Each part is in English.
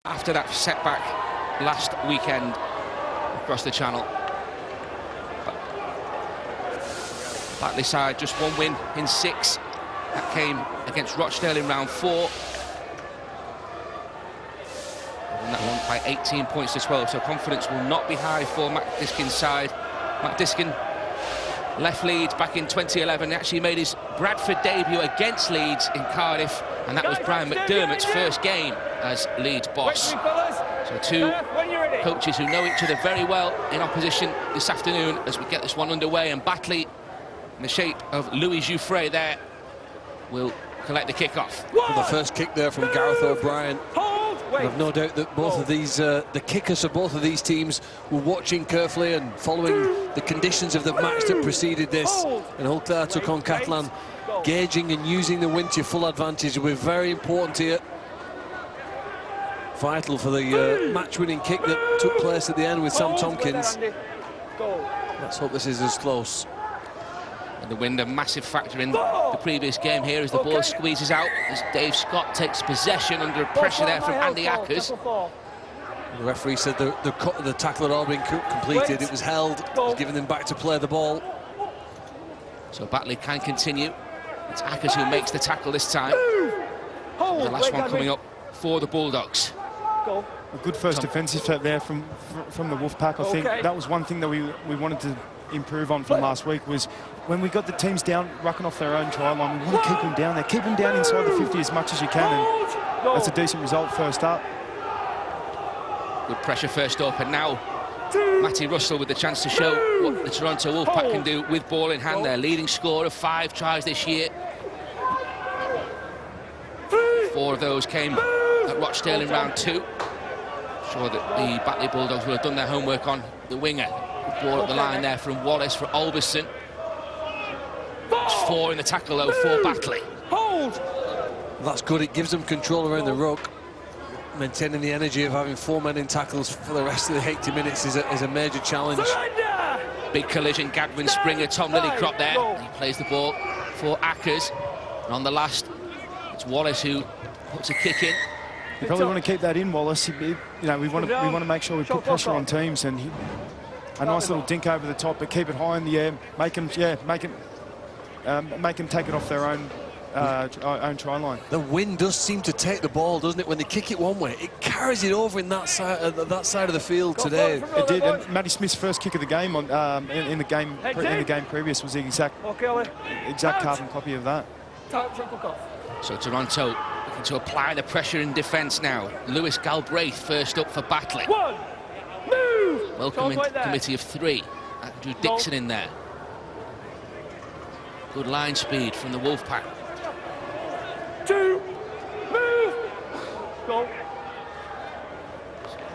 after that setback last weekend across the channel. Batley side just one win in 6. That came against Rochdale in round 4. And that won by 18 points to 12, so confidence will not be high for Matt Diskin's side. Matt Diskin left Leeds back in 2011. He actually made his Bradford debut against Leeds in Cardiff, and that was Brian McDermott's first game as Leeds boss. So two coaches who know each other very well in opposition this afternoon as we get this one underway, and Batley, in the shape of Louis Jouffret there, will collect the kick-off. Well, the first kick there from Gareth O'Brien. I've no doubt that both of these, the kickers of both of these teams were watching carefully and following the conditions of the match that preceded this. And Hull Clare took on Catalan. Gauging and using the win to your full advantage will be very important here. Vital for the match-winning kick that took place at the end with Sam Tompkins. Let's hope this is as close. And the wind, a massive factor in the previous game here as the ball squeezes out, as Dave Scott takes possession under pressure there from Andy Ackers. The referee said the tackle had all been completed. It was held, giving them back to play the ball. So Batley can continue. It's Ackers who makes the tackle this time. The last one coming up for the Bulldogs. A good first defensive set there from the Wolfpack. I think that was one thing that we wanted to improve on from last week, was when we got the teams down, rucking off their own try line, we want to keep them down there. Keep them down inside the 50 as much as you can, and that's a decent result first up. Good pressure first up, and now Matty Russell with the chance to show what the Toronto Wolfpack can do with ball in hand. Their leading scorer of 5 tries this year. 4 of those came at Rochdale in round 2. Sure that the Batley Bulldogs will have done their homework on the winger. Good ball up the line there from Wallace for Alberson. It's 4 in the tackle though for Batley. That's good. It gives them control around the ruck. Maintaining the energy of having 4 men in tackles for the rest of the 80 minutes is a major challenge. Big collision, Gadwin Springer, Tom Lillycrop there. He plays the ball for Ackers. And on the last, it's Wallace who puts a kick in. You probably want to keep that in, Wallace. You know, we want to make sure we put pressure on teams, and a nice little dink over the top, but keep it high in the air. Make them take it off their own try line. The wind does seem to take the ball, doesn't it? When they kick it one way, it carries it over in that side of the field today. It did. And Matty Smith's first kick of the game in the game previous was the exact carbon copy of that. So Toronto looking to apply the pressure in defence now. Lewis Galbraith first up for Batley. Welcome into the committee of 3. Andrew Dixon in there. Good line speed from the Wolfpack. 2, move, go.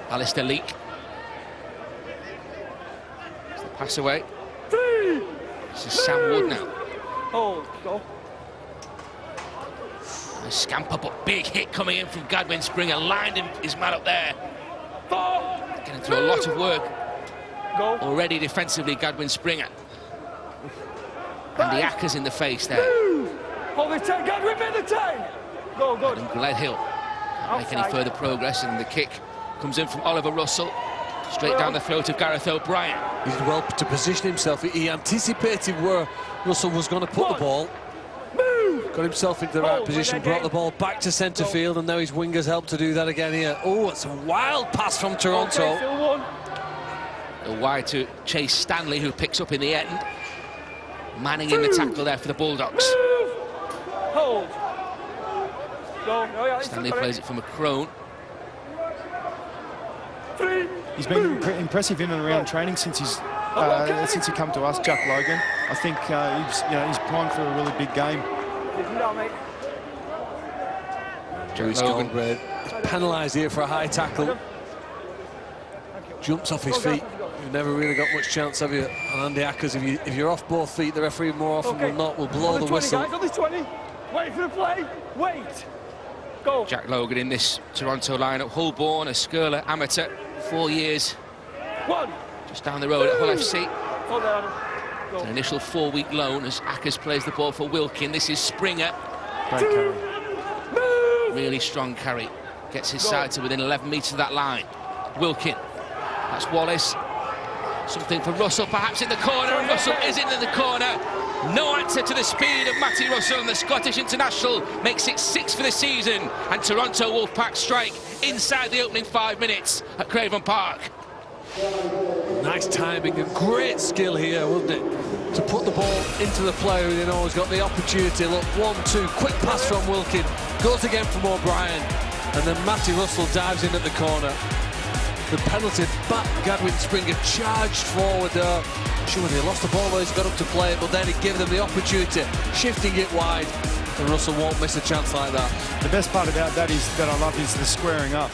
Alistair Leake. It's the pass away. 3. This is Sam Wood now. Hold, go. A scamper, but big hit coming in from Gadwin Springer. Lined his man up there. 4. Getting through a lot of work Go. already defensively, Gadwin Springer. And the Ackers in the face there. Hold the 10, Gadwin, bit the 10. Go, go. And Gledhill can't make any further progress, and the kick comes in from Oliver Russell. Straight down the throat of Gareth O'Brien. He's well to position himself. He anticipated where Russell was going to put the ball. Got himself into the right position, brought the ball back to centre field, and now his wingers help to do that again here. Oh, it's a wild pass from Toronto. Wide to Chase Stanley, who picks up in the end. Manning in the tackle there for the Bulldogs. Hold. Stanley plays it for McCrone. 3. He's been impressive in and around training since he come to us, Jack Logan. I think he's primed for a really big game. Jack Logan is penalised here for a high tackle. Jumps off his feet. You've never really got much chance, have you? And Andy Ackers, if you're off both feet, the referee more often than not will blow the whistle. Guys, on this 20. Wait for the play. Wait. Go. Jack Logan in this Toronto lineup. Hull-born, a Skirler amateur, 4 years. 1. Just down the road at Hull FC. Hold down. It's an initial 4-week loan as Ackers plays the ball for Wilkin. This is Springer. Great carry. Move. Really strong carry. Gets his side to within 11 metres of that line. Wilkin. That's Wallace. Something for Russell, perhaps in the corner, and Russell is in the corner. No answer to the speed of Matty Russell, and the Scottish international makes it 6 for the season. And Toronto Wolfpack strike inside the opening 5 minutes at Craven Park. Nice timing and great skill here, wasn't it? To put the ball into the player, you know, he's got the opportunity. Look, 1-2, quick pass from Wilkin, goes again from O'Brien, and then Matty Russell dives in at the corner. The penalty, back Gadwin Springer charged forward there. Sure, he lost the ball though, he's got up to play it, but then he gave them the opportunity, shifting it wide, and Russell won't miss a chance like that. The best part about that I love is the squaring up.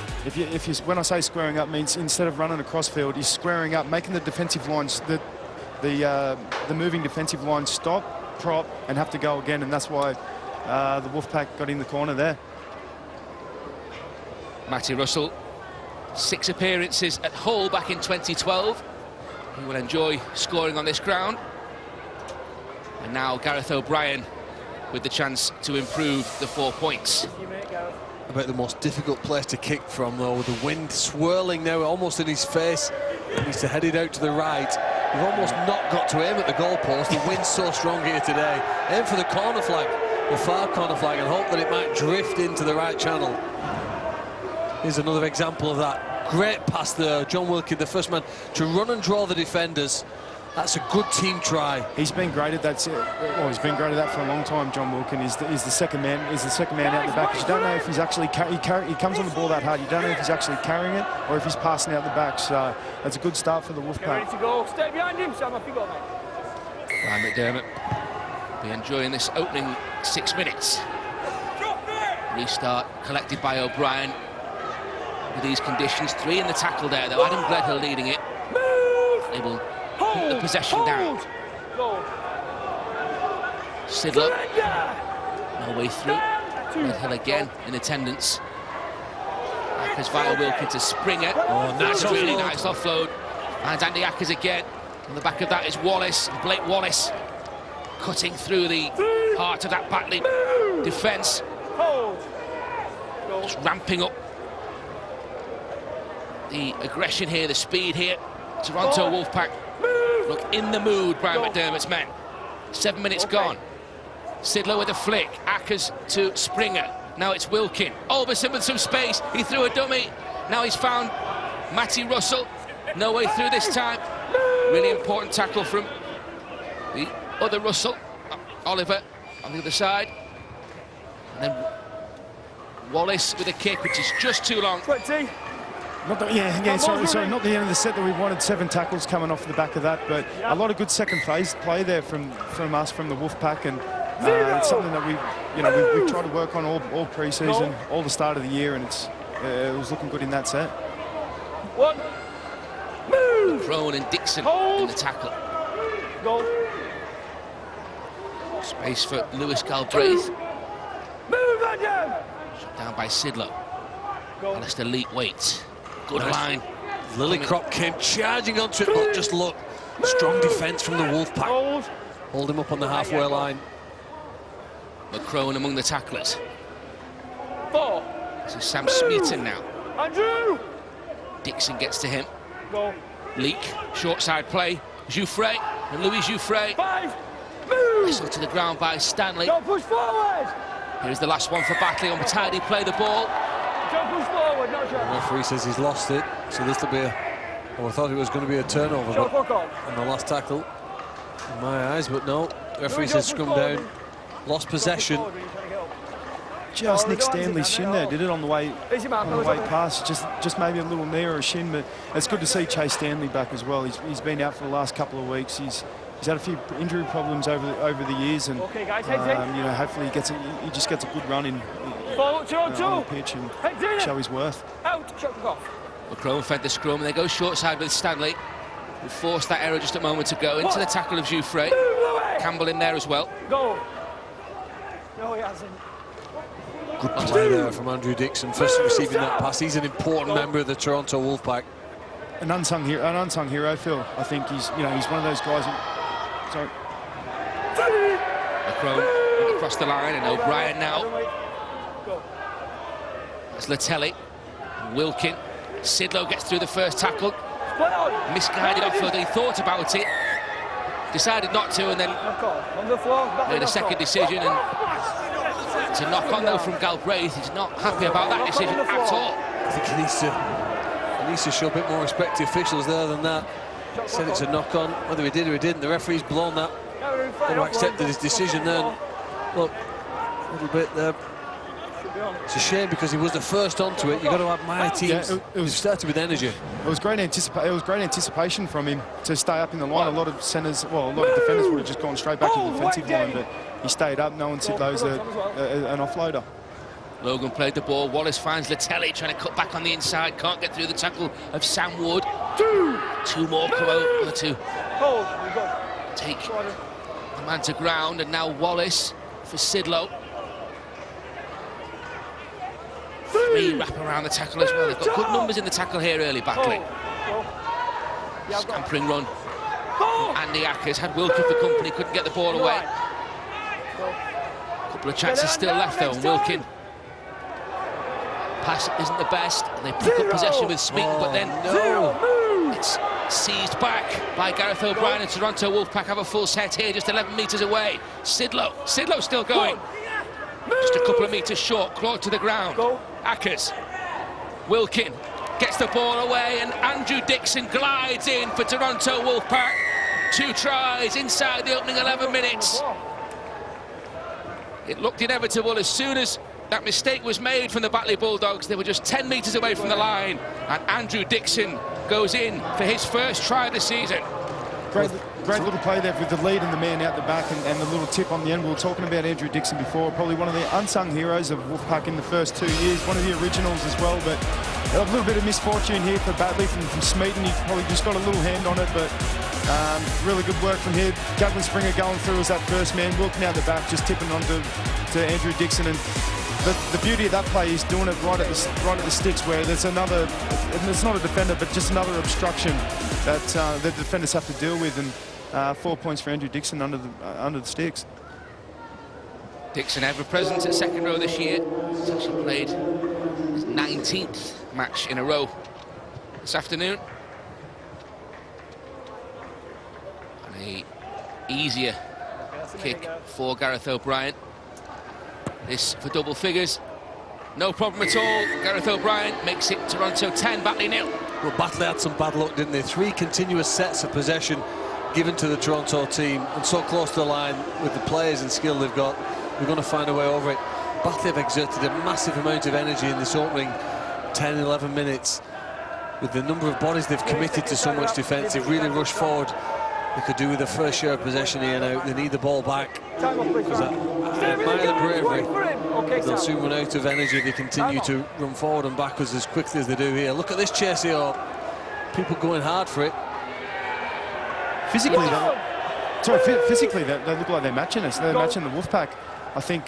When I say squaring up, means instead of running across field, he's squaring up, making the defensive lines, the moving defensive line stop, prop, and have to go again, and that's why the Wolfpack got in the corner there. Matty Russell, 6 appearances at Hull back in 2012. He will enjoy scoring on this ground. And now Gareth O'Brien with the chance to improve the 4 points. About the most difficult place to kick from, though, with the wind swirling now almost in his face. He needs to head it out to the right. You've almost not got to aim at the goalpost. The wind's so strong here today. Aim for the corner flag, the far corner flag, and hope that it might drift into the right channel. Here's another example of that. Great pass there, John Wilkin, the first man to run and draw the defenders. That's a good team try. He's been great at that. Well, he's been great at that for a long time. John Wilkin is the second man. Is the second man out the back. You don't know if he's actually he comes on the ball that hard. You don't know if he's actually carrying it or if he's passing out the back. So that's a good start for the Wolfpack. Ready to go. Stay behind him, Sam. Off you go, mate. Ryan McDermott be enjoying this opening 6 minutes. Restart collected by O'Brien. With these conditions, 3 in the tackle there, though. Adam Gledhill leading it. They will put the possession down. Sidlow, no way through. Gledhill again in attendance. Ackers via Wilkin to Springer. Oh, that's a really nice offload. And Andy Ackers again. On the back of that is Wallace, Blake Wallace, cutting through the heart of that Batley defence. Just ramping up the aggression here, the speed here. Toronto Wolfpack look in the mood, Brian McDermott's men. 7 minutes gone. Sidlow with a flick, Ackers to Springer. Now it's Wilkin. Olberson with some space, he threw a dummy. Now he's found Matty Russell. No way through this time. Really important tackle from the other Russell, Oliver, on the other side. And then Wallace with a kick, which is just too long. Not the end of the set that we wanted. 7 tackles coming off the back of that, but a lot of good second phase play there from us, from the Wolfpack, and it's something that we've tried to work on all pre-season, all the start of the year, and it was looking good in that set. Crone and Dixon in the tackle. Space for Lewis Galbraith. Shut down by Sidlow. Alistair Leet waits. Good line. Lillycrop came charging onto it, but just look. Strong defence from the Wolfpack. Hold him up on the halfway line. McCrone among the tacklers. This is Sam Smeaton now. Andrew! Dixon gets to him. Leak, short side play. Jouffret, and Louis Jouffret. Whistled to the ground by Stanley. Don't push forward! Here's the last one for Batley. Untidy play the ball. Don't push forward, not The referee says he's lost it, so this will be I thought it was going to be a turnover on the last tackle, in my eyes, but no. The referee says scrum down, lost possession. Just Nick Stanley's shin there, did it on the way past, just maybe a little knee or a shin, but it's good to see Chase Stanley back as well. He's been out for the last couple of weeks. He's had a few injury problems over the years, and hopefully he just gets a good run in on the pitch and show his worth. McCrone fed the scrum, and they go short side with Stanley, who forced that error just a moment ago into the tackle of Jouffret. Campbell in there as well. No, he hasn't. Good play there from Andrew Dixon, first receiving that pass. He's an important member of the Toronto Wolfpack. An unsung hero, Phil. I think he's one of those guys who... Sorry. McCrone across the line, and O'Brien now. That's Latelli. Wilkin. Sidlow gets through the first tackle. Misguided off further. He thought about it. Decided not to, and then made a second decision. And it's a knock on though from Galbraith. He's not happy about that decision at all. I think he needs to show a bit more respect to officials there than that. Said it's a knock on. Whether he did or he didn't, the referee's blown that. Got to accept his decision then. Look, a little bit there. It's a shame because he was the first onto it. You've got to admire teams. It was started with energy. It was great anticipation from him to stay up in the line. A lot of centres, well, a lot of defenders would have just gone straight back to the defensive line, but he stayed up. No one said those an offloader. Logan played the ball. Wallace finds Latelli trying to cut back on the inside. Can't get through the tackle of Sam Wood. Two more come over to take the man to ground, and now Wallace for Sidlow. Three wrap around the tackle as well. They've got good numbers in the tackle here early, Batley. Scampering run. Andy Ackers had Wilkin for company, couldn't get the ball away. A couple of chances still left though, and Wilkin. Pass isn't the best, and they pick up possession with Smith, but then it's seized back by Gareth O'Brien, and Toronto Wolfpack have a full set here, just 11 metres away. Sidlow still going. Just a couple of metres short, clawed to the ground. Ackers. Wilkin gets the ball away, and Andrew Dixon glides in for Toronto Wolfpack. 2 tries inside the opening 11 minutes. It looked inevitable as soon as that mistake was made from the Batley Bulldogs. They were just 10 metres away from the line, and Andrew Dixon goes in for his first try of the season. Great little play there with the lead and the man out the back, and the little tip on the end. We were talking about Andrew Dixon before, probably one of the unsung heroes of Wolfpack in the first 2 years, one of the originals as well, but a little bit of misfortune here for Batley from Smeaton. He probably just got a little hand on it, but really good work from here. Gadwin Springer going through as that first man, Wilkin out the back, just tipping on to Andrew Dixon, and the beauty of that play is doing it right at the sticks, where there's another, and it's not a defender, but just another obstruction that the defenders have to deal with, and 4 points for Andrew Dixon under the sticks. Dixon ever present at second row this year. He's actually played his 19th match in a row this afternoon. And a easier kick for Gareth O'Brien. This for double figures. No problem at all. Gareth O'Brien makes it Toronto 10, Batley 0. Well, Batley had some bad luck, didn't they? 3 continuous sets of possession given to the Toronto team, and so close to the line with the players and skill they've got. We're going to find a way over it. Batley have exerted a massive amount of energy in this opening 10-11 minutes. With the number of bodies they've committed to so much defence, they've really rushed forward. They could do with a first share of possession here now. They need the ball back. I admire the bravery. They'll soon run out of energy if they continue to run forward and backwards as quickly as they do here. Look at this chase here. People going hard for it. Physically, they look like they're matching us. They're matching the Wolfpack. I think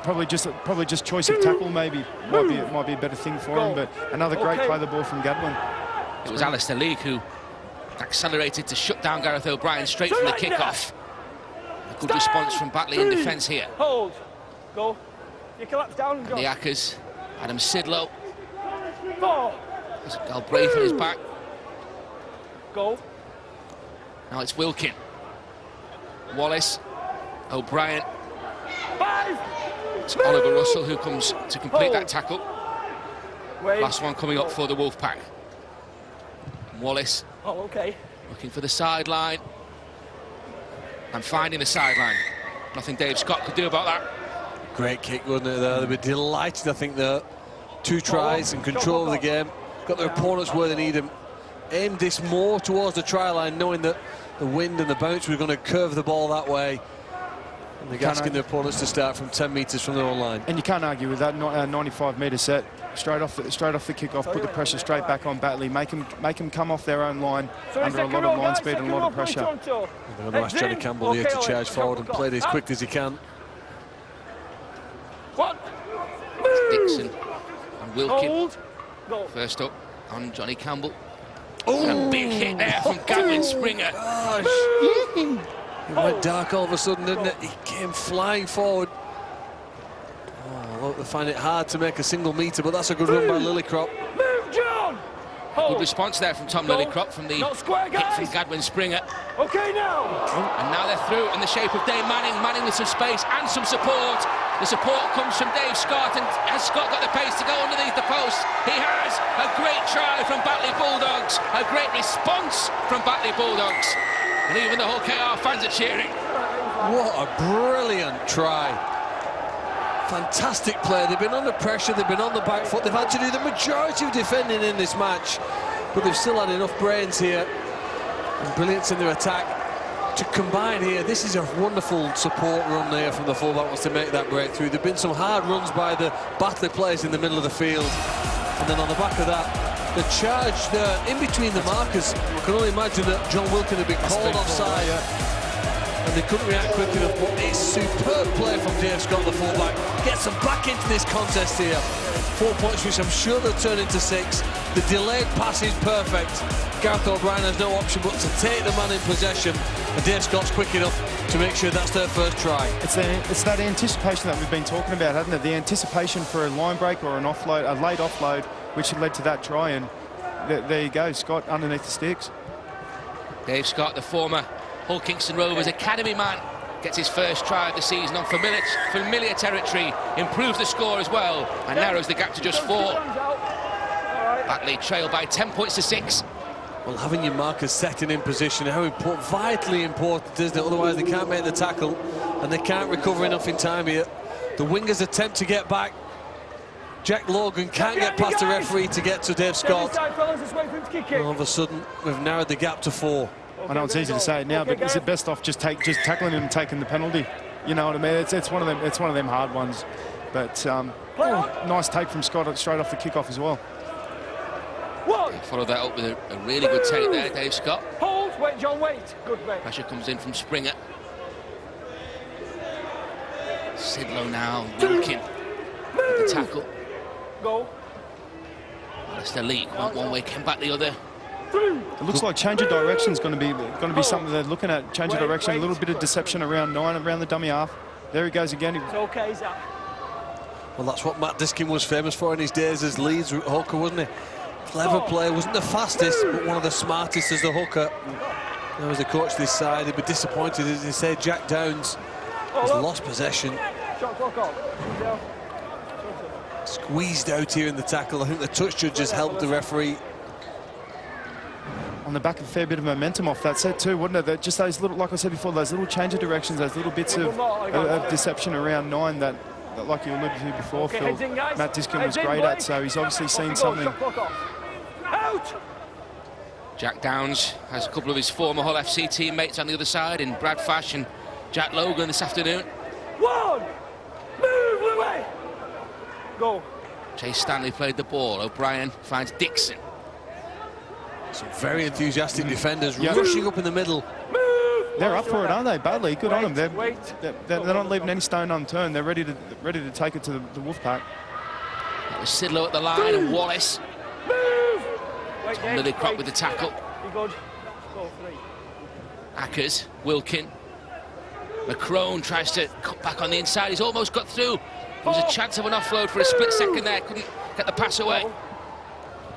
probably just choice of tackle maybe might be a better thing for him. But another great play the ball from Gadwin. It was Alistair League who accelerated to shut down Gareth O'Brien straight from the kickoff. A good response from Batley in defence here. Hold. Go. You collapse down and go. And the Ackers, Adam Sidlow. 4. There's Galbraith on his back. Go. Now it's Wilkin. Wallace. O'Brien. 5. It's Oliver Russell who comes to complete that tackle. Last one coming up for the Wolfpack. Wallace. Oh, okay. Looking for the sideline. And finding the sideline. Nothing Dave Scott could do about that. Great kick, wasn't it, there? They were delighted, I think, there. 2 tries and control of the game. Got their opponents where they need them. Aimed this more towards the try line, knowing that the wind and the bounce were going to curve the ball that way. And they're asking their opponents to start from 10 metres from their own line. And you can't argue with that. 95-metre set, straight off the kickoff, put the pressure straight back on Batley, make them come off their own line under a lot of line speed and a lot of pressure. And they're going to ask Johnny Campbell here to charge forward and play this as quick as he can. Dixon and Wilkin. First up on Johnny Campbell. And a big hit there from Gadwin Springer. Gosh. It went dark all of a sudden, didn't it? He came flying forward. Oh, look, they find it hard to make a single metre, but that's a good run by Lillicrop. Good response there from Tom Lillycrop from the hit from Gadwin Springer. Okay, now. And now they're through in the shape of Dave Manning. Manning with some space and some support. The support comes from Dave Scott, and has Scott got the pace to go underneath the post? He has. A great try from Batley Bulldogs. A great response from Batley Bulldogs. And even the whole KR fans are cheering. What a brilliant try. Fantastic play. They've been under pressure, they've been on the back foot, they've had to do the majority of defending in this match, but they've still had enough brains here and brilliance in their attack to combine here. This is a wonderful support run there from the fullback, wants to make that breakthrough. There've been some hard runs by the Batley players in the middle of the field, and then on the back of that, the charge there in between the markers. I can only imagine that John Wilkin had been called offside, and they couldn't react quick enough. But a superb play from Dave Scott, the fullback, gets them back into this contest here. 4 points, which I'm sure they'll turn into 6. The delayed pass is perfect. Gareth O'Brien has no option but to take the man in possession, and Dave Scott's quick enough to make sure that's their first try. It's that anticipation that we've been talking about, hasn't it? The anticipation for a line break or an offload, a late offload, which led to that try, and there you go, Scott underneath the sticks. Dave Scott, the former Hull Kingston Rovers academy man, gets his first try of the season on familiar territory, improves the score as well, and narrows the gap to just 4. Batley trail by 10 points to 6. Well, having your markers setting in position, how important, vitally important, isn't it? Otherwise they can't make the tackle, and they can't recover enough in time here. The wingers attempt to get back. Jack Logan can't get past the referee to get to Dave Scott. All of a sudden, we've narrowed the gap to 4. I know it's easy to say it now, but is it best off just tackling him and taking the penalty? You know what I mean? It's one of them. It's one of them hard ones. But nice take from Scott straight off the kickoff as well. Follow that up with a really good take there, Dave Scott. Hold, wait, John, wait. Good, wait. Pressure comes in from Springer. Sidlow now, Wilkin with the tackle. Go. Alistair Leake, one way, came back the other. It looks like change of direction is going to be something they're looking at. Change of direction, a little bit of deception around 9, around the dummy half. There he goes again. It's okay, Zach. Well, that's what Matt Diskin was famous for in his days as Leeds hooker, wasn't he? Clever player, wasn't the fastest, but one of the smartest as the hooker. Now, as the coach this side, he'd be disappointed, as he said. Jack Downs has lost possession. Shot clock on. Squeezed out here in the tackle. I think the touch judge has helped the referee. On the back of a fair bit of momentum off that set too, wouldn't it? Just those little, like I said before, those little change of directions, those little bits of deception around 9 that, like you alluded to before, Phil, Matt Diskin was great at, so he's obviously seen something. Out! Jack Downs has a couple of his former Hull FC teammates on the other side in Brad Fash and Jack Logan this afternoon. 1! Move away! Go. Chase Stanley played the ball. O'Brien finds Dixon. Some very enthusiastic defenders rushing up in the middle. They're up for it, aren't they? Badly, good on them. They're not leaving any stone unturned. They're ready to take it to the Wolfpack. It was Sidlow at the line and Wallace. Tom Lillycrop with the tackle. Ackers, Wilkin. McCrone tries to cut back on the inside. He's almost got through. There was a chance of an offload for a split second there. Couldn't get the pass away.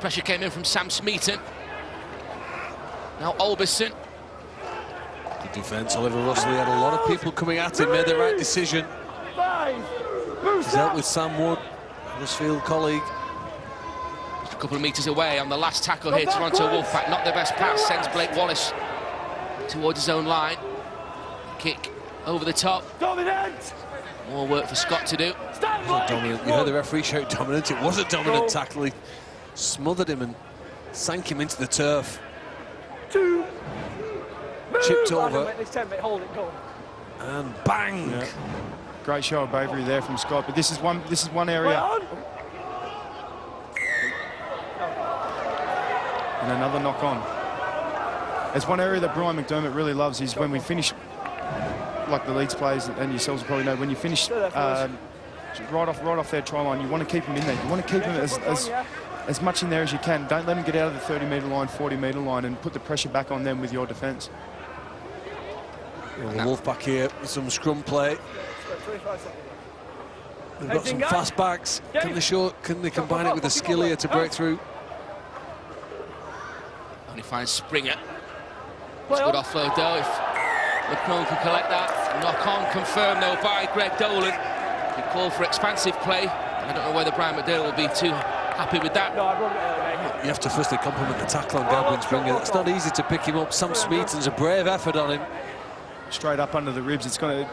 Pressure came in from Sam Smeaton. Now Olberson. Good defence. Oliver Russell, he had a lot of people coming at him, made the right decision. He's out with Sam Wood, Huddersfield colleague. Just a couple of metres away on the last tackle here. Toronto Wolfpack, not the best pass, sends Blake Wallace towards his own line. Kick over the top. Dominant! More work for Scott to do. Dominant. You heard the referee shout dominant. It was a dominant tackle. He smothered him and sank him into the turf. 2. Chipped over. Hold it, go. And bang! Yeah. Great show of bravery there from Scott, but this is one area. And another knock on. It's one area that Brian McDermott really loves, is when we finish, like the Leeds players and yourselves probably know, when you finish right off their try line, you want to keep them in there. You want to keep them as much in there as you can. Don't let them get out of the 30-metre line, 40-metre line, and put the pressure back on them with your defence. Well, the Wolfpack here with some scrum play. They've got some fast backs. Can they combine it with a skill here to break through? And he finds Springer. It's a good offload though. If McCrone can collect that. Knock on confirmed though by Greg Dolan. He called for expansive play. I don't know whether Brian McDermott will be too happy with that. No, I'd run it early, mate. You have to firstly compliment the tackle on Gavin Springer. It's not easy to pick him up. Sam Smeaton's a brave effort on him. Straight up under the ribs. It's going to...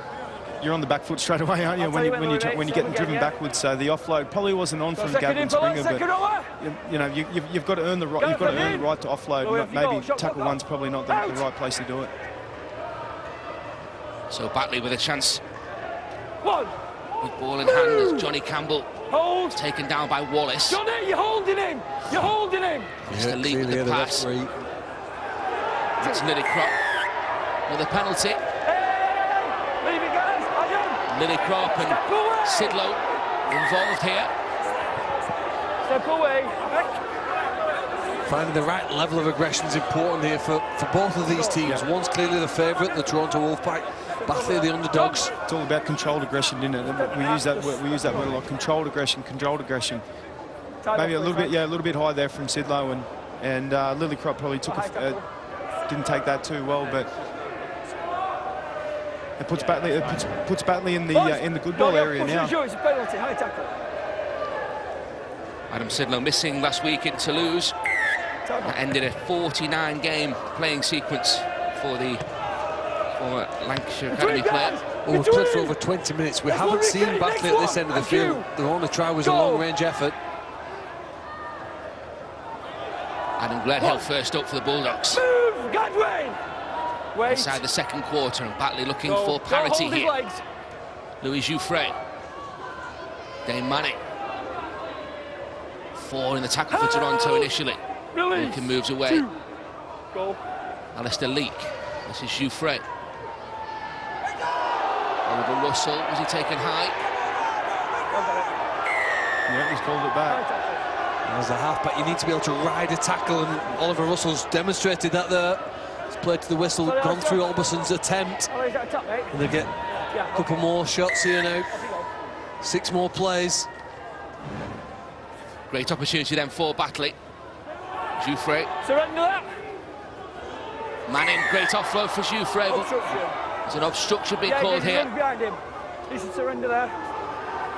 You're on the back foot straight away, aren't you, when you're getting driven backwards. So the offload probably wasn't on from Gavin Springer, but you know you've got to earn the right. You've got to earn the right to offload. Maybe tackle one's probably not the right place to do it. So Batley with a chance. One. With ball in hand as Johnny Campbell Hold. taken down by Wallace. Johnny, you're holding him. You're holding him. It's the lead with the pass. It's Lillicrop with a penalty. Leave it, guys. Lillicrop and Sidlow involved here. Step away. Finding the right level of aggression is important here for both of these teams. One's clearly the favourite, the Toronto Wolfpack. Batley, the underdogs. It's all about controlled aggression, isn't it? We use that word a lot. Controlled aggression. Maybe a little bit high there from Sidlow, and Lillicrop probably didn't take that too well, but it puts Batley in the good ball area now. It's a penalty, high tackle. Adam Sidlow missing last week in Toulouse. That ended a 49-game playing sequence for the former Lancashire Academy player. Oh, we've played for over 20 minutes. We haven't seen Batley at this end of the field. The only try was a long-range effort. Adam Gledhill first up for the Bulldogs. Move, Godwin! Wait. Inside the second quarter, and Batley looking for parity here. Louis Jouffret. Dane Manning. 4 in the tackle for Toronto initially. Wilkin moves away. Go. Alistair Leake. This is Jouffret. Oliver Russell. Was he taken high? Yeah, he's called it back. As a halfback, you need to be able to ride a tackle, and Oliver Russell's demonstrated that there. He's played to the whistle, gone through Albason's attempt. And they get a couple more shots here now. 6 more plays. Great opportunity then for Batley. Jouffret. Surrender that. Manning, great offload for Jouffret. There's an obstruction being called here. Behind him. He should surrender there.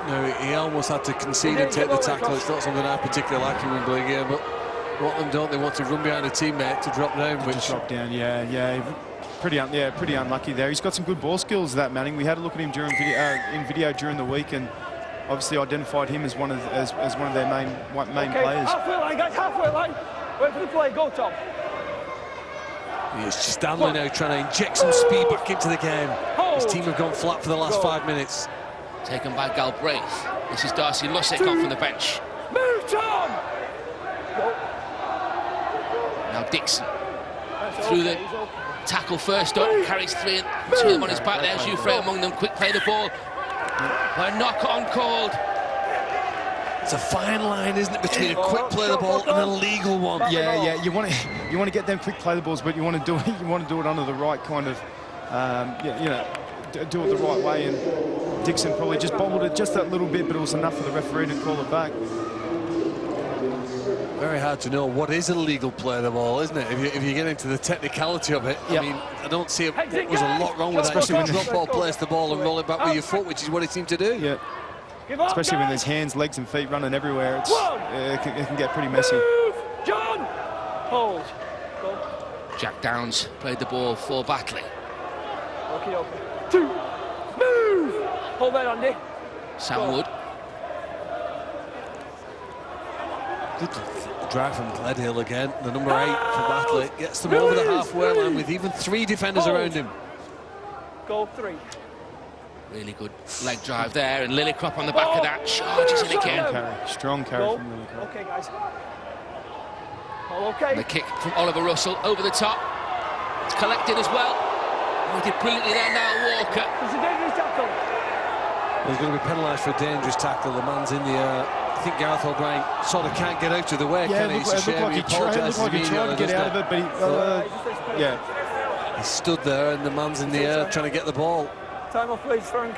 No, he almost had to concede and take the tackle. It's not something I particularly like in rugby league here, but what them don't, they want to run behind a teammate to drop down. Drop down, yeah. Pretty unlucky there. He's got some good ball skills, that Manning. We had a look at him during video during the week, and obviously identified him as one of their main players. Halfway line, guys, halfway line. Wait for the play, go Tom. He's Stanley now trying to inject some speed back into the game. His team have gone flat for the last 5 minutes. Taken by Galbraith. This is Darcy Lussick on from the bench. Move, Tom! Now Dixon. Through the tackle first up, carries 2 of them on his back there. Jouffret among them, quick play the ball. But a knock-on called. It's a fine line, isn't it, between a quick play the ball and a legal one. Yeah. You want to get them quick play the balls, but you want to do it under the right kind of, do it the right way. And Dixon probably just bobbled it just that little bit, but it was enough for the referee to call it back. Very hard to know what is a legal play the ball, isn't it? If you get into the technicality of it, I mean, I don't see it was a lot wrong with that. Especially when drop ball, place the ball and roll it back with your foot, which is what it seemed to do. Yeah. Especially when there's hands, legs and feet running everywhere, it can get pretty messy. Move, John! Hold. Go. Jack Downs played the ball for Batley. Okay. 2. Move! Hold that, Andy. Sam Wood. Good drive from Gledhill again. The number 8 for Batley gets them over the halfway line with even 3 defenders around him. Go 3. Really good leg drive there, and Lillicrop on the back of that charges in again. Strong carry from Lillicrop. Okay, guys. All okay. The kick from Oliver Russell over the top. It's collected as well. Oh, he did brilliantly there now, Walker. It's a dangerous tackle. He's going to be penalised for a dangerous tackle. The man's in the air. I think Gareth O'Brien sort of can't get out of the way, can he? It's a shame. He apologises immediately, to get out of it, but yeah. He stood there and the man's in the air trying to get the ball. Time off, please, Frank.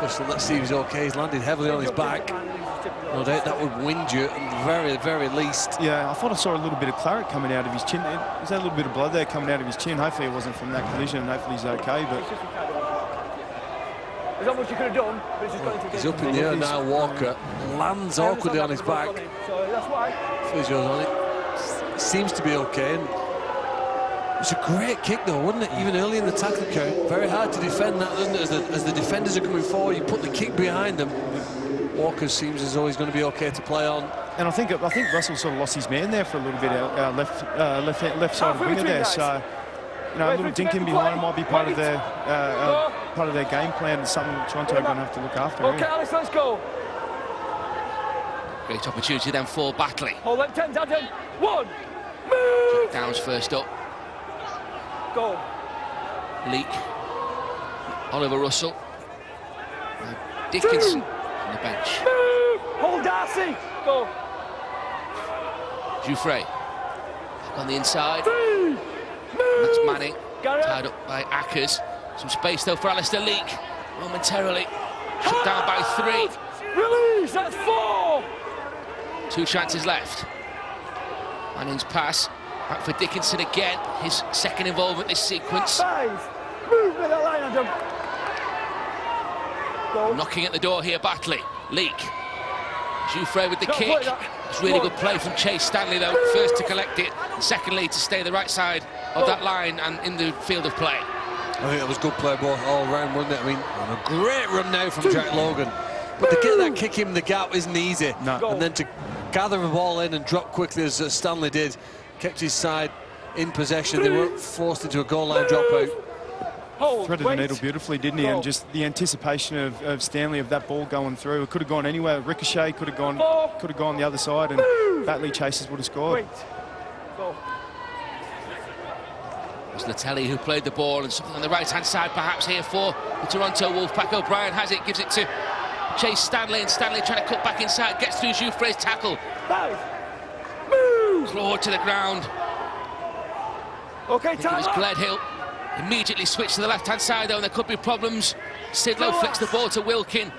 Crystal, let's see if he's okay. He's landed heavily on his back. No doubt that would wind you at the very, very least. Yeah, I thought I saw a little bit of claret coming out of his chin. Is there a little bit of blood there coming out of his chin? Hopefully it wasn't from that collision, and hopefully he's okay. But there's not much you could have done, but it's just going to he's up in the air now, Walker. Lands awkwardly on his back. So that's why. Physio's on it. Seems to be okay. And it's a great kick though, wasn't it? Even early in the tackle count. Very hard to defend that, doesn't it? As the defenders are coming forward, you put the kick behind them. Walker seems as though he's going to be okay to play on. And I think Russell sort of lost his man there for a little bit, left side of the winger there. So, you know, a little dinking behind him might be part of their game plan. It's something Toronto are going to have to look after. Okay, Alex, let's go. Great opportunity then for Batley. Hold up, 10, Adam. 1, move. Downs first up. Go. Leak. Oliver Russell. Dickinson on the bench. Move. Hold Darcy. Go. Jouffre. Back on the inside. Move. That's Manning. Tied up by Ackers. Some space though for Alistair Leak. Momentarily. Shut down by 3. Release. That's 4. 2 chances left. Manning's pass. Back for Dickinson again. His second involvement this sequence. 5. Move with the line, Adam. Go. Knocking at the door here, Batley. Leak. Jouffre with the kick. It's really good play from Chase Stanley though. First to collect it, and secondly to stay the right side of that line and in the field of play. I think it was good play all round, wasn't it? I mean, a great run now from Jack Logan. But to get that kick in the gap isn't easy. No. And then to gather the ball in and drop quickly as Stanley did, kept his side in possession. They weren't forced into a goal line dropout. Threaded the needle beautifully, didn't he? And just the anticipation of Stanley of that ball going through. It could have gone anywhere. Ricochet could have gone the other side, and Batley Chasers would have scored. Go. It was Latelli who played the ball, and something on the right-hand side perhaps here for the Toronto Wolfpack. O'Brien has it, gives it to Chase Stanley, and Stanley trying to cut back inside, gets through Jouffre's tackle. 5. Move. Clawed to the ground. Okay, It was Gledhill. Immediately switched to the left-hand side though, and there could be problems. Sidlow flicks the ball to Wilkin.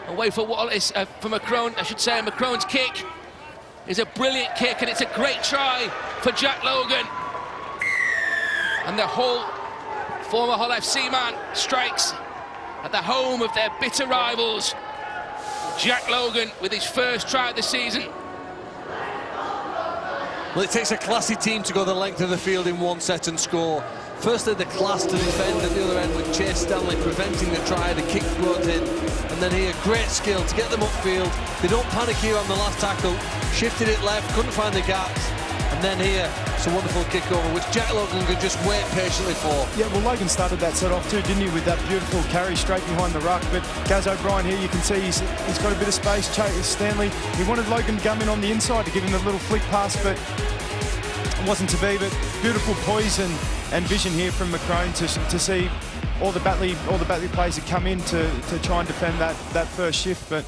Away for Wallace, for Macron, I should say. Macron's kick is a brilliant kick, and it's a great try for Jack Logan. And the whole former Hull FC man strikes at the home of their bitter rivals. Jack Logan with his first try of the season. Well, it takes a classy team to go the length of the field in one set and score. Firstly, the class to defend at the other end with Chase Stanley preventing the try, the kick brought in, and then here, great skill to get them upfield. They don't panic here on the last tackle, shifted it left, couldn't find the gaps, and then here, it's a wonderful kick over, which Jack Logan could just wait patiently for. Yeah, well, Logan started that set off too, didn't he, with that beautiful carry straight behind the ruck. But Gaz O'Brien here, you can see he's got a bit of space. Chase Stanley, he wanted Logan to come in on the inside to give him a little flick pass, but it wasn't to be. But beautiful poise and vision here from Macron to see all the Batley players that come in to try and defend that first shift. But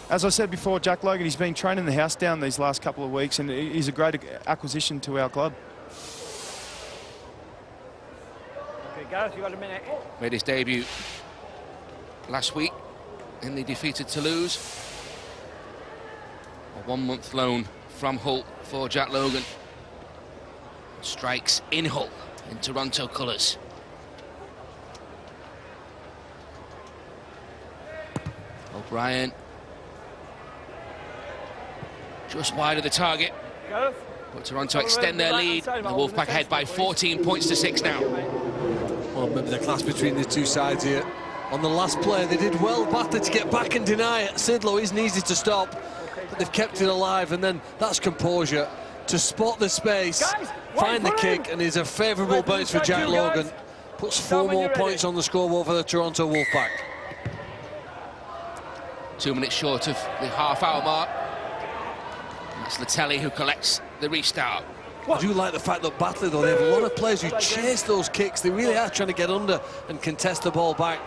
as I said before, Jack Logan, he's been training the house down these last couple of weeks, and he's a great acquisition to our club. Okay, Gareth, you got a minute. Made his debut last week in the defeated Toulouse. A 1-month loan from Hull for Jack Logan. Strikes in Hull in Toronto colours. O'Brien just wide of the target, but Toronto extend their lead, and the Wolfpack ahead by 14 points to 6 now. Well, maybe the class between the two sides here. On the last play, they did well, Batley, to get back and deny it. Sidlow isn't easy to stop, but they've kept it alive, and then that's composure to spot the space, find the kick, and is a favourable bounce for Jack Logan. Puts 4 more points on the scoreboard for the Toronto Wolfpack. 2 minutes short of the half-hour mark. That's Latelli who collects the restart. I do like the fact that Batley, though, they have a lot of players who chase those kicks. They really are trying to get under and contest the ball back.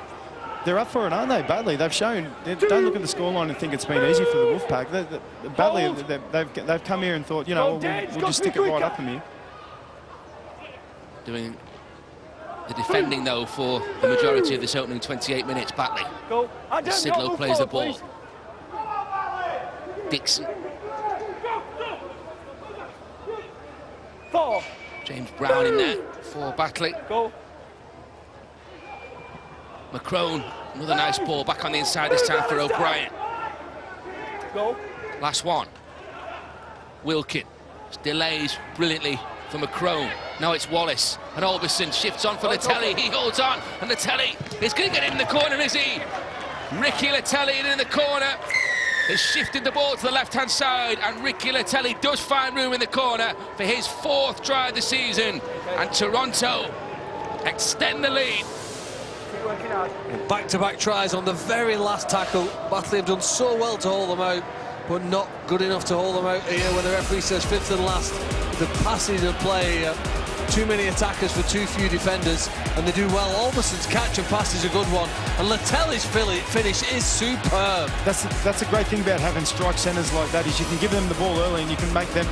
They're up for it, aren't they, Batley? They've shown. Don't look at the scoreline and think it's been easy for the Wolfpack. Batley, they've come here and thought, you know, we'll just stick it right up in here. Doing the defending, though, for the majority of this opening 28 minutes. Batley. Go. As Sidlow plays the ball. Dixon. 4. James Brown in there for Batley. Go. McCrone, another nice ball back on the inside this time for O'Brien. Go. Last one. Wilkin delays brilliantly for McCrone. Now it's Wallace, and Alberson shifts on for Latelli. He holds on, and Latelli is going to get in the corner, is he? Ricky Latelli in the corner. Has shifted the ball to the left-hand side, and Ricky Latelli does find room in the corner for his 4th try of the season. And Toronto extend the lead. Back-to-back tries on the very last tackle. Batley have done so well to hold them out, but not good enough to hold them out here when the referee says 5th and last. The passage of play, too many attackers for too few defenders, and they do well. Alberson's catch and pass is a good one, and Latelli's finish is superb. That's a great thing about having strike centres like that, is you can give them the ball early and you can make them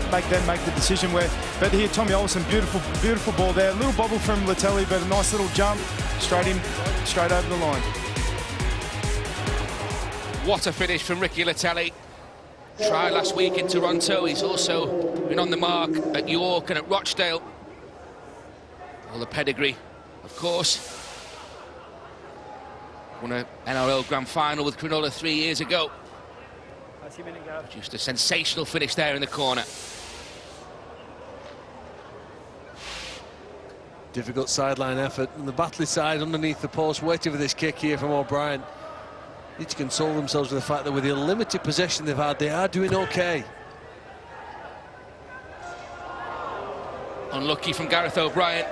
make the decision. But here, Tommy Olsen, beautiful ball there. A little bobble from Latelli, but a nice little jump straight over the line. What a finish from Ricky Latelli. Try last week in Toronto. He's also been on the mark at York and at Rochdale. All the pedigree, of course. Won an NRL Grand Final with Cronulla 3 years ago. Just a sensational finish there in the corner. Difficult sideline effort, and the Batley side underneath the post, waiting for this kick here from O'Brien. Need to console themselves with the fact that with the limited possession they've had, they are doing okay. Unlucky from Gareth O'Brien.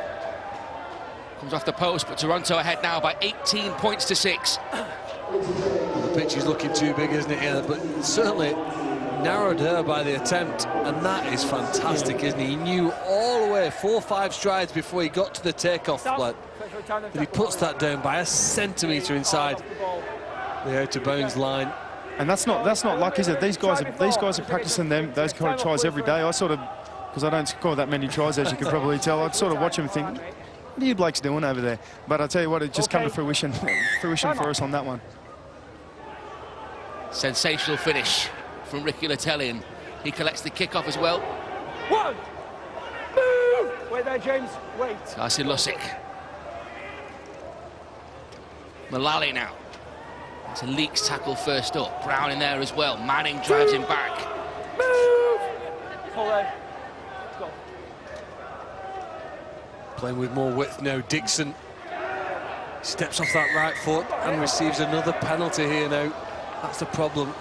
Comes off the post, but Toronto ahead now by 18 points to 6. Well, the pitch is looking too big, isn't it? Yeah, but certainly narrowed her by the attempt, and that is fantastic, isn't he? He knew all the way, 4 or 5 strides before he got to the takeoff split, that he puts that down by a centimetre inside the out of bounds line. And that's not luck, is it? These guys are practicing those kind of tries every day. I sort of, because I don't score that many tries, as you can probably tell, I'd sort of watch them and think, what are you blokes doing over there? But I tell you what, it just come to fruition for us on that one. Sensational finish from Ricky Latelli, and he collects the kickoff as well. 1. Move! Wait there, James. Wait. Darcy Lussick. Mullally now. It's a Leaks tackle first up. Brown in there as well. Manning drives him back. Move! Hold there. Go. Playing with more width now. Dixon steps off that right foot and receives another penalty here now. That's the problem.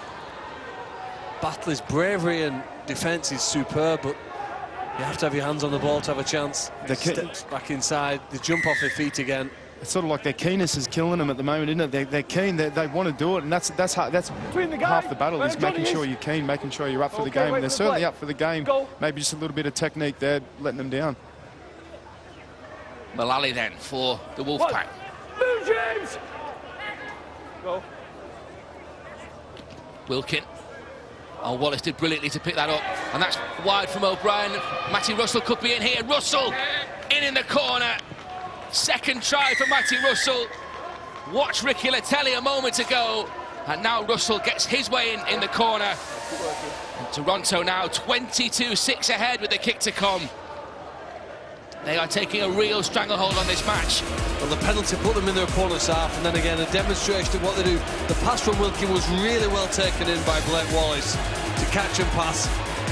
Batley's bravery and defence is superb, but you have to have your hands on the ball to have a chance. Steps back inside. They jump off their feet again. It's sort of like their keenness is killing them at the moment, isn't it? They're keen, they want to do it, and that's half the battle, is making sure you're keen, making sure you're up for the game. And they're certainly up for the game. Maybe just a little bit of technique there, letting them down. Mullally then for the Wolfpack. Move, James! Go. Wilkin. Oh, Wallace did brilliantly to pick that up, and that's wide from O'Brien. Matty Russell could be in here. Russell in the corner. Second try for Matty Russell. Watch Ricky Latelli a moment ago, and now Russell gets his way in the corner. And Toronto now 22-6 ahead with the kick to come. They are taking a real stranglehold on this match. Well, the penalty put them in their opponent's half, and then again a demonstration of what they do. The pass from Wilkin was really well taken in by Blake Wallace to catch and pass,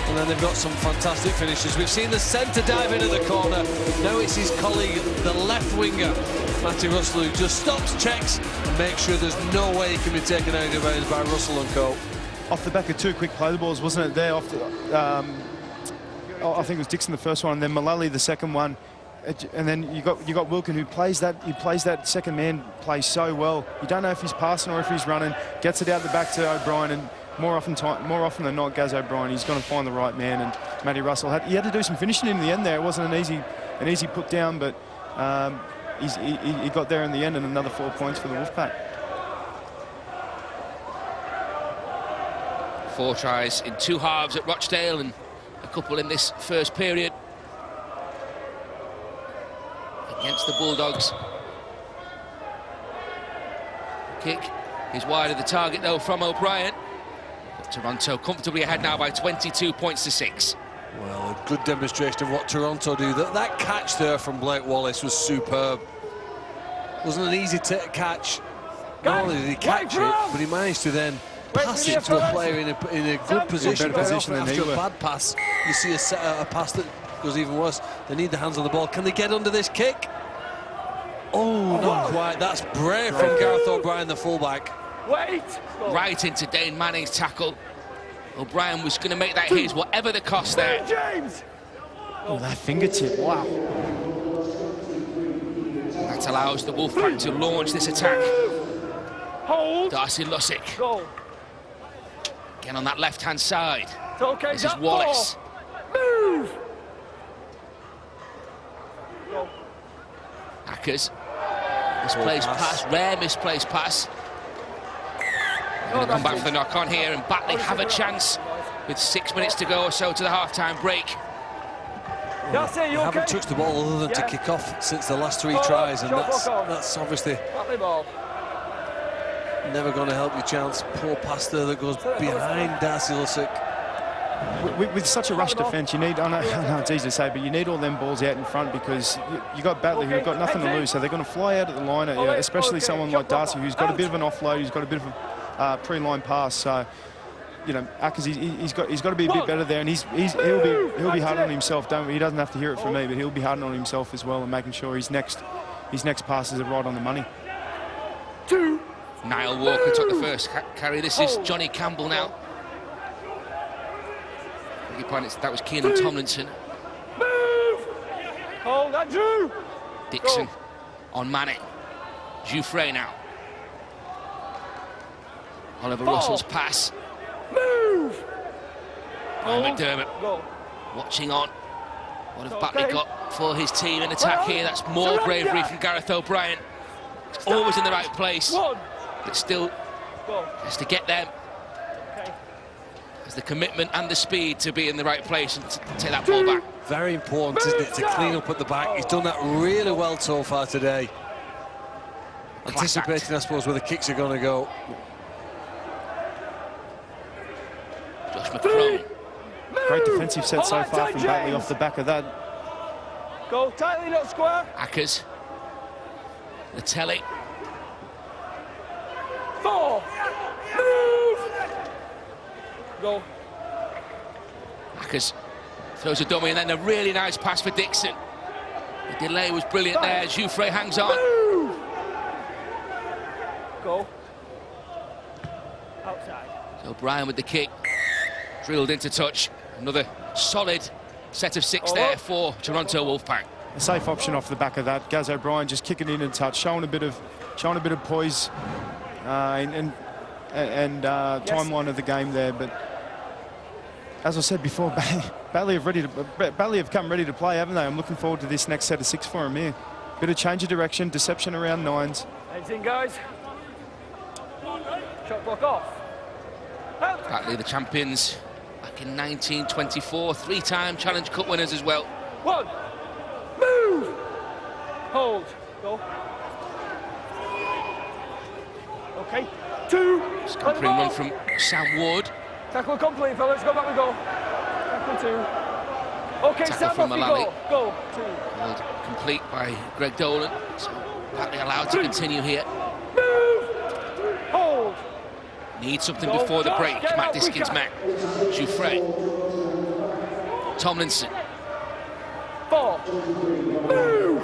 and then they've got some fantastic finishes. We've seen the centre dive into the corner. Now it's his colleague, the left winger, Matty Russell, who just stops, checks, and makes sure there's no way he can be taken out of bounds by Russell and co. Off the back of 2 quick play balls, wasn't it there? Off the, I think it was Dixon the first one, and then Mullally the second one, and then you got Wilkin, who plays that second man play so well. You don't know if he's passing or if he's running. Gets it out the back to O'Brien, and more often than not, Gaz O'Brien, he's going to find the right man. And Matty Russell he had to do some finishing in the end there. It wasn't an easy put down, but he got there in the end, and another 4 points for the Wolfpack. 4 tries in 2 halves at Rochdale, and a couple in this first period. against the Bulldogs. Kick is wide of the target, though, from O'Brien. But Toronto comfortably ahead now by 22 points to 6. Well, a good demonstration of what Toronto do. That catch there from Blake Wallace was superb. Wasn't an easy catch. Not only did he catch it, but he managed to then pass it to a player in a good position. Very often after a bad pass, you see a pass that goes even worse. They need the hands on the ball. Can they get under this kick? Oh, not quite. That's brave from Gareth O'Brien, the fullback. Wait! Right into Dane Manning's tackle. O'Brien was going to make that his, whatever the cost there. James! Oh, that fingertip, wow. That allows the Wolfpack to launch this attack. Hold! Darcy Lussick. Go. Again on that left-hand side. It's okay, This is Wallace. Move! Go. Hackers. Misplaced pass, rare misplaced pass. Going to come back for the knock on here, and Batley have a chance with 6 minutes to go or so to the half-time break. That's it, you haven't touched the ball other than to kick off since the last 3 tries, and that's obviously never going to help your chance. Poor pass there that goes behind Darcy Lussick. With such a rush defence, you need, I know it's easy to say, but you need all them balls out in front, because you got Batley who've got nothing to lose, so they're going to fly out at the line, especially someone like Darcy who's got a bit of an offload, who's got a bit of a pre-line pass. So, you know, Ackers, he's got to be a bit better there, and he'll be hard on himself. He doesn't have to hear it from me, but he'll be hard on himself as well, and making sure his next passes are right on the money. Niall Walker took the first carry. This is Johnny Campbell now. That was Keenan Tomlinson. Move! Hold that, Drew! Dixon on Manning. Jouffre now. Oliver Russell's pass. Move! Ryan McDermott watching on. What have Batley got for his team in attack here? That's more bravery from Gareth O'Brien. Always in the right place, but still has to get them. Has the commitment and the speed to be in the right place and to take that ball back. Very important, isn't it, to clean up at the back. He's done that really well so far today. Anticipating, I suppose, where the kicks are going to go. Josh McCrone. Great defensive set so far from Batley off the back of that. Go tightly, not square. Ackers. Latelli. 4. Move! Go. Ackers throws a dummy, and then a really nice pass for Dixon. The delay was brilliant there. Jouffre hangs on. Move! Go. Outside. So O'Brien with the kick. Drilled into touch. Another solid set of 6 there for Toronto Wolfpack. A safe option off the back of that. Gaz O'Brien just kicking in and touch, showing a bit of poise and timeline of the game there. But as I said before, Batley have come ready to play, haven't they? I'm looking forward to this next set of 6 for them here. Bit of change of direction, deception around 9s. Heads in, guys. Shot block off. Batley, the champions back in 1924, 3-time Challenge Cup winners as well. 1. Move! Hold. Go. Okay. 2. Scampering run from Sam Ward. Tackle complete, fellas. Go back we go. Tackle 2. Okay, Tackle Sam, from off Mullally. you go. Go. 2. Called complete by Greg Dolan. So Batley allowed to continue here. Move! Hold. Need something before the break. Matt Diskin's met. Jouffre. Tomlinson. 4. Move!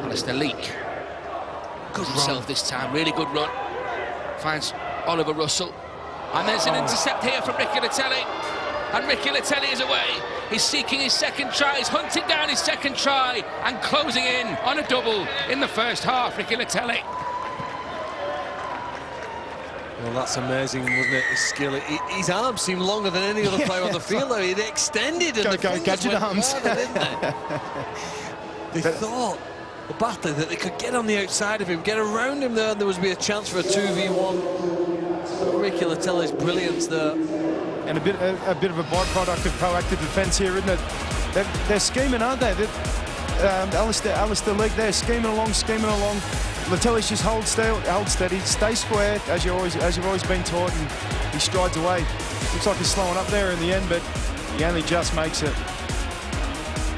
Alistair Leake. Good himself this time. Really good run. Finds Oliver Russell. And there's an intercept here from Ricky Latelli. And Ricky Latelli is away. He's seeking his second try. He's hunting down his second try and closing in on a double in the first half. Ricky Latelli. Well, that's amazing, wasn't it? His skill. His arms seemed longer than any other player on the field, though. He'd extended and Go, gadget arms. Further, didn't they? They thought, the Batley, that they could get on the outside of him, get around him there, and there would be a chance for a 2v1. Ricky Latelli's brilliance there. And a bit of a byproduct of proactive defence here, isn't it? They're scheming, aren't they? Alistair Legg there, scheming along. Latelli's just hold steady, stay square, as you've always been taught, and he strides away. Looks like he's slowing up there in the end, but he only just makes it.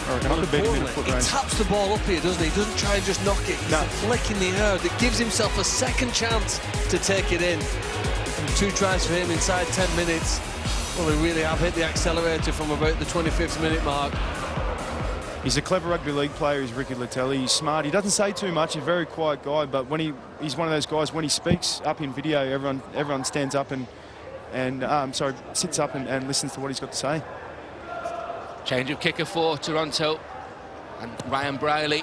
Well, he taps the ball up here, doesn't he? He doesn't try and just knock it. He's a flick in the air that gives himself a second chance to take it in. And 2 tries for him inside 10 minutes. Well, they really have hit the accelerator from about the 25th minute mark. He's a clever rugby league player, is Ricky Latelli. He's smart. He doesn't say too much. He's a very quiet guy, but when he's one of those guys, when he speaks up in video, everyone stands up and sits up and listens to what he's got to say. Change of kicker for Toronto, and Ryan Briley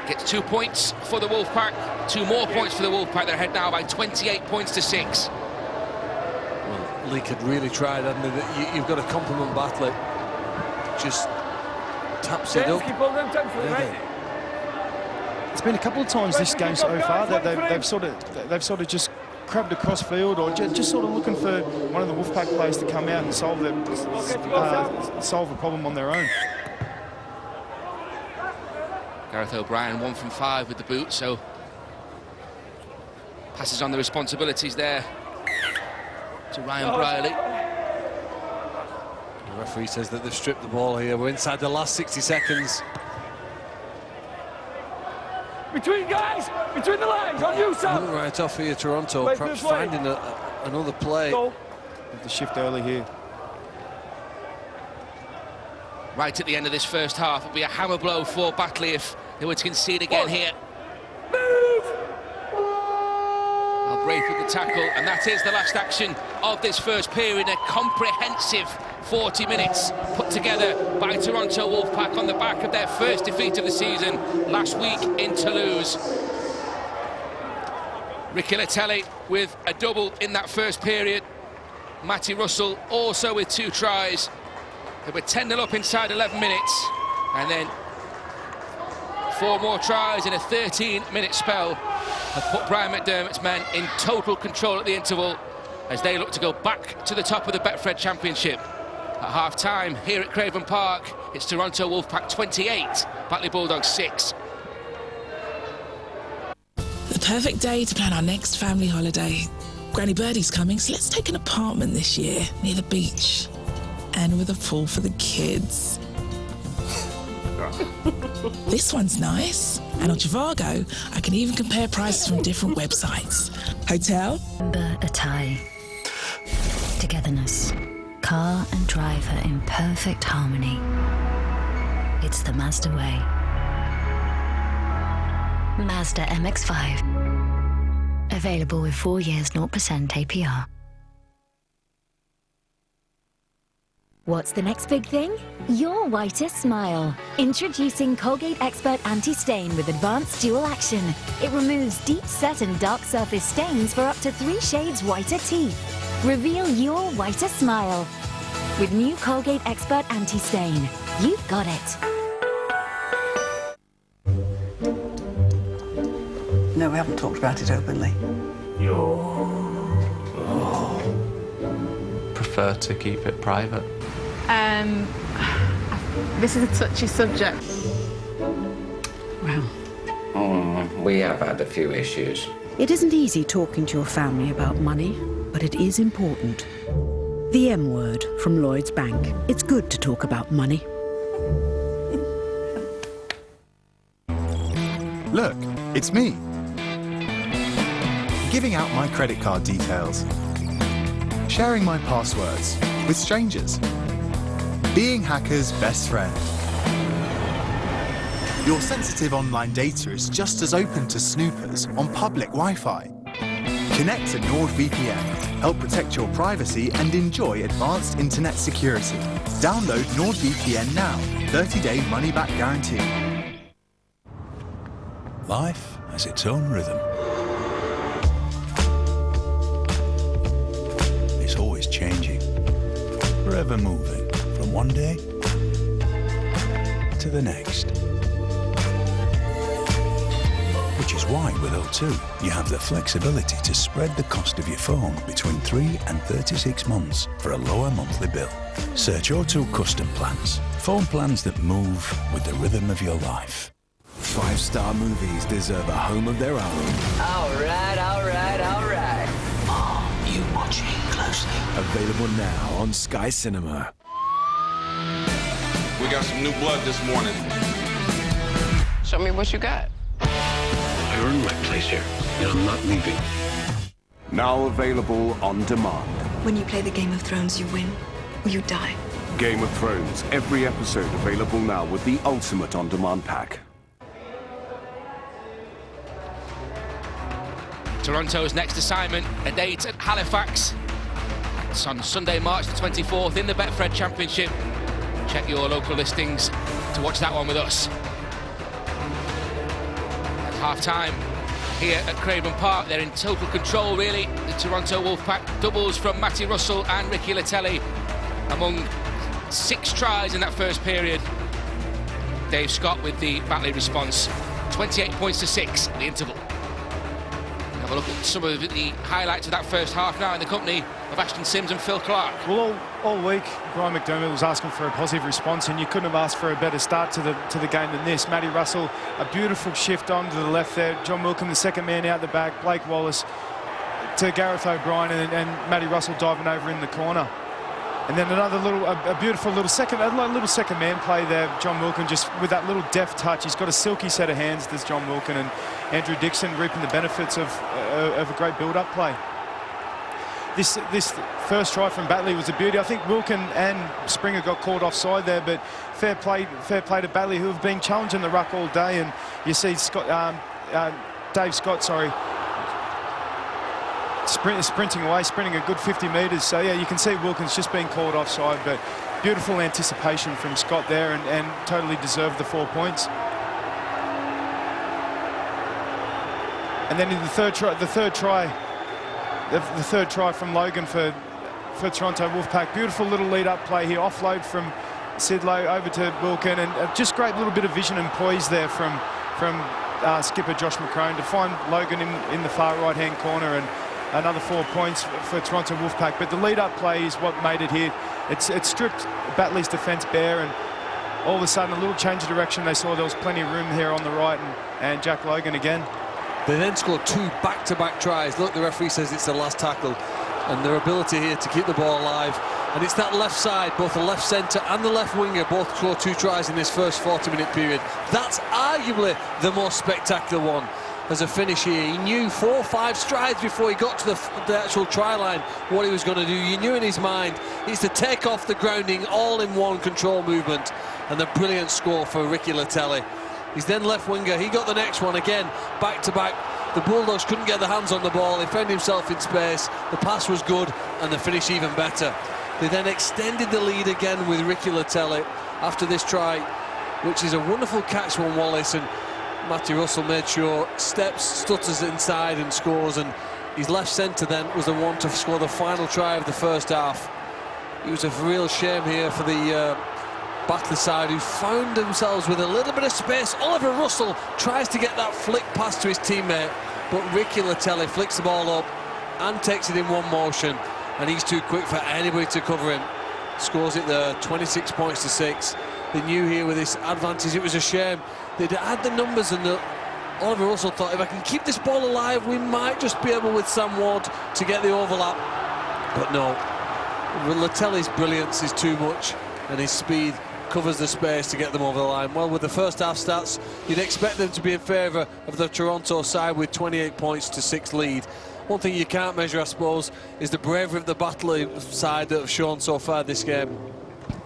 gets 2 points for the Wolfpack. 2 more points for the Wolfpack. They're ahead now by 28 points to 6. Well, Leek had really tried, hadn't he? You've got to compliment Batley. Just taps it up. It's been a couple of times this game so far that they've sort of just crabbed across field, or just sort of looking for one of the Wolfpack players to come out and solve a problem on their own. Gareth O'Brien 1 from 5 with the boot, so passes on the responsibilities there to Ryan Briley. The referee says that they've stripped the ball here. We're inside the last 60 seconds. Between guys, between the lines, on you, Sam. Right off here, Toronto, perhaps finding another play. With the shift early here. Right at the end of this first half, it'll be a hammer blow for Batley if they were to concede again here. They'll break with the tackle, and that is the last action of this first period. A comprehensive 40 minutes put together by Toronto Wolfpack on the back of their first defeat of the season last week in Toulouse. Ricky Latelli with a double in that first period. Matty Russell also with 2 tries. They were 10-0 up inside 11 minutes, and then 4 more tries in a 13-minute spell have put Brian McDermott's men in total control at the interval as they look to go back to the top of the Betfred Championship. At half-time here at Craven Park, it's Toronto Wolfpack 28, Batley Bulldogs 6. The perfect day to plan our next family holiday. Granny Birdie's coming, so let's take an apartment this year near the beach. And with a pool for the kids. This one's nice. And on Trivago, I can even compare prices from different websites. Hotel? Remember a tie. Togetherness. Car and driver in perfect harmony. It's the Mazda way. Mazda MX-5. Available with 4 years 0% APR. What's the next big thing? Your whitest smile. Introducing Colgate Expert Anti-Stain with advanced dual action. It removes deep set and dark surface stains for up to 3 shades whiter teeth. Reveal your whitest smile. With new Colgate Expert Anti-Stain. You've got it. No, we haven't talked about it openly. Prefer to keep it private. This is a touchy subject. Well, We have had a few issues. it isn't easy talking to your family about money, but it is important. The M word from Lloyds Bank. It's good to talk about money. Look, it's me. Giving out my credit card details. Sharing my passwords with strangers. Being hackers' best friend. Your sensitive online data is just as open to snoopers on public Wi-Fi. Connect to NordVPN. Help protect your privacy and enjoy advanced internet security. Download NordVPN now. 30-day money-back guarantee. Life has its own rhythm. It's always changing, forever moving from one day to the next. But which is why with O2, you have the flexibility to spread the cost of your phone between 3 and 36 months for a lower monthly bill. Search O2 Custom Plans. Phone plans that move with the rhythm of your life. 5-star movies deserve a home of their own. All right, all right, all right. Are you watching closely? Available now on Sky Cinema. We got some new blood this morning. Show me what you got. I earned my place here, and I'm not leaving. Now available on demand. When you play the Game of Thrones, you win or you die. Game of Thrones, every episode available now with the ultimate on-demand pack. Toronto's next assignment, a date at Halifax. It's on Sunday, March the 24th in the Betfred Championship. Check your local listings to watch that one with us. At half-time here at Craven Park, they're in total control, really. The Toronto Wolfpack, doubles from Matty Russell and Ricky Latelli among 6 tries in that first period. Dave Scott with the Batley response. 28 points to 6 at the interval. Have a look at some of the highlights of that first half now in the company of Ashton Sims and Phil Clark. Well, all week, Brian McDermott was asking for a positive response, and you couldn't have asked for a better start to the game than this. Matty Russell, a beautiful shift on to the left there. John Wilkin, the second man out the back. Blake Wallace to Gareth O'Brien, and Matty Russell diving over in the corner. And then another a beautiful little second man play there. John Wilkin just with that little deft touch. He's got a silky set of hands, this John Wilkin, and Andrew Dixon reaping the benefits of a great build-up play. This first try from Batley was a beauty. I think Wilkin and Springer got caught offside there, but fair play to Batley, who have been challenging the ruck all day. And you see Dave Scott, sprinting away, sprinting a good 50 metres. So yeah, you can see Wilkins just being called offside, but beautiful anticipation from Scott there, and totally deserved the 4 points. And then in the third try from Logan for Toronto Wolfpack. Beautiful little lead-up play here, offload from Sidlow over to Wilkin, and just great little bit of vision and poise there from skipper Josh McCrone to find Logan in the far right-hand corner, and another 4 points for Toronto Wolfpack. But the lead-up play is what made it here. It stripped Batley's defence bare, and all of a sudden a little change of direction. They saw there was plenty of room here on the right, and Jack Logan again. They then scored 2 back-to-back tries. Look, the referee says it's the last tackle, and their ability here to keep the ball alive. And it's that left side, both the left centre and the left winger both scored 2 tries in this first 40-minute period. That's arguably the most spectacular one as a finish here. He knew 4 or 5 strides before he got to the actual try line what he was going to do. You knew in his mind it's to take off the grounding all-in-one control movement, and the brilliant score for Ricky Latelli. He's then left winger. He got the next one again, back-to-back. The Bulldogs couldn't get their hands on the ball. He found himself in space. The pass was good, and the finish even better. They then extended the lead again with Ricky Latelli after this try, which is a wonderful catch from Wallace, and Matty Russell made sure steps, stutters inside and scores, and his left centre then was the one to score the final try of the first half. It was a real shame here for the Batley side, who found themselves with a little bit of space. Oliver Russell tries to get that flick pass to his teammate, but Ricky Latelli flicks the ball up and takes it in one motion, and he's too quick for anybody to cover him. Scores it there, 26 points to 6. They knew here with this advantage it was a shame. They'd had the numbers, and Oliver Russell thought, if I can keep this ball alive, we might just be able with Sam Ward to get the overlap. But no, Latelli's brilliance is too much, and his speed covers the space to get them over the line. Well, with the first half stats, you'd expect them to be in favour of the Toronto side with 28 points to 6 lead. One thing you can't measure, I suppose, is the bravery of the Batley side that have shown so far this game.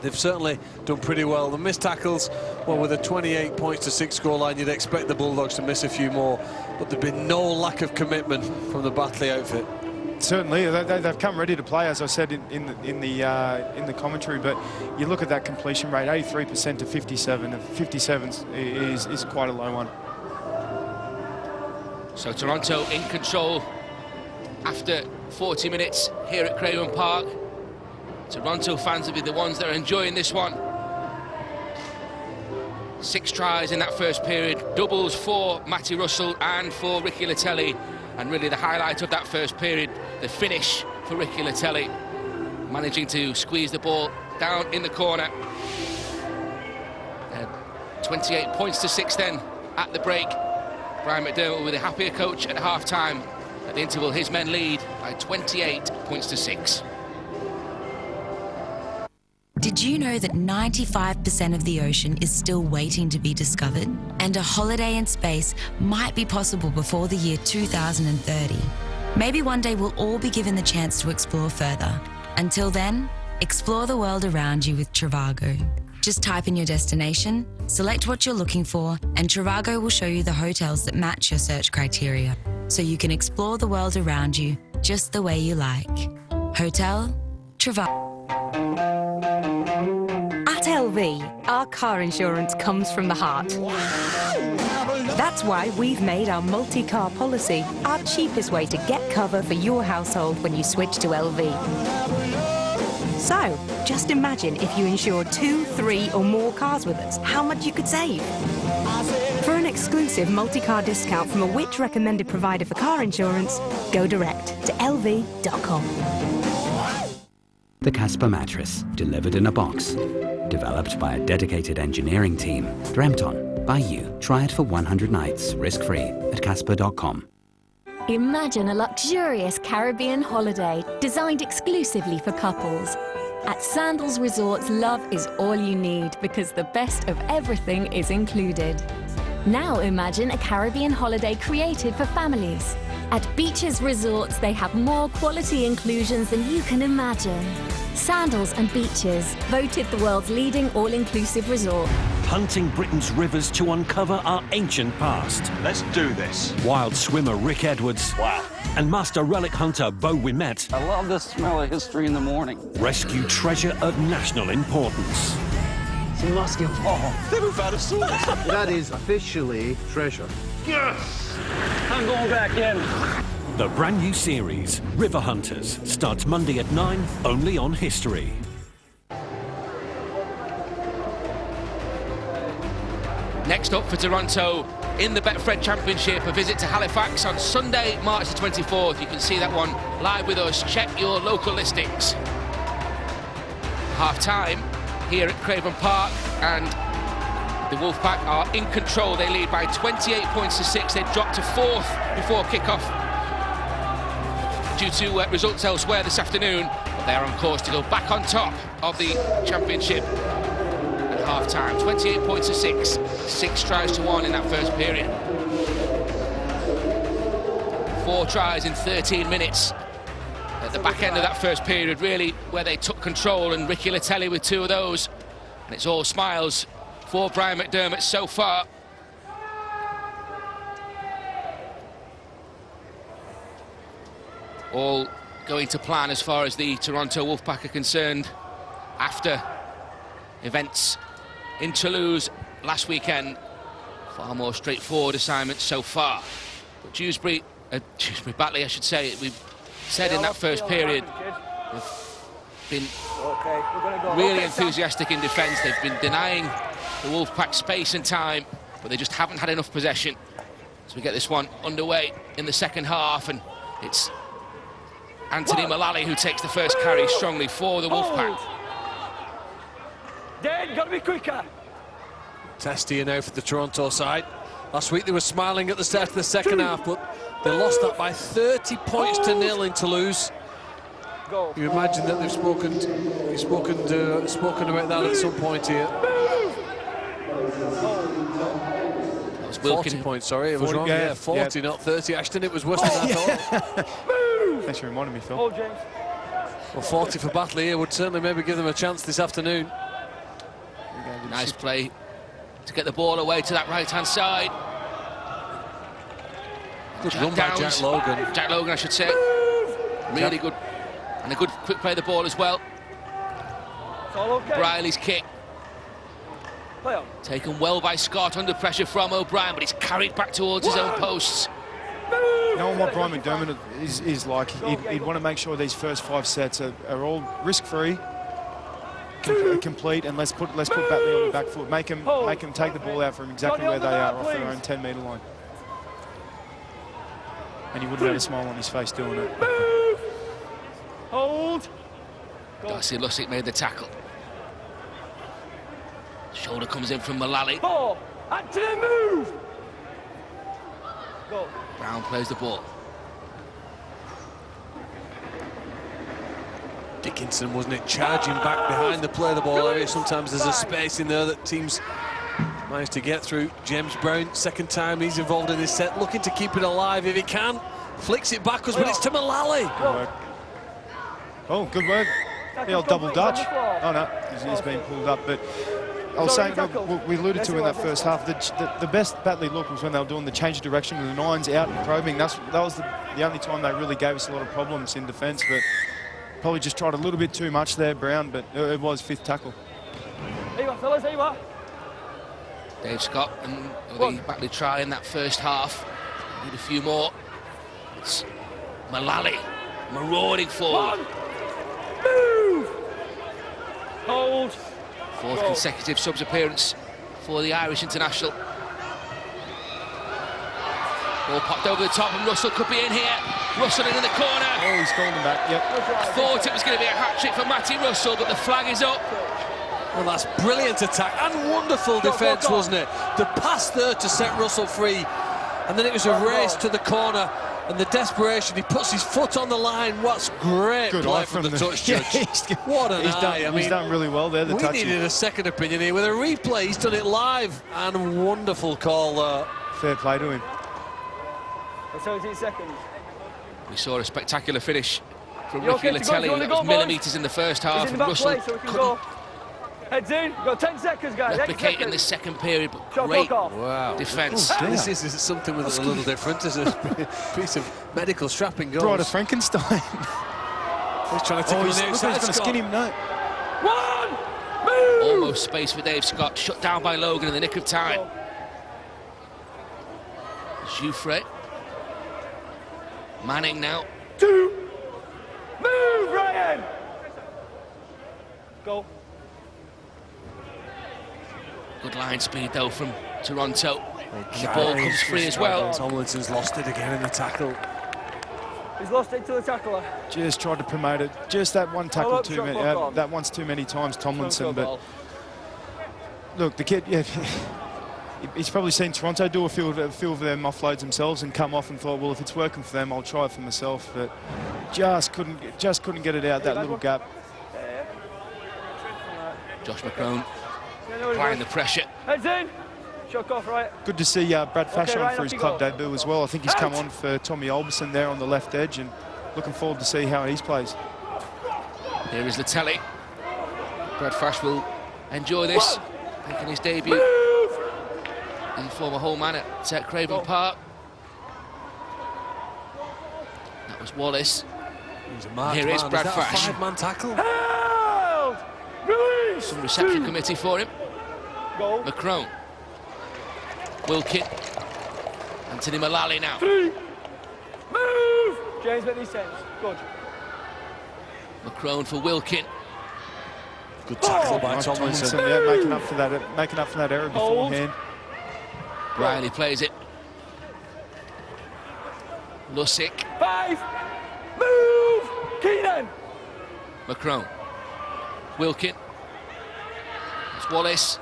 They've certainly done pretty well. The missed tackles, well, with a 28 points to 6 scoreline, you'd expect the Bulldogs to miss a few more, but there's been no lack of commitment from the Batley outfit. Certainly, they've come ready to play, as I said in the commentary. But you look at that completion rate, 83% to 57. And 57 is quite a low one. So Toronto in control after 40 minutes here at Craven Park. Toronto fans will be the ones that are enjoying this one. 6 tries in that first period, doubles for Matty Russell and for Ricky Latelli. And really the highlight of that first period, the finish for Ricky Latelli, managing to squeeze the ball down in the corner. 28 points to 6 then at the break. Brian McDermott with a happier coach at half-time. At the interval, his men lead by 28 points to 6. Did you know that 95% of the ocean is still waiting to be discovered? And a holiday in space might be possible before the year 2030. Maybe one day we'll all be given the chance to explore further. Until then, explore the world around you with Trivago. Just type in your destination, select what you're looking for, and Trivago will show you the hotels that match your search criteria, so you can explore the world around you just the way you like. Hotel Trivago. At LV, our car insurance comes from the heart. That's why we've made our multi-car policy our cheapest way to get cover for your household when you switch to LV. So, just imagine if you insured 2, 3 or more cars with us, how much you could save. For an exclusive multi-car discount from a Which recommended provider for car insurance, go direct to lv.com. The Casper mattress, delivered in a box. Developed by a dedicated engineering team, dreamt on by you. Try it for 100 nights, risk-free, at casper.com. Imagine a luxurious Caribbean holiday designed exclusively for couples. At Sandals Resorts, love is all you need because the best of everything is included. Now imagine a Caribbean holiday created for families. At Beaches Resorts, they have more quality inclusions than you can imagine. Sandals and Beaches, voted the world's leading all-inclusive resort. Hunting Britain's rivers to uncover our ancient past. Let's do this. Wild swimmer Rick Edwards. Wow. And master relic hunter Beau Wimet. I love the smell of history in the morning. Rescue treasure of national importance. It's a musket ball. Never found a source. That is officially treasure. Yes! I'm going back in. The brand new series, River Hunters, starts Monday at 9, only on History. Next up for Toronto in the Betfred Championship, a visit to Halifax on Sunday, March the 24th. You can see that one live with us. Check your local listings. Half-time here at Craven Park, and the Wolfpack are in control. They lead by 28 points to 6. They dropped to 4th before kick-off due to results elsewhere this afternoon, but they're on course to go back on top of the championship at half-time. 28 points to 6. 6 tries to 1 in that first period. 4 tries in 13 minutes. At the back end of that first period, really, where they took control, and Ricky Latelli with 2 of those. And it's all smiles for Brian McDermott so far. All going to plan as far as the Toronto Wolfpack are concerned after events in Toulouse last weekend. Far more straightforward assignments so far. But Batley, I should say, we've said in that first period, they've been really enthusiastic in defence. They've been denying the Wolfpack space and time, but they just haven't had enough possession. So we get this one underway in the second half, and it's Anthony Mullally who takes the first carry strongly for the Wolfpack. Dan, gotta be quicker. Testy now for the Toronto side. Last week they were smiling at the start of the second half, but they lost that by 30 points to 0 in Toulouse. You imagine that they've spoken about that at some point here. 40 points, sorry, it was 40, wrong. yeah, 40, not 30. Ashton, it was worse than I thought. Thanks for reminding me, Phil. Oh, James. Well, 40 for Batley here would certainly maybe give them a chance this afternoon. Nice play to get the ball away to that right-hand side. Good run by Jack Logan. Jack Logan, I should say. Really good. And a good quick play of the ball as well. It's all okay. Briley's kick. Taken well by Scott, under pressure from O'Brien, but he's carried back towards his own posts. Knowing what Brian McDermott is like, he'd want to make sure these first 5 sets are all risk-free. complete, and let's put Batley on the back foot. Make him take the ball out from exactly where they are, off their own 10-metre line. And he wouldn't have a smile on his face doing it. Move! Hold! Darcy Lussick made the tackle. Shoulder comes in from Mullally. Ball! Active move! Go. Brown plays the ball. Dickinson, wasn't it, charging back behind the play of the ball area. Sometimes there's a space in there that teams manage to get through. James Brown, second time he's involved in this set, looking to keep it alive if he can. Flicks it backwards, but it's to Mullally. Good work. Oh, good work. The old double dutch. Oh no, he's been pulled up, but I was saying, we alluded to in that first half, the best Batley look was when they were doing the change of direction with the nines out and probing. That was the only time they really gave us a lot of problems in defence, but probably just tried a little bit too much there, Brown, but it was fifth tackle. There you are, fellas, there you are. Dave Scott and the Batley try in that first half. Need a few more. It's Mullally marauding forward. Move! Hold. Fourth consecutive subs appearance for the Irish international. Ball popped over the top and Russell could be in here. Russell in the corner. Oh, he's calling him back, yep. I thought it was going to be a hat-trick for Matty Russell, but the flag is up. Well, that's brilliant attack and wonderful defence, wasn't it? The pass there to set Russell free, and then it was a race to the corner, and the desperation, he puts his foot on the line. What's great Good play eye from the the touch judge. What an eye. He's done really well there, the we touching. needed a second opinion here with a replay. He's done it live, and wonderful call there. Fair play to him. 17 seconds. We saw a spectacular finish from You Ricky okay to go? Latelli. Do you wanna That go, was boys? millimetres in the first half, He's in and the back Russell play, so we can couldn't go. Heads in. You've got 10 seconds, guys. 8 replicate in seconds. the second period, but Shot great clock off. Wow. defence. Oh, this is something with a little different. There's a piece of medical strapping goals. Bride of Frankenstein. He's trying to tickle he's the outside. going to skin him, no. One! Move! Almost space for Dave Scott, shut down by Logan in the nick of time. Jouffre. Manning now. 2. Move, Ryan! Go. Good line speed though from Toronto. And the ball comes free as well. Tomlinson's lost it again in the tackle. He's lost it to the tackler. Just tried to promote it. Just that one tackle up, too shot many. clock on. That once too many times, Tomlinson. But Ball. look, the kid, yeah, he's probably seen Toronto do a few of their offloads themselves and come off and thought, well, if it's working for them, I'll try it for myself. But just couldn't get it out that little gap. Josh McCrone applying the pressure. Heads in. Shot off right. Good to see Brad Fash on Ryan, for off his you club go. debut as well. I think he's come on for Tommy Olberson there on the left edge, and looking forward to see how he plays. Here is Latelli. Brad Fash will enjoy this, making his debut in former home man at Craven Park. That was Wallace. Here is Brad Fash. Five-man tackle. Held! Release! Some reception committee for him. Go. McCrone. Wilkin. Anthony Mullally now. 3. Move! James, make these 10s. Good. McCrone for Wilkin. Good tackle by Nice Tomlinson. yeah, making up for that error beforehand. Riley plays it. Lussick. 5. Move! Keenan! McCrone. Wilkin. It's Wallace.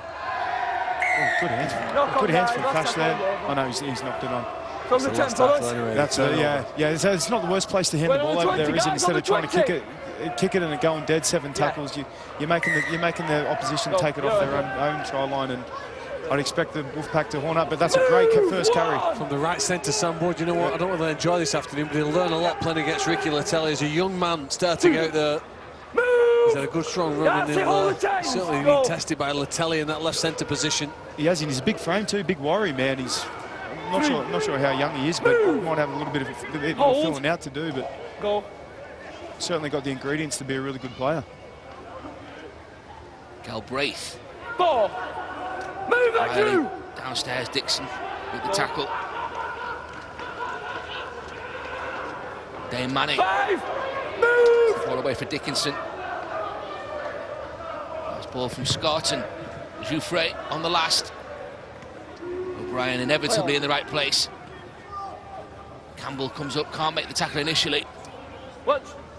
Oh, good hands from Fash there. Oh no, he's knocked it on. From the 10, fellas. That's it's not the worst place to hand the ball over there, is it? Instead of trying to kick it and going dead 7 tackles, you're making the opposition take it off their own try line, and I'd expect the Wolfpack to horn up, but that's a great first carry. From the right centre, Sam Boyd, you know what, I don't know whether they enjoy this afternoon, but he'll learn a lot playing against Ricky Latelli as a young man starting out there. He's had a good strong run, and he'll certainly been tested by Latelli in that left centre position. He has, and he's a big frame too, big warrior man. He's not sure how young he is, but he might have a little bit of filling out to do, but certainly got the ingredients to be a really good player. Galbraith. 4. Move that Riley you! downstairs, Dixon with the tackle. Dane Manning. 5. Move! Fall away for Dickinson. Ball from Scott and Jouffret on the last. O'Brien inevitably in the right place. Campbell comes up, can't make the tackle initially.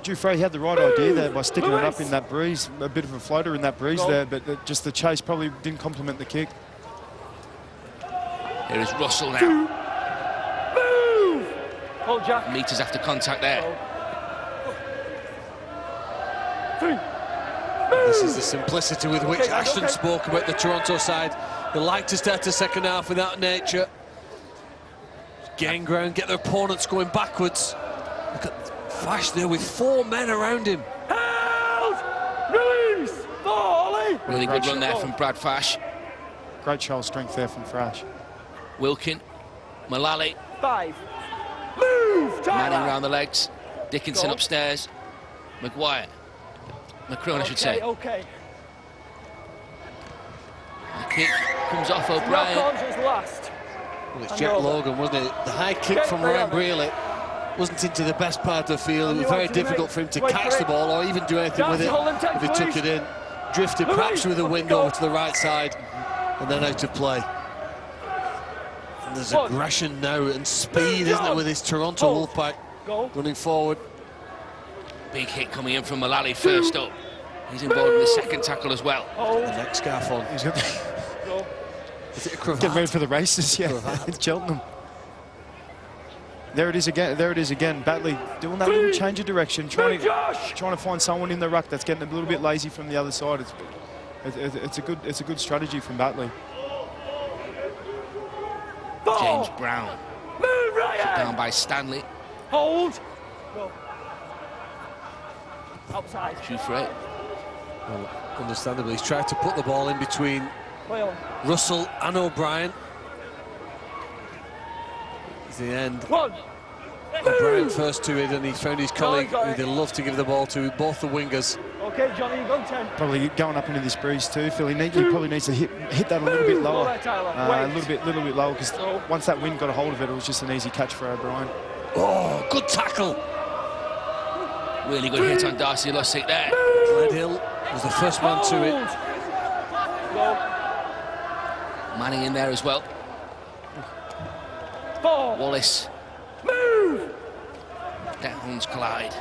Jouffret had the right idea there by sticking it up in that breeze. A bit of a floater in that breeze there, but just the chase probably didn't complement the kick. Here is Russell now. Move! Hold Jack. Meters after contact there. This is the simplicity with which Ashton spoke about the Toronto side. They like to start the second half with that nature. Gain ground, get their opponents going backwards. Look at Fash there with 4 men around him. Held! Release! Ollie! Really good run there from Brad Fash. Great show of strength there from Fash. Wilkin, Mullally. 5. Move! Manning around the legs. Dickinson upstairs. Maguire. McCrone, I should say. Okay. The kick comes off O'Brien. Last. Well, it's Jack Logan, wasn't it? The high kick from Ryan Brealey wasn't into the best part of the field. It was very difficult for him to catch the ball or even do anything with it if he took it in. Drifted perhaps with the wind over to the right side and then out of play. And there's aggression now and speed, isn't it, with this Toronto Wolfpack running forward. Big hit coming in from Mullally first up. He's involved in the second tackle as well. The next scarf on. Is it a cravat? Getting ready for the races, yeah. It's Cheltenham. There it is again. There it is again. Batley doing that little change of direction, trying to find someone in the ruck that's getting a little bit lazy from the other side. It's a good strategy from Batley. James Brown. Put down by Stanley. Hold. Outside. Jouffret. Well, understandably, he's tried to put the ball in between Russell and O'Brien. At the end, O'Brien first to it, and he found his colleague who they love to give the ball to, both the wingers. Okay, Johnny, you go 10. Probably going up into this breeze too, Phil. He probably needs to hit that a little bit lower. A little bit lower, because once that wind got a hold of it, it was just an easy catch for O'Brien. Oh, good tackle. Really good hit on Darcy Lussick there. Hill was the first man to it. Manning in there as well. Wallace. Move! Downs collide.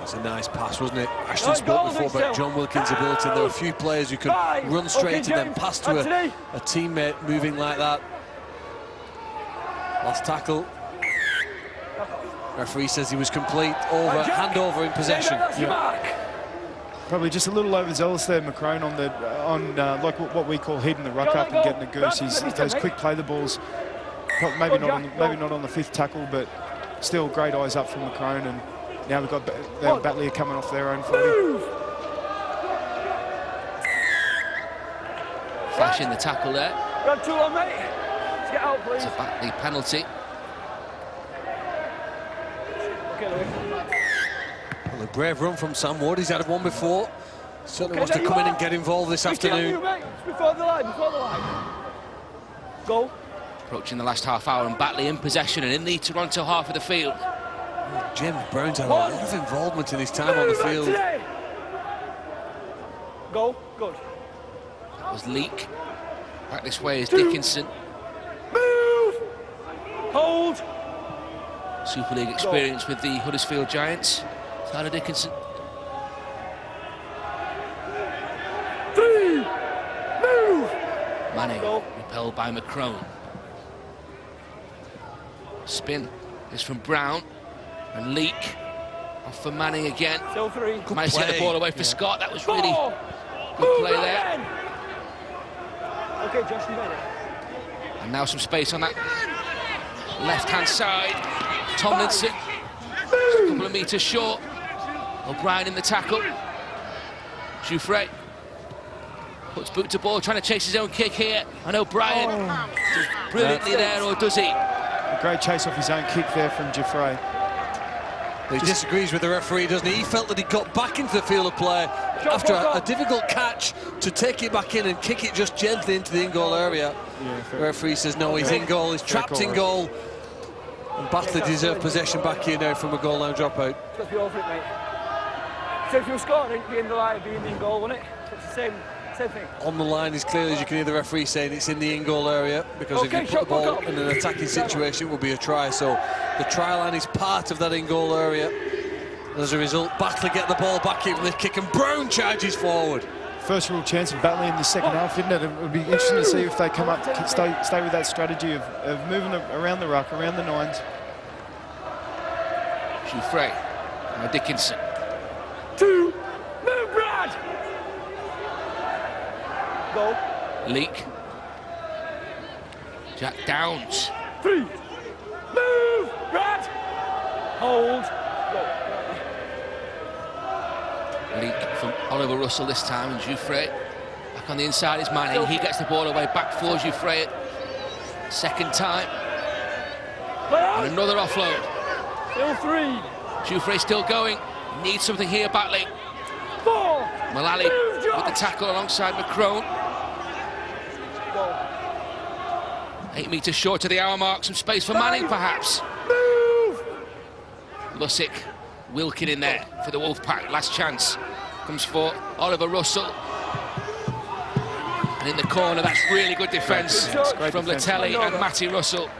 It's a nice pass, wasn't it? Ashton spoke before about John Wilkins' ability. There are a few players who can run straight and then pass to a teammate moving like that. Last tackle. Referee says he was complete. Hand over in possession. Yeah. Probably just a little overzealous there, McCrone, on like what we call heading the ruck up and getting a goose. Those quick play the balls, maybe not on the 5th tackle, but still great eyes up from McCrone. And now we've got Batley coming off their own 40. Flash in the tackle there. Run too long, mate. Let's get out, please. It's a Batley penalty. Well, a brave run from Sam Ward. He's had one before. Certainly wants to come in and get involved this afternoon. Before the line. Go. Approaching the last half hour, and Batley in possession and in the Toronto half of the field. James Brown's had a lot of involvement in his time on the field. Go. Good. That was Leak. Back this way is Dickinson. Move. Hold. Super League experience with the Huddersfield Giants. Tyler Dickinson. 3. Move. Manning repelled by McCrone. Spin is from Brown and Leak. Off for Manning again. Still 3. Managed to get the ball away for Scott. That was really good play there. Okay, Josh, you made it. And now some space on that left-hand side. Tomlinson, a couple of metres short. O'Brien in the tackle. Jouffret puts boot to ball, trying to chase his own kick here. And O'Brien does brilliantly there, or does he? A great chase off his own kick there from Jouffret. He disagrees with the referee, doesn't he? He felt that he got back into the field of play after a difficult catch to take it back in and kick it just gently into the in-goal area. The referee says no, he's in goal, he's trapped in goal. And Batley deserve possession back here now from a goal line dropout. Just be over it, mate. So if you were scoring, it'd be in the line, it'd be in the in goal, wouldn't it? It's the same thing. On the line is clearly, as you can hear the referee saying, it's in the in-goal area, because if you put the ball in an attacking situation, it will be a try. So the try line is part of that in-goal area. As a result, Batley get the ball back in the kick, and Brown charges forward. First real chance of Batley in the second half, isn't it? It would be interesting to see if they come up, stay with that strategy of moving around the ruck, around the nines. Jouffre, Dickinson. 2, move, Brad! Go. Leak. Jack Downs. 3, move, Brad! Hold. Leak from Oliver Russell this time, and Jouffre back on the inside is Manning. He gets the ball away, back for Jouffre. Second time. And another offload. Still 3. Jouffre still going. Needs something here, Batley. 4. Mullally with the tackle alongside McCrone. 8 metres short to the hour mark. Some space for Manning, perhaps. Move. Lussick, Wilkin in there for the Wolfpack. Last chance comes for Oliver Russell. And in the corner, that's really good defence from Latelli and Matty Russell.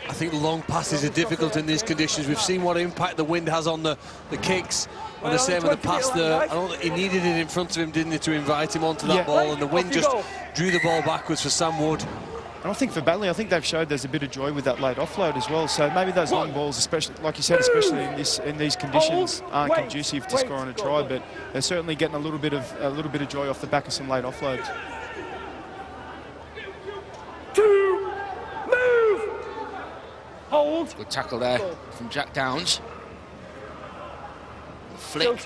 I think long passes are difficult in these conditions. We've seen what impact the wind has on the kicks. And the same with the pass there. I don't think he needed it in front of him, didn't he, to invite him onto that ball, and the wind just drew the ball backwards for Sam Wood. And I think for Batley, I think they've showed there's a bit of joy with that late offload as well. So maybe those long balls, especially like you said, especially in these conditions, aren't conducive to scoring a try. But they're certainly getting a little bit of joy off the back of some late offloads. 2, move, hold. Good tackle there from Jack Downs. Flick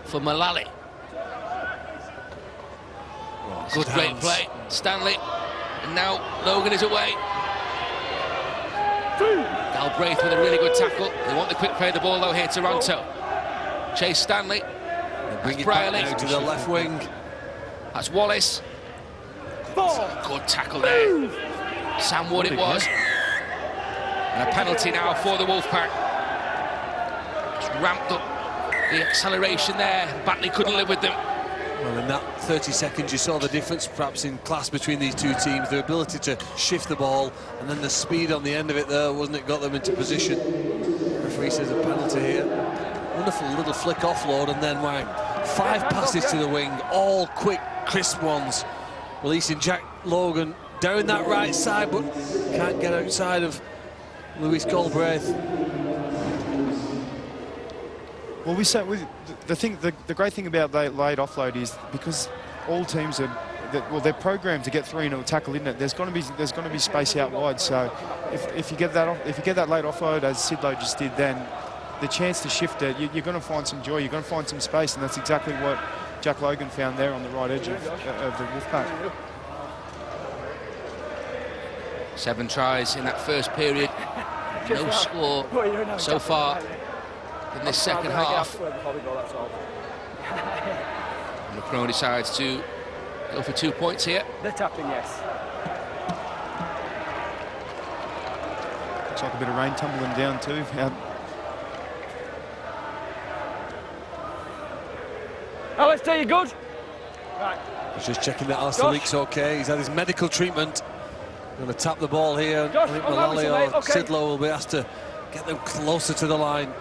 for Mullally. Good great play, Stanley. And now Logan is away. Galbraith with a really good tackle. They want the quick play of the ball though here, Toronto. Chase Stanley. Bring it back now to the left wing. That's Wallace. Good tackle there. Sam Wood it was. And a penalty now for the Wolfpack. Just ramped up the acceleration there. Batley couldn't live with them. Well, in that 30 seconds, you saw the difference, perhaps, in class between these two teams. Their ability to shift the ball, and then the speed on the end of it there, wasn't it, got them into position. The referee says a penalty here. Wonderful little flick offload, and then 5 passes to the wing, all quick, crisp ones. Releasing Jack Logan down that right side, but can't get outside of Lewis Galbraith. Well, the great thing about the late offload is because all teams they're programmed to get 3 into a tackle, isn't it? There's going to be space out wide. So if you get that late offload as Sidlow just did, then the chance to shift it, you're going to find some joy. You're going to find some space, and that's exactly what Jack Logan found there on the right edge of the Wolfpack. 7 tries in that first period. No score so far in this second half. McCrone decides to go for 2 points here. They're tapping, yes. Looks like a bit of rain tumbling down too. Alistair, you good? Right. He's just checking that Alistair Leak's okay. He's had his medical treatment. Going to tap the ball here. I think Mullally or Sidlow will be asked to get them closer to the line.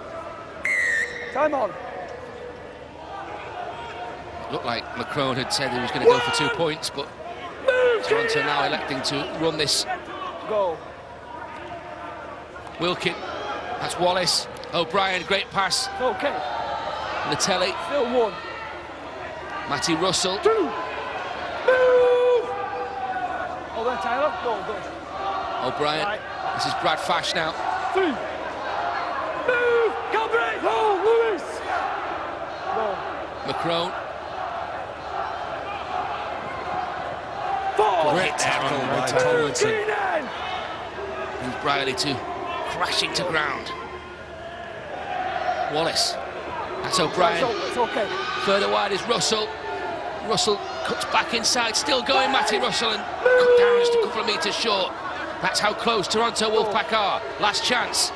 Time on. Looked like McCrone had said he was going to go for 2 points, but Toronto now electing to run this. Go. Wilkin, that's Wallace. O'Brien, great pass. Okay. Latelli. Still 1. Matty Russell. 2. Move. Oh, there, Tyler. Go, good. O'Brien. Right. This is Brad Fash now. 3. Move. Galbraith. Oh, Lewis. Go. McCrone. 4. Great tackle by Tomlinson. And Briley too, crashing to ground. Wallace. That's O'Brien. It's okay. Further wide is Russell. Russell cuts back inside, still going, Matty Russell, and cut down just a couple of metres short. That's how close Toronto Wolfpack are. Last chance.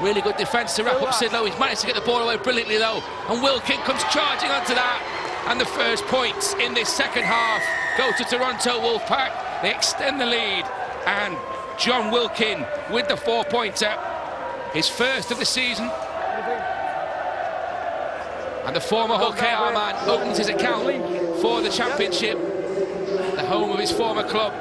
Really good defence to wrap up Sidlow. He's managed to get the ball away brilliantly though, and Wilkin comes charging onto that, and the first points in this second half go to Toronto Wolfpack. They extend the lead, and John Wilkin with the 4-pointer, his first of the season. And the former Hull KR man opens his account for the championship, the home of his former club.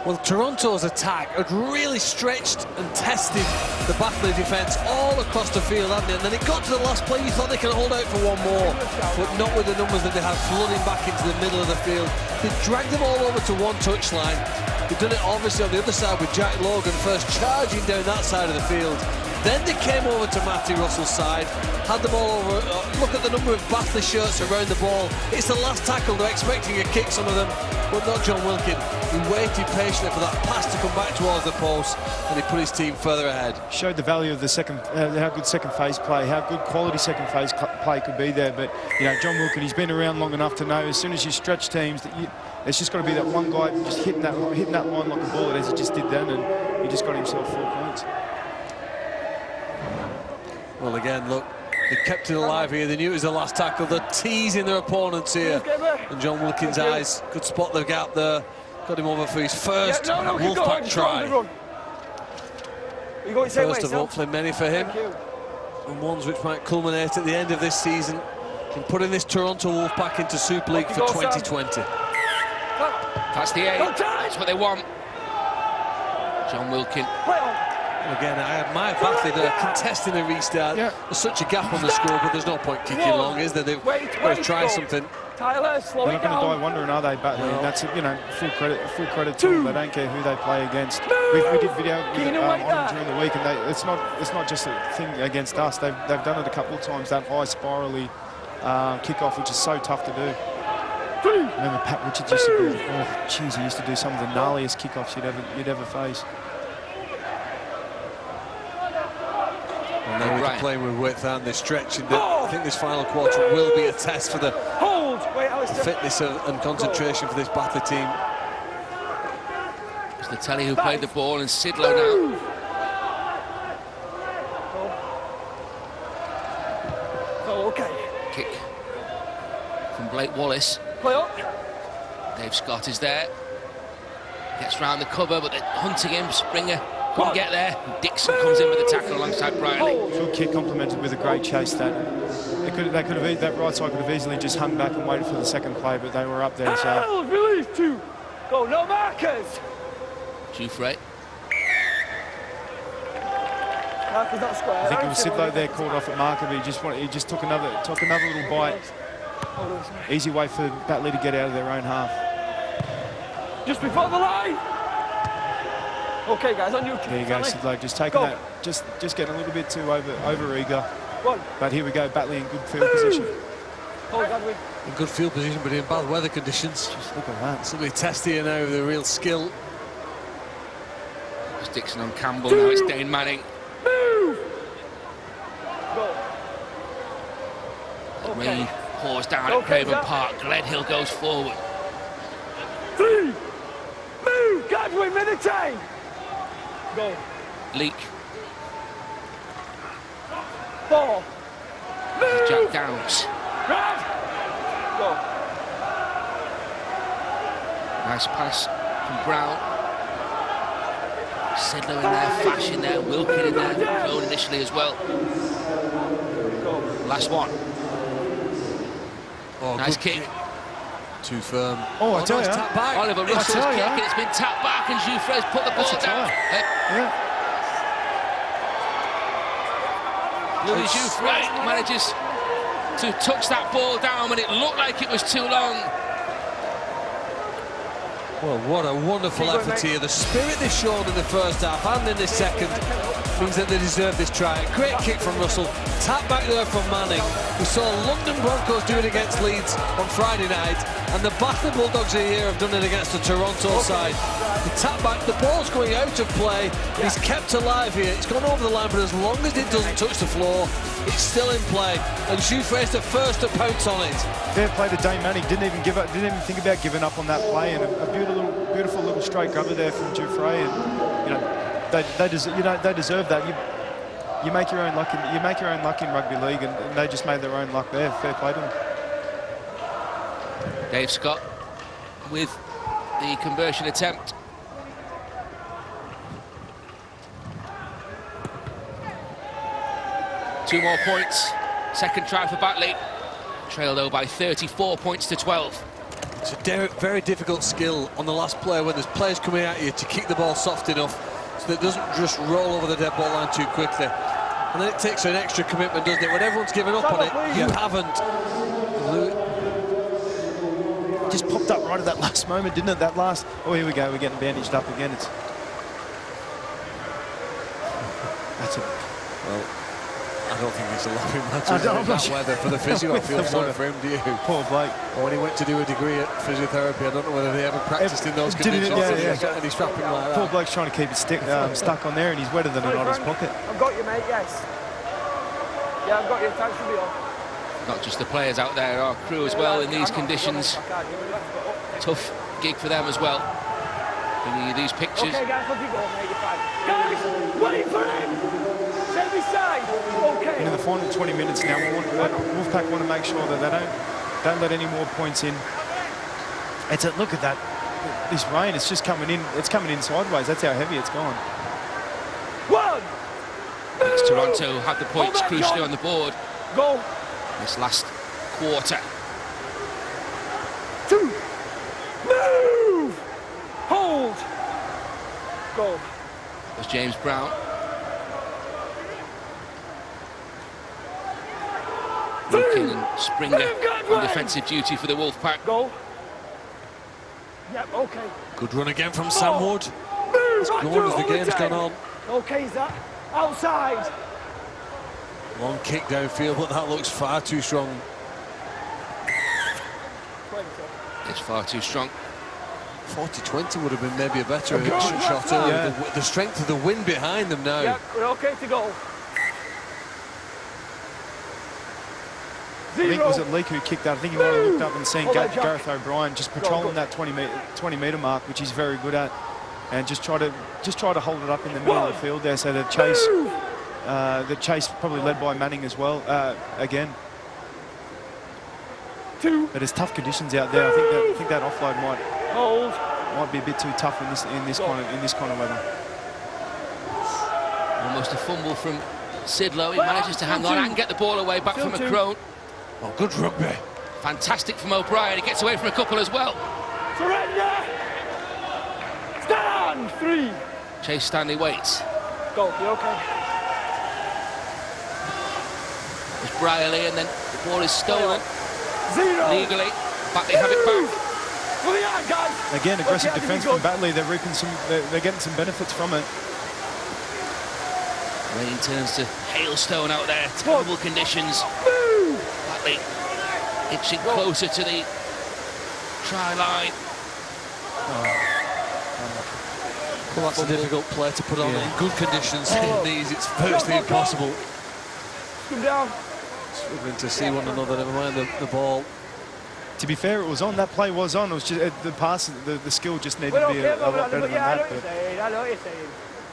Well, Toronto's attack had really stretched and tested the Batley defence all across the field, hadn't it? And then it got to the last play, you thought they could hold out for one more, but not with the numbers that they had flooding back into the middle of the field. They dragged them all over to one touchline. They've done it obviously on the other side with Jack Logan first charging down that side of the field. Then they came over to Matty Russell's side, had them all over. Look at the number of Batley shirts around the ball. It's the last tackle, they're expecting a kick, some of them, but not John Wilkin. He waited patiently for that pass to come back towards the post, and he put his team further ahead. Showed the value of the second, how good second phase play, how good quality second phase play could be there. But you know, John Wilkin, he's been around long enough to know as soon as you stretch teams, that there's just got to be that one guy just hitting that line like a bullet, as he just did then, and he just got himself 4 points. Well, again, look, they kept it alive here. They knew it was the last tackle. They're teasing their opponents here. And John Wilkin's eyes could spot the gap there. Got him over for his first Wolfpack try. First of hopefully many for him. And ones which might culminate at the end of this season in putting this Toronto Wolfpack into Super League for 2020. That's the aim. That's what they want. John Wilkin. Again, I admire Batley. They're contesting a restart. There's such a gap on the score, but there's no point kicking long, is there? They've got to try something. Tyler, slow They're it not going to down. die wondering, are they, Batley? And that's, you know, full credit to them. They don't care who they play against. We did video on them during the week, and it's not just a thing against us. They've done it a couple of times, that high spirally kickoff, which is so tough to do. Remember Pat Richards used to do, oh jeez, he used to do some of the gnarliest kickoffs you'd ever face. And now they're playing with width and they're stretching. I think this final quarter will be a test for the fitness and concentration for this Batley team. It's Natelli who played the ball, and Sidlow now. Oh, okay. Kick from Blake Wallace. Play up. Dave Scott is there. Gets round the cover, but they're hunting him. Springer couldn't get there. Dixon comes in with the tackle alongside Briley. Good kick complemented with a great chase. That right side could have easily just hung back and waited for the second play, but they were up there. So Release 2. Go, no markers. Jufre. Markers not square. I think it was Sidlow there called off at marker, but he just took another little bite. Easy way for Batley to get out of their own half. Just before the line. Okay, guys, on you. There you go, Sidlow, just taking that, just getting a little bit too over eager. But here we go, Batley in good field position. In good field position, but in bad weather conditions. Just look at that. Somebody testy here now with a real skill. It's Dixon on Campbell, now it's Dane Manning. Move! The rain pours down at Craven Park. Gledhill goes forward. 3. Move! Godwin, minute time! Go. Leak. 4. Move! Jack Downs. Right. Go. Nice pass from Brown. Sidlow in there, Fash in there, Wilkin in there, Brown initially as well. Last one. Oh, nice kick. Too firm. Oh, I tell you. Tap back. Oliver Russell's kick, and it's been tapped back, and Jufre's put the ball down. Louis Jufre manages to touch that ball down when it looked like it was too long. Well, what a wonderful effort here. The spirit they've shown in the first half and in the second means that they deserve this try. Great kick from Russell. Tap back there from Manning. We saw London Broncos do it against Leeds on Friday night, and the Batley Bulldogs here have done it against the Toronto side. The tap back, the ball's going out of play. He's kept alive here. It's gone over the line, but as long as it doesn't touch the floor, it's still in play. And Jufre's the first to pounce on it. Fair play to Dane Manning. Didn't even think about giving up on that play, and a beautiful little straight grubber there from Jufre. And you know, they deserve that. You make your own luck in rugby league, and they just made their own luck there. Fair play to them. Dave Scott with the conversion attempt. Two more points. Second try for Batley. Trailed though by 34 points to 12. It's a very difficult skill on the last player when there's players coming at you to kick the ball soft enough so that it doesn't just roll over the dead ball line too quickly. And then it takes an extra commitment, doesn't it? When everyone's given up on it, you haven't. Just popped up right at that last moment, didn't it? That last... Oh, here we go. We're getting bandaged up again. That's it. Well, I don't think it's a laughing matter in that weather for the physio. I feel sorry for him, do you? Poor Blake. Or when he went to do a degree at physiotherapy, I don't know whether they ever practiced in those conditions. Any strapping like that. Poor Blake's trying to keep it stuck on there, and he's wetter than an honest pocket. I've got you, mate, yes. Yeah, I've got you. Thanks for the on. Not just the players out there, our crew as well in these conditions. Tough gig for them as well. Bringing you these pictures. Okay, guys, let you go, mate. You're fine. Guys, wait for him! Every side. Okay. In the final 20 minutes now, Wolfpack want to make sure that they don't let any more points in. Look at that. This rain, it's just coming in. It's coming in sideways. That's how heavy it's gone. One. It's Toronto have the points crucially on the board. Go. This last quarter. Two. Move. Hold. Go. That was James Brown. Lukin and Springer on defensive duty for the Wolfpack. Go. Yep, okay. Good run again from Sam Wood. It's going as the game's gone on. Okay, is that outside? Long kick downfield, but that looks far too strong. It's far too strong. 40-20 would have been maybe a better shot earlier. Yeah. The strength of the wind behind them now. Yep, we're okay to go. I think was it Leek who kicked that. I think he might have looked up and seen Gareth O'Brien just patrolling that 20-metre mark, which he's very good at, and just try to hold it up in the middle of the field there. So the chase probably led by Manning as well. Again, but it's tough conditions out there. I think that offload might be a bit too tough in this kind of weather. Almost a fumble from Sidlow. He manages to hang on and get the ball away back from McCrone. Oh, good rugby. Fantastic from O'Brien. He gets away from a couple as well. Surrender! Stand! 3. Chase Stanley waits. Go, you okay? It's Brierley, and then the ball is stolen. 0. Legally. Batley have it back. Again, aggressive defence from Batley. They're getting some benefits from it. Rain turns to hailstone out there. Terrible conditions. Batley inching closer to the try line. Well, that's a difficult play to put on in good conditions. In these, it's virtually impossible. Come down. Struggling to see one another, never mind the ball. To be fair, it was on. That play was on. It was just the pass, the skill just needed to be a lot better than that. I know what you're saying.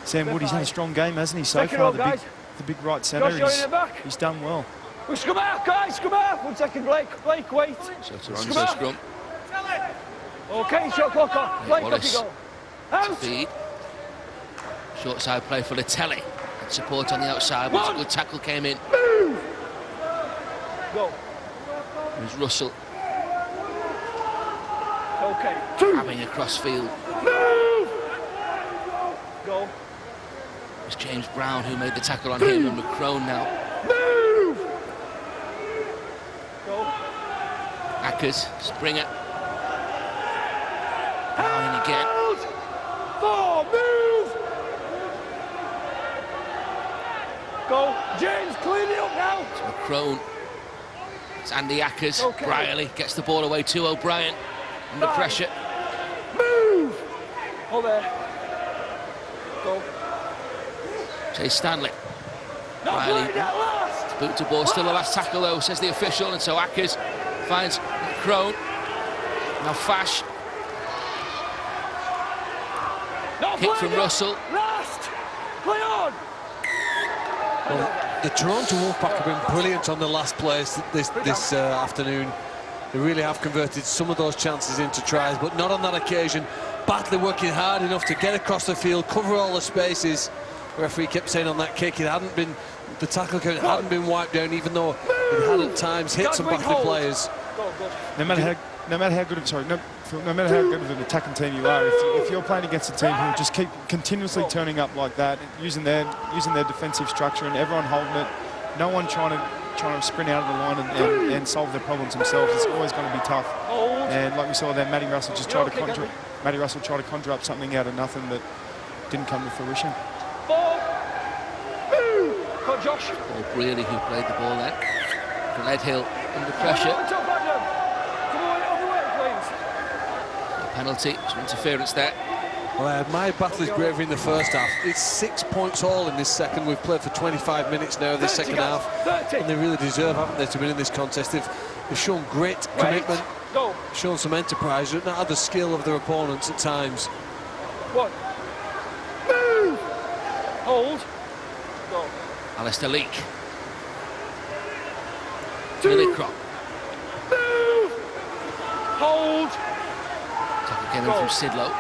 Sam Wood, he's had a strong game, hasn't he, so far? The big right centre. He's done well. Push, come out, guys, come out. 1 second, Blake, wait. So Toronto scrum. Okay, shot clock off. Blake, off you go. Out. Feed. Short side play for Latelli. Support on the outside, but a good tackle came in. Move. Go. There's Russell. Okay. Having across field. Move. Go. It's James Brown who made the tackle on him, and McCrone now. Move. Go. Ackers, Springer. Brown again. 4, move. Go. James, clean it up now. It's McCrone. It's Andy Ackers. Okay. Brierley gets the ball away to O'Brien. Under pressure. Move. Hold there. Go. Chase Stanley. Riley. Boot to ball. Still the last tackle though, says the official. And so Ackers finds McCrone. Now Fash. Kick from Russell. Last. Play on! Well, the Toronto Wolfpack have been brilliant on the last plays this afternoon. They really have converted some of those chances into tries, but not on that occasion. Batley working hard enough to get across the field, cover all the spaces. The referee kept saying on that kick it hadn't been, the tackle count hadn't been wiped down, even though it had at times hit some Batley players. No matter how good of an attacking team you are, if you're playing against a team who just keep continuously turning up like that, using their defensive structure and everyone holding it, no one trying to sprint out of the line and solve their problems themselves, it's always going to be tough. And like we saw there, Matty Russell tried to conjure up something out of nothing that didn't come to fruition. Josh. Paul Brearley, who played the ball there. Gledhill under pressure. Penalty, some interference there. Well, I admired Batley's bravery in the first half. It's 6 points all in this second. We've played for 25 minutes now, this second half. And they really deserve, haven't they, to win in this contest. They've shown great commitment, shown some enterprise, not had the skill of their opponents at times. One. Move! Hold. Go. Alistair Leake. Lillicrop. Move! Hold. Tackle came in from Sidlow.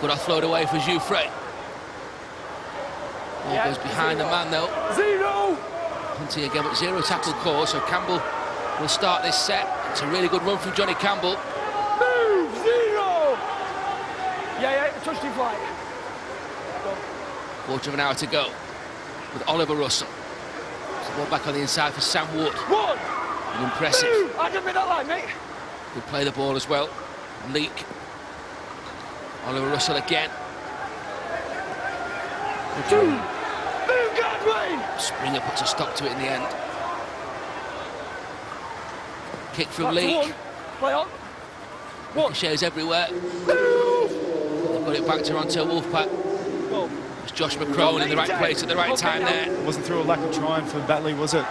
Good offload away for Jouffret. Ball goes behind the man though. Zero! Hunting again, but zero tackle call, so Campbell will start this set. It's a really good run from Johnny Campbell. Move! Zero! Yeah, touch the flag. Quarter of an hour to go with Oliver Russell. So ball back on the inside for Sam Wood. One! And impressive. I didn't make that line, mate. Good play the ball as well. Leak. Oliver Russell again. Two. Move, Godwin! Springer puts a stop to it in the end. Kick from Leak. Play on. Ricochets everywhere. They've got it back to Toronto Wolfpack. It's Josh McCrone in the right place at the right time there. It wasn't through a lack of trying for Batley, was it?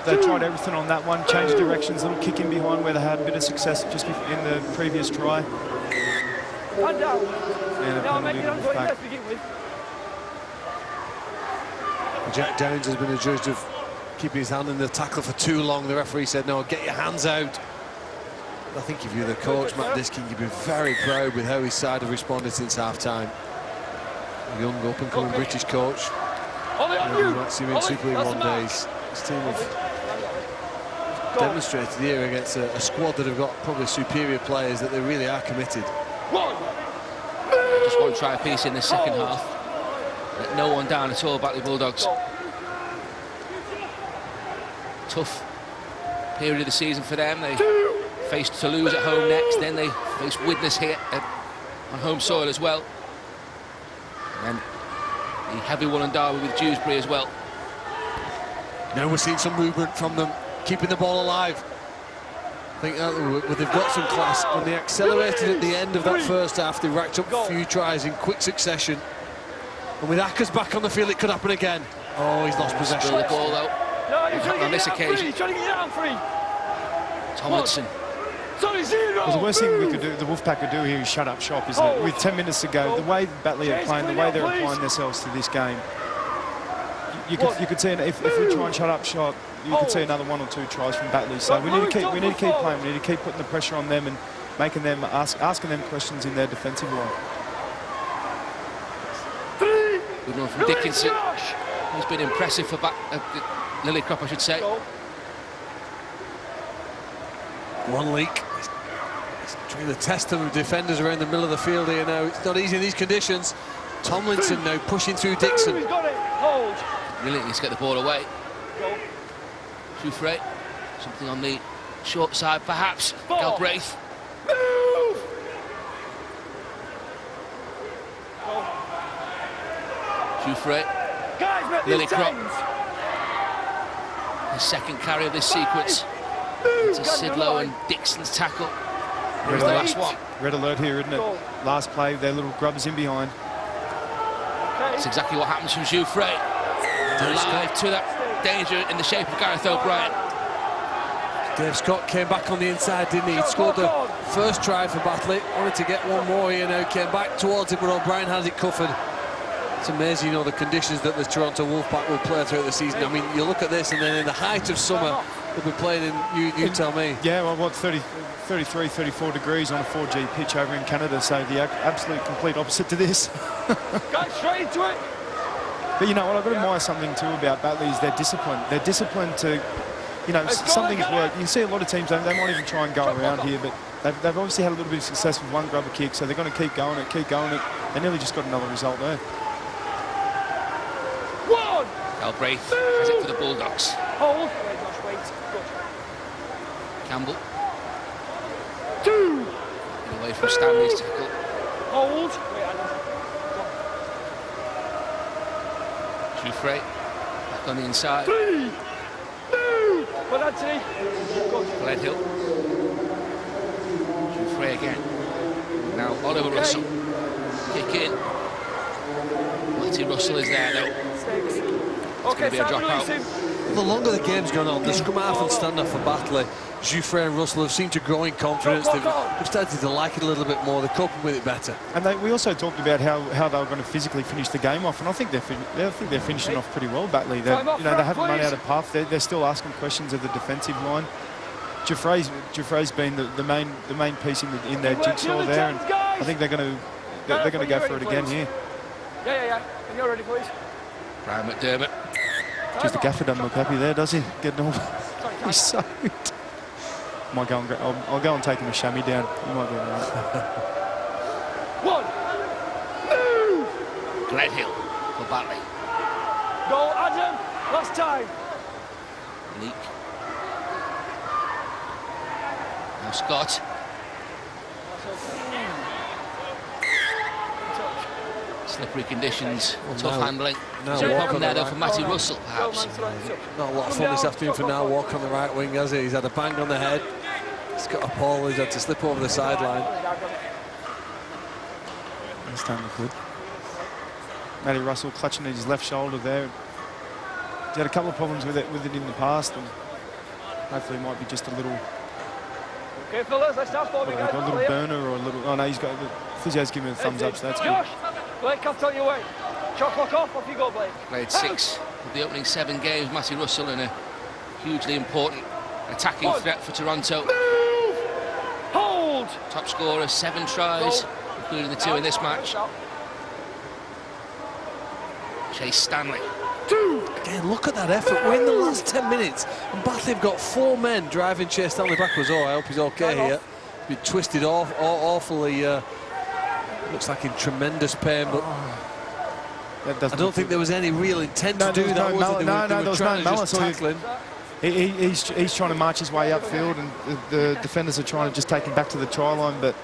They tried everything on that one, changed directions, little kick in behind where they had a bit of success just in the previous try. Hand down. And a penalty to the back. Jack Downs has been adjudged of keeping his hand in the tackle for too long. The referee said, no, get your hands out. I think if you're the coach, Matt Diskin, you'd be very proud with how his side have responded since half-time. A young up-and-coming British coach. You might see him in Super League one day. This team have demonstrated here against a squad that have got probably superior players that they really are committed. Just one try apiece in the second half. Let no one down at all, Batley Bulldogs. Tough period of the season for them. They faced Toulouse at home next, then they faced Widnes here on home soil as well. And then the heavy one on Derby with Dewsbury as well. Now we're seeing some movement from them, keeping the ball alive. I think they've got some class. When they accelerated at the end of that first half, they racked up a few tries in quick succession. And with Ackers back on the field, it could happen again. Oh, he's lost possession. The ball though. On this occasion. Tomlinson. Well, the worst thing we could do, the Wolfpack could do here is shut up shop, isn't it? With 10 minutes to go, the way Batley are playing, the way they're applying themselves to this game, you could see if we try and shut up shop, you could see another 1 or 2 tries from Batley. So we need to keep playing. We need to keep putting the pressure on them and making them asking them questions in their defensive line. Good one from Dickinson. He's been impressive for Lillicrop, I should say. One leak. He's trying to test them with defenders around the middle of the field here now. It's not easy in these conditions. Tomlinson now pushing through Dixon. He's got it. Hold. Really needs to get the ball away. Jouffret. Something on the short side, perhaps. Galbraith. Move. Jouffret. Lillicrop. The second carry of this sequence. It's Sidlow and Dixon's tackle. Here's the last one. Red alert here, isn't it? Last play, their little grubbers in behind. That's exactly what happens from Jouffret. Alive to that danger in the shape of Gareth O'Brien. Dave Scott came back on the inside, didn't he? He scored the first try for Batley. Wanted to get one more here now. Came back towards it, but O'Brien has it covered. It's amazing, you know, the conditions that the Toronto Wolfpack will play throughout the season. I mean, you look at this, and then in the height of summer, they'll be playing in, you tell me. Yeah, well, what, 33, 34 degrees on a 4G pitch over in Canada, so the absolute complete opposite to this. Go straight into it. But you know what, I've got to admire something too about Batley is their discipline. They're disciplined to, you know, something's worked. You can see a lot of teams, they might even try and go around here, but they've obviously had a little bit of success with one grubber kick, so they're going to keep going it, keep going it. They nearly just got another result there. One. Galbraith has it for the Bulldogs. Hold. Wait, Josh, wait. Good. Campbell. Two. Get away from Stanley's tackle. Hold. Wait, Jouffre back on the inside. Three. Two. Well, Anthony. Good. Gledhill. Jouffre again. Now Oliver Russell. Kick in. Matty Russell is there though. Okay, be a dropout. The longer the game's gone on, the scrum half and stand-off for Batley, Jouffre and Russell have seemed to grow in confidence. They've started to like it a little bit more. They're coping with it better. And we also talked about how they were going to physically finish the game off, and I think they're finishing off pretty well, Batley. They haven't run out of puff. They're still asking questions of the defensive line. Jouffre's been the main piece in their jigsaw there, and I think they're going to go for it again here. Yeah. When you're ready, please. Brian McDermott. Just the gaffer doesn't look happy there, does he? Getting all he's soaked. I'll go and take him a chamois down. He might be all right. One. Move. Gledhill for Batley. Go, Adam. Last time. Leak. Now Scott. Slippery conditions, tough handling. There's a problem there though for Matty Russell, perhaps. Not a lot of fun this afternoon for now. Walk on the right wing, has he? He's had a bang on the head. Scott Paul, who's had to slip over the sideline. That's done good. Matty Russell clutching at his left shoulder there. He's had a couple of problems with it in the past, and hopefully it might be just a little. Okay, fellas, let's start for me, guys. A little burner or a little. Oh no, he's got the physio's giving him a thumbs up, so that's good. Blake, I'll tell you away. Shot clock off you go, Blake. Played 6 of the opening 7 games. Matty Russell in a hugely important attacking threat for Toronto. Move. Hold. Top scorer, 7 tries, including the 2 in this match. Chase Stanley. 2. Again, look at that effort. We're in the last 10 minutes, and Batley have got 4 men driving Chase Stanley backwards. Oh, I hope he's okay here. Been twisted off, awfully. Looks like in tremendous pain, but I don't think there was any real intent to do that. No, there was no malice. He's trying to march his way upfield, and the defenders are trying to just take him back to the try line. But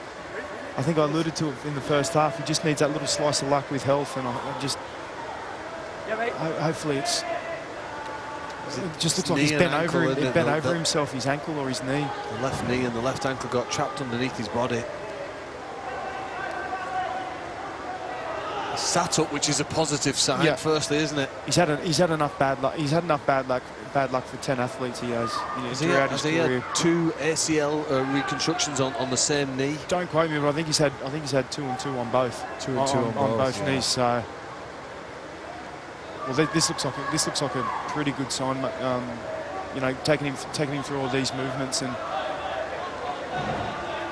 I think I alluded to it in the first half. He just needs that little slice of luck with health, and I just hopefully it just looks like he's bent over himself, his ankle or his knee. The left knee and the left ankle got trapped underneath his body. Sat up, which is a positive sign. Yeah. Firstly, isn't it? He's had enough bad luck. He's had enough bad luck for 10 athletes. He has. Throughout his career. Had 2 ACL reconstructions on the same knee. Don't quote me, but I think he's had 2 and 2 on both. 2 and 2 on both knees. So, well, this looks like a pretty good sign. You know, taking him through all these movements, and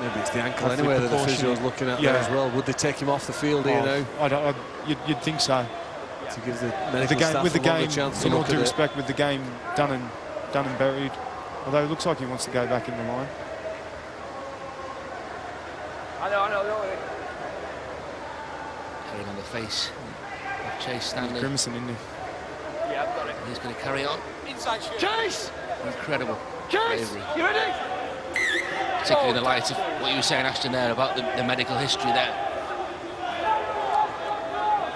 maybe it's the ankle anyway that the physio's looking at there as well. Would they take him off the field here now? You'd think so. To give the medical staff a chance to in look all at due it. respect, with the game done and buried. Although it looks like he wants to go back in the line. I know. Don't worry. Carrying on the face of Chase Stanley. He's grimacing, isn't he? Yeah, I've got it. He's going to carry on. Inside shoot. Chase! Incredible. Chase! Bravery. You ready? Particularly in the light of what you were saying, Ashton, there about the medical history there.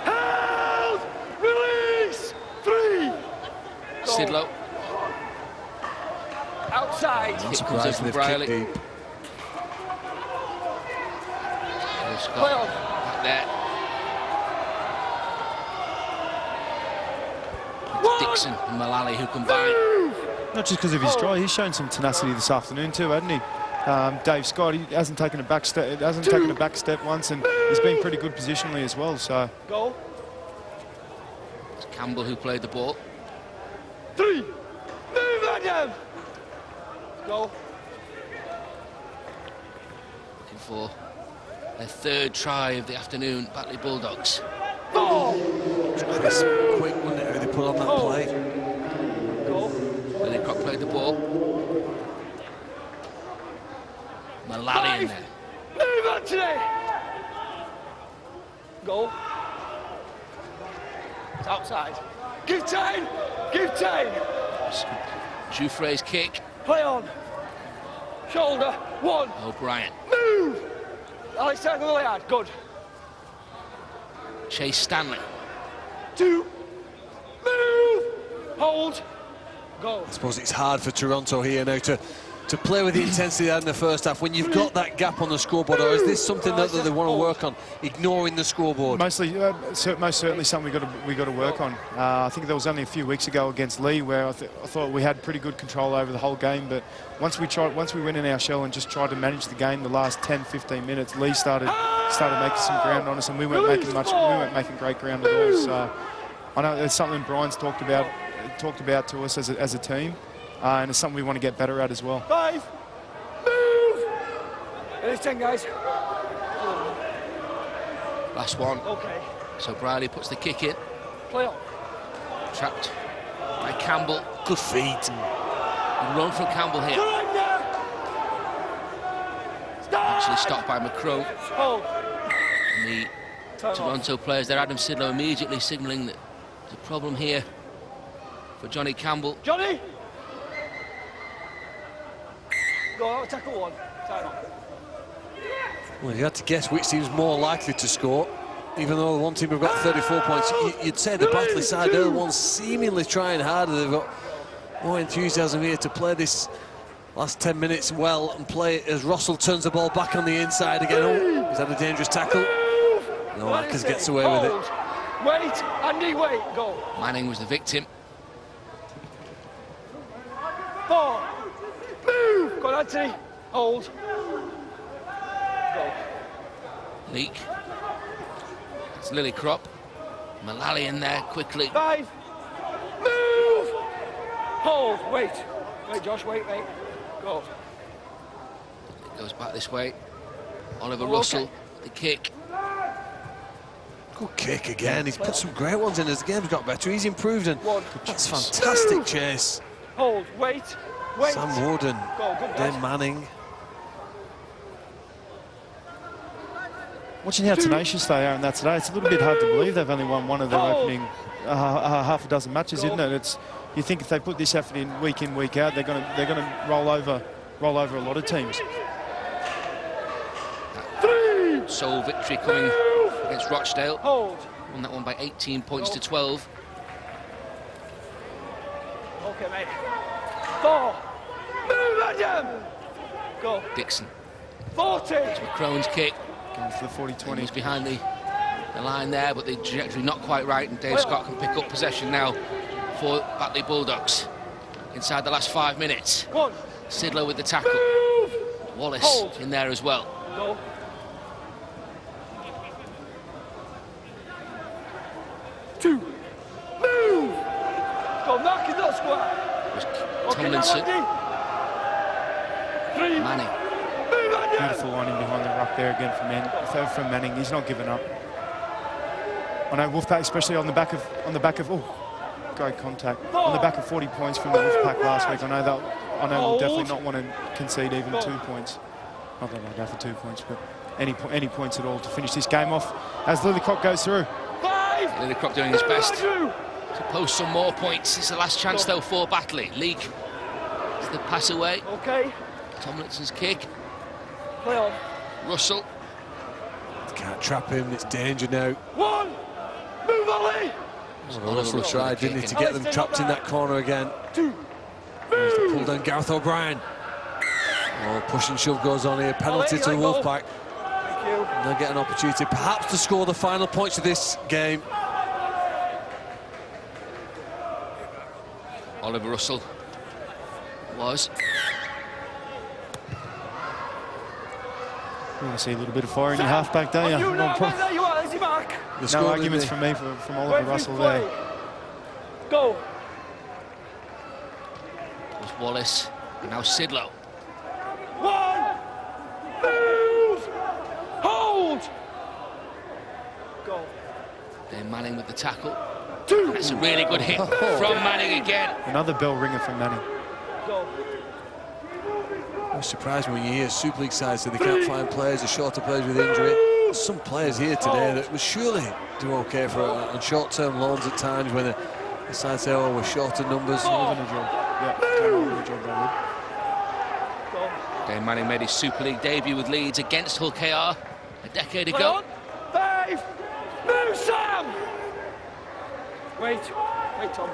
Held! Release! 3! Sidlow. Outside. Kick comes in from Briley. Scott back there. It's Dixon and Mullally who combine. Not just because of his try, he's shown some tenacity this afternoon too, hasn't he? Dave Scott, he hasn't taken a back step once, and he's been pretty good positionally as well. So. Go. It's Campbell who played the ball. 3. Move, Adam. Go. Looking for their third try of the afternoon, Batley Bulldogs. It's quick, wasn't it, how they put on that play? Lillycrop played the ball. Mullally in there. Move, Anthony. Go. It's outside. Give time. Give time. Jouffre's kick. Play on. Shoulder. 1. O'Brien. Move. Alexander Lillard. Good. Chase Stanley. 2. Move. Hold. Go. I suppose it's hard for Toronto here now to play with the intensity they had in the first half when you've got that gap on the scoreboard, or is this something that they want to work on, ignoring the scoreboard? Most certainly something we got to work on. I think there was only a few weeks ago against Lee where I thought we had pretty good control over the whole game, but once we went in our shell and just tried to manage the game the last 10-15 minutes, Lee started making some ground on us, and we weren't making great ground at all. So I know it's something Brian's talked about to us as a team. And it's something we want to get better at as well. 5. Move. It is 10, guys. Last one. Okay. So Briley puts the kick in. Play on. Trapped by Campbell. Good feet. Good run from Campbell here. Actually stopped by McCrow. And the Toronto players there, Adam Sidlow, immediately signalling that there's a problem here for Johnny Campbell. Johnny! Go out, tackle 1. Time on. Well, you had to guess which team's more likely to score. Even though the one team have got 34 points, you'd say the Batley side, they're the ones seemingly trying harder. They've got more enthusiasm here to play this last 10 minutes well and play as Russell turns the ball back on the inside again. Oh, is that a dangerous tackle? No, Ackers gets away with it. Wait, Andy, wait, go. Manning was the victim. 4. Move! Go on, Anthony. Hold. Go. Leak. It's Lillycrop. Mullally in there quickly. 5. Move! Hold. Wait. Wait, Josh, wait. Go. It goes back this way. Oliver Russell, the kick. Good kick again. He's put some great ones in as the game's got better. He's improved, and that's fantastic chase. Hold. Wait. Sam Wood and Dan Manning. Watching how tenacious they are in that today, it's a little bit hard to believe they've only won one of their opening half a dozen matches, isn't it? You think if they put this effort in, week out, they're going to roll over a lot of teams. Sole victory coming against Rochdale. Hold. Won that one by 18 points to 12. Okay, mate. 4. Move, Adam. Go. Dixon. 40. It's McCrone's kick. Going for the 40-20. He's behind the line there, but the trajectory not quite right, and Dave Scott can pick up possession now for Batley Bulldogs. Inside the last 5 minutes. 1. Sidlow with the tackle. Move. Wallace in there as well. Go. 2. Move. Go, knock in that square. Tomlinson. 3. Manning. Beautiful line in behind the ruck there again from Manning. He's not giving up. I know Wolfpack, especially on the back of great contact. On the back of 40 points from the Wolfpack last week. I know we'll definitely not want to concede even 2 points. Not that I'll go for 2 points, but any points at all to finish this game off as Lillycrop goes through. 5. Lillycrop doing his best to post some more points. It's the last chance though for Batley. Leak. It's the pass away. Okay. Tomlinson's kick. Play on. Russell. Can't trap him, it's danger now. 1. Move, Ollie. Well, Russell tried, didn't he, to get them trapped in that corner again. 2. There's the pull down, Gareth O'Brien. Oh, push and shove goes on here. Penalty to the Wolfpack. Thank you. And they'll get an opportunity perhaps to score the final points of this game. Oliver Russell was. You want to see a little bit of fire in your half-back, don't you? There you are, easy mark. No arguments from me, from Oliver Russell there. Go. It was Wallace, and now Sidlow. 1, move, hold, go. Then Manning with the tackle. That's a really good hit from Manning again. Another bell ringer from Manning. Go. I'm surprised when you hear Super League sides that they can't find players, or shorter players with injury. There's some players here today that will surely do okay for on short-term loans at times when the side say, oh, we're short of numbers. Dane Manning made his Super League debut with Leeds against Hull KR a decade ago. 5, move Sam! Wait, Tom.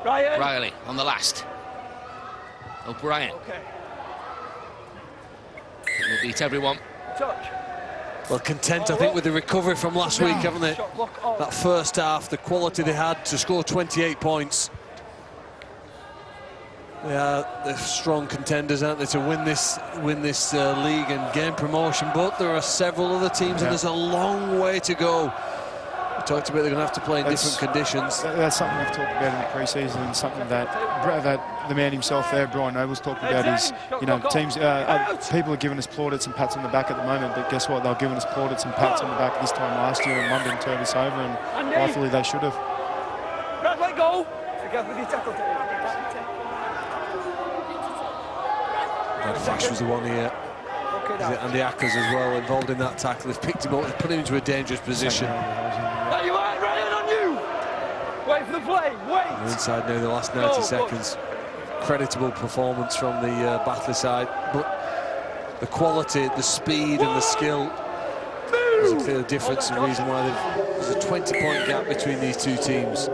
Ryan! Riley on the last. O'Brien. Okay. Will beat everyone. Touch. Well, content, I think, with the recovery from last week, haven't they? That first half, the quality they had to score 28 points. They are the strong contenders, aren't they, to win this league and gain promotion. But there are several other teams, and there's a long way to go. We talked about they're going to have to play in different conditions. That's something we've talked about in the pre-season, and something that the man himself there, Brian Noble's talked about is, you know, teams, people are giving us plaudits and pats on the back at the moment, but guess what? They're giving us plaudits and pats on the back this time last year, and London turned us over, and rightfully they should have. Right, let go. Together with your tackle. Flash was the one here. And the Ackers as well involved in that tackle. They've picked him up, they've put him into a dangerous position. There you are, Ryan, on you! Wait for the play, wait! We're inside now the last 90 seconds. Creditable performance from the Batley side, but the quality, the speed and the skill is a clear difference and reason why there's a 20-point gap between these two teams.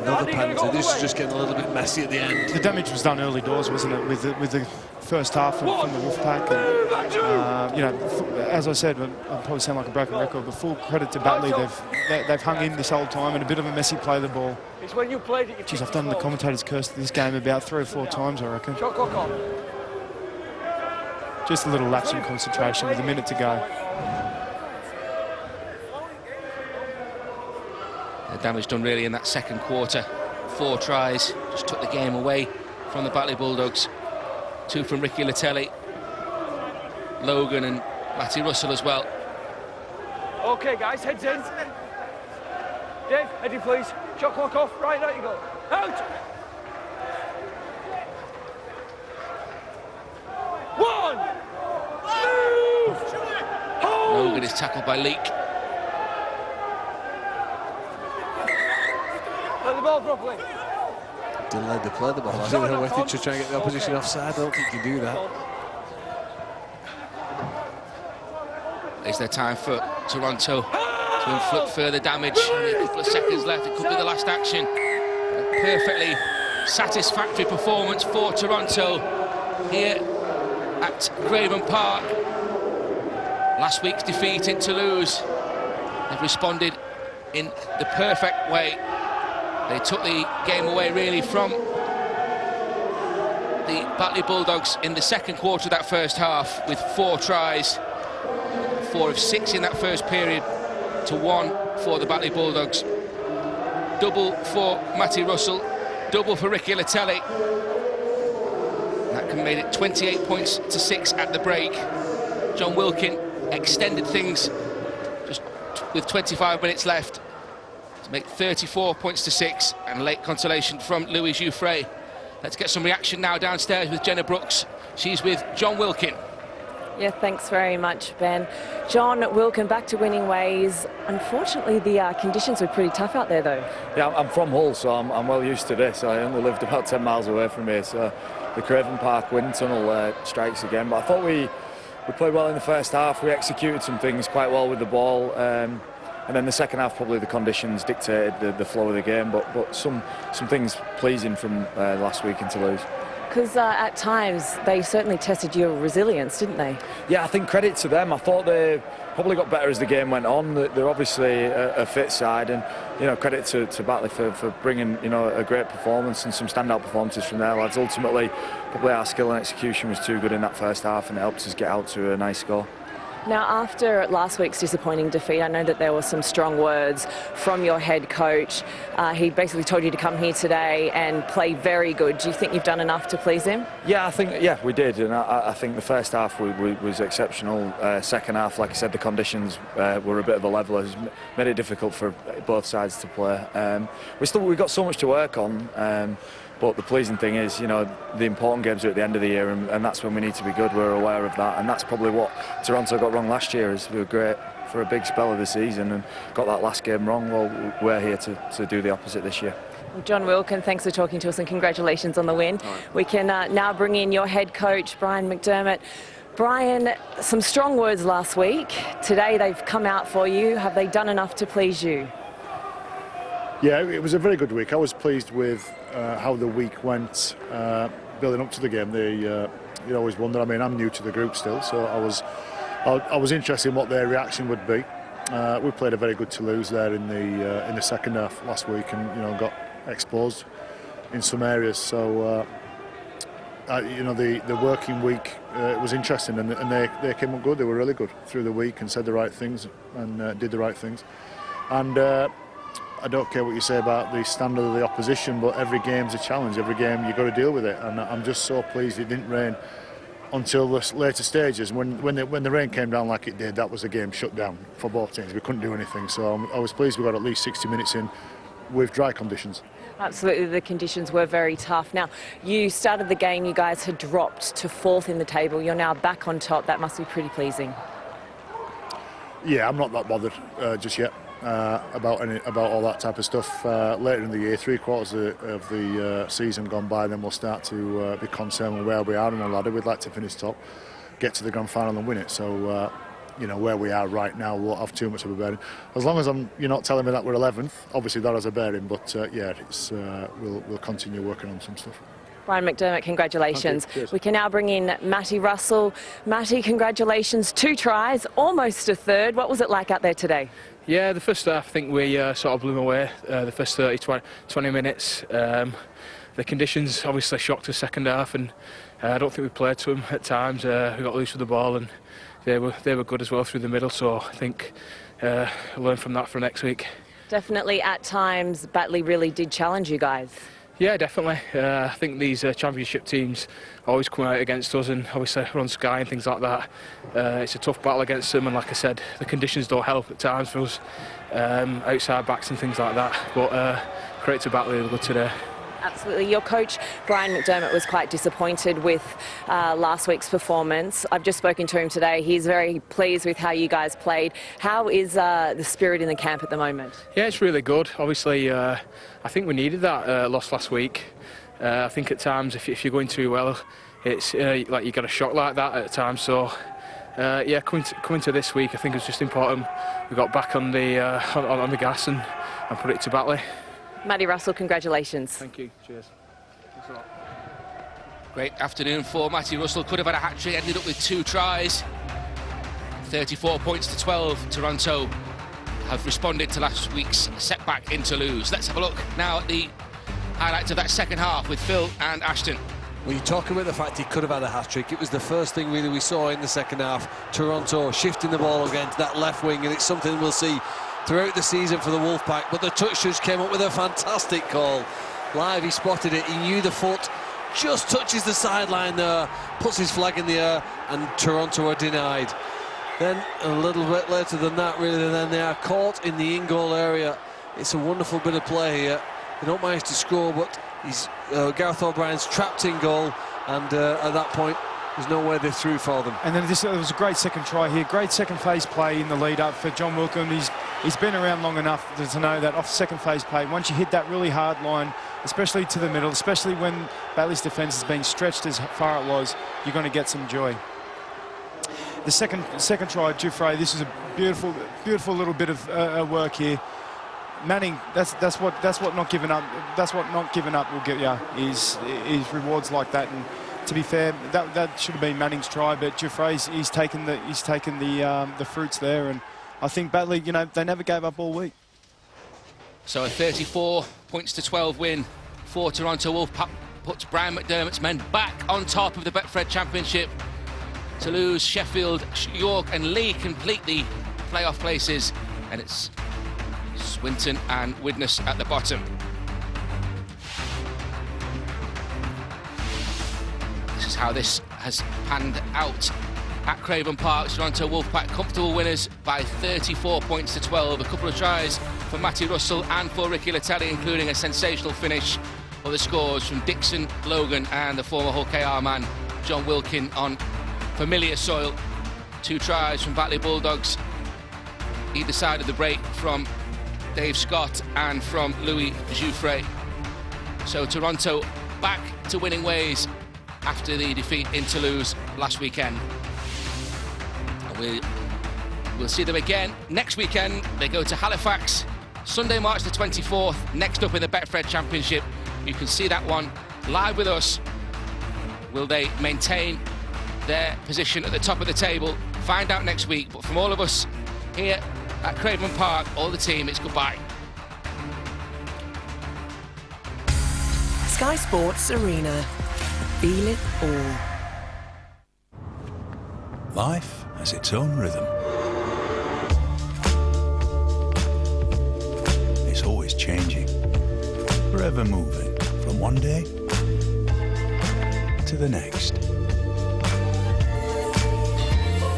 Another penalty. This is just getting a little bit messy at the end. The damage was done early doors, wasn't it, with the first half from the Wolfpack. And, you know, as I said, I probably sound like a broken record, but full credit to Batley. They've hung in this whole time, and a bit of a messy play of the ball. It's when you played it. Jeez, I've done the commentators' curse to this game about 3 or 4 times, I reckon. Shot clock on. Just a little lapse in concentration with a minute to go. The damage done really in that second quarter. 4 tries, just took the game away from the Batley Bulldogs. 2 from Ricky Latelli, Logan and Matty Russell as well. Okay, guys, heads in. Dave, heading please. Shot clock off. Right, there you go. Out! 1! Move! Hold! Logan is tackled by Leak. Play the ball properly. Delayed the play the ball. I don't know whether to try and get the opposition offside. I don't think you do that. Is there time for Toronto to inflict further damage? Only a couple of seconds left. It could be the last action. A perfectly satisfactory performance for Toronto here at Craven Park. Last week's defeat in Toulouse. They've responded in the perfect way. They took the game away really from the Batley Bulldogs in the second quarter of that first half with 4 tries. 4 of 6 in that first period to 1 for the Batley Bulldogs. Double for Matty Russell, double for Ricky Latelli. That made it 28 points to 6 at the break. John Wilkin extended things just with 25 minutes left to make 34 points to 6, and late consolation from Louis Jouffre. Let's get some reaction now downstairs with Jenna Brooks. She's with John Wilkin. Yeah, thanks very much, Ben. John Wilkin back to winning ways. Unfortunately, the conditions were pretty tough out there, though. Yeah, I'm from Hull, so I'm well used to this. I only lived about 10 miles away from here, so the Craven Park wind tunnel strikes again. But I thought we played well in the first half. We executed some things quite well with the ball. And then the second half, probably the conditions dictated the flow of the game. But some things pleasing from last week in Toulouse. Because at times they certainly tested your resilience, didn't they? Yeah, I think credit to them. I thought they probably got better as the game went on. They're obviously a fit side, and credit to Batley for bringing a great performance and some standout performances from their lads. Ultimately, probably our skill and execution was too good in that first half, and it helped us get out to a nice score. Now, after last week's disappointing defeat, I know that there were some strong words from your head coach. He basically told you to come here today and play very good. Do you think you've done enough to please him? Yeah, I think we did, and I think the first half was exceptional. Second half, like I said, the conditions were a bit of a leveler. It made it difficult for both sides to play. We've got so much to work on. But the pleasing thing is, the important games are at the end of the year, and that's when we need to be good. We're aware of that, and that's probably what Toronto got wrong last year. Is we were great for a big spell of the season and got that last game wrong. Well, we're here to do the opposite this year. John Wilkin, thanks for talking to us, and congratulations on the win. Right. We can now bring in your head coach, Brian McDermott. Brian, some strong words last week. Today they've come out for you. Have they done enough to please you? Yeah, it was a very good week. I was pleased with how the week went building up to the game. You always wonder. I mean, I'm new to the group still, so I was interested in what their reaction would be. We played a very good Toulouse there in the second half last week, and got exposed in some areas. So the working week it was interesting, and they came up good. They were really good through the week and said the right things and did the right things. And I don't care what you say about the standard of the opposition, but every game's a challenge. Every game you've got to deal with it, and I'm just so pleased it didn't rain until the later stages. When the rain came down like it did, that was a game shut down for both teams. We couldn't do anything, so I was pleased we got at least 60 minutes in with dry conditions. Absolutely, the conditions were very tough. Now, you started the game, you guys had dropped to 4th in the table. You're now back on top. That must be pretty pleasing. Yeah, I'm not that bothered just yet. About all that type of stuff later in the year, 3/4 of the season gone by, then we'll start to be concerned with where we are on the ladder. We'd like to finish top, get to the grand final and win it. So where we are right now won't have too much of a bearing. As long as you're not telling me that we're 11th, obviously that has a bearing. But yeah, we'll continue working on some stuff. Brian McDermott, congratulations. We can now bring in Matty Russell. Matty, congratulations. 2 tries, almost a third. What was it like out there today? Yeah, the first half, I think we sort of blew them away. The first 20 minutes. The conditions obviously shocked us second half, and I don't think we played to them at times. We got loose with the ball, and they were good as well through the middle. So I think learn from that for next week. Definitely, at times, Batley really did challenge you guys. Yeah, definitely. I think these championship teams always come out against us, and obviously we're on Sky and things like that. It's a tough battle against them, and like I said, the conditions don't help at times for us, outside backs and things like that. But credit to Batley, they're good today. Absolutely. Your coach, Brian McDermott, was quite disappointed with last week's performance. I've just spoken to him today. He's very pleased with how you guys played. How is the spirit in the camp at the moment? Yeah, it's really good. Obviously, I think we needed that loss last week. I think at times, if you're going too well, it's like you get a shock like that at times. So, yeah, coming to this week, I think it's just important we got back on the gas and put it to Batley. Matty Russell, congratulations. Thank you. Cheers. Thanks a lot. Great afternoon for Matty Russell. Could have had a hat-trick, ended up with 2 tries. 34 points to 12. Toronto have responded to last week's setback in Toulouse. Let's have a look now at the highlights of that second half with Phil and Ashton. Well, you're talking about the fact he could have had a hat-trick. It was the first thing really we saw in the second half. Toronto shifting the ball again to that left wing, and it's something we'll see throughout the season for the Wolfpack. But the touch judge came up with a fantastic call. Live, he spotted it. He knew the foot just touches the sideline there, puts his flag in the air, and Toronto are denied. Then a little bit later than that, really, then they are caught in the in-goal area. It's a wonderful bit of play here. They don't manage to score, but Gareth O'Brien's trapped in goal, and at that point, there's no way they're through for them. And then it was a great second try here. Great second phase play in the lead-up for John Wilkin. He's been around long enough to know that off second phase play, once you hit that really hard line, especially to the middle, especially when Batley's defence has been stretched as far it was, you're going to get some joy. The second try, Giuffre, this is a beautiful little bit of work here. Manning, that's what not giving up. That's what not giving up will get you is rewards like that. And to be fair, that should have been Manning's try, but Jeffrey's he's taken the fruits there. And I think Batley, you know, they never gave up all week. So a 34-12 win for Toronto Wolfpack puts Brian McDermott's men back on top of the Betfred Championship. Toulouse, Sheffield, York and Lee complete the playoff places, and it's Swinton and Widnes at the bottom. This is how this has panned out at Craven Park. Toronto Wolfpack comfortable winners by 34-12. A couple of tries for Matty Russell and for Ricky Latelli, including a sensational finish. Other scores from Dixon, Logan and the former Hull KR man John Wilkin on familiar soil. 2 tries from Batley Bulldogs either side of the break from Dave Scott and from Louis Jouffre. So Toronto back to winning ways after the defeat in Toulouse last weekend. And we'll see them again next weekend. They go to Halifax Sunday, March the 24th, next up in the Betfred Championship. You can see that one live with us. Will they maintain their position at the top of the table? Find out next week. But from all of us here at Craven Park, all the team, it's goodbye. Sky Sports Arena. Feel it all. Life has its own rhythm. It's always changing, forever moving from one day to the next.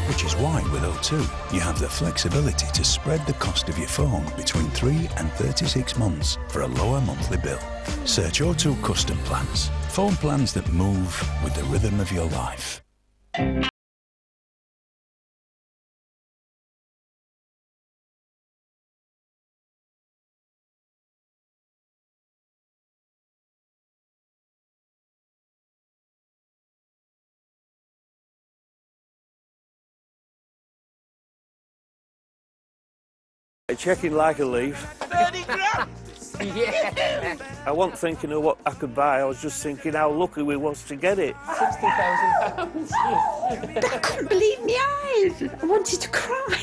Which is why with O2, you have the flexibility to spread the cost of your phone between 3 and 36 months for a lower monthly bill. Search O2 Custom Plans. Phone plans that move with the rhythm of your life. Checking like a leaf. 30 grand! Yeah! I wasn't thinking of what I could buy, I was just thinking how lucky we was to get it. £60,000. I couldn't believe my eyes. I wanted to cry.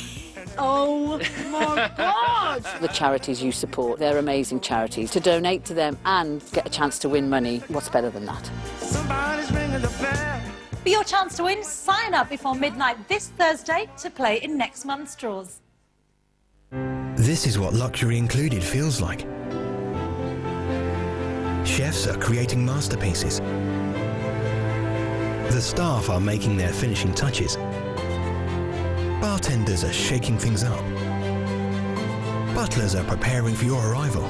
Oh my God! The charities you support, they're amazing charities. To donate to them and get a chance to win money, what's better than that? Somebody's ringing the bell. For your chance to win, sign up before midnight this Thursday to play in next month's draws. This is what luxury included feels like. Chefs are creating masterpieces. The staff are making their finishing touches. Bartenders are shaking things up. Butlers are preparing for your arrival.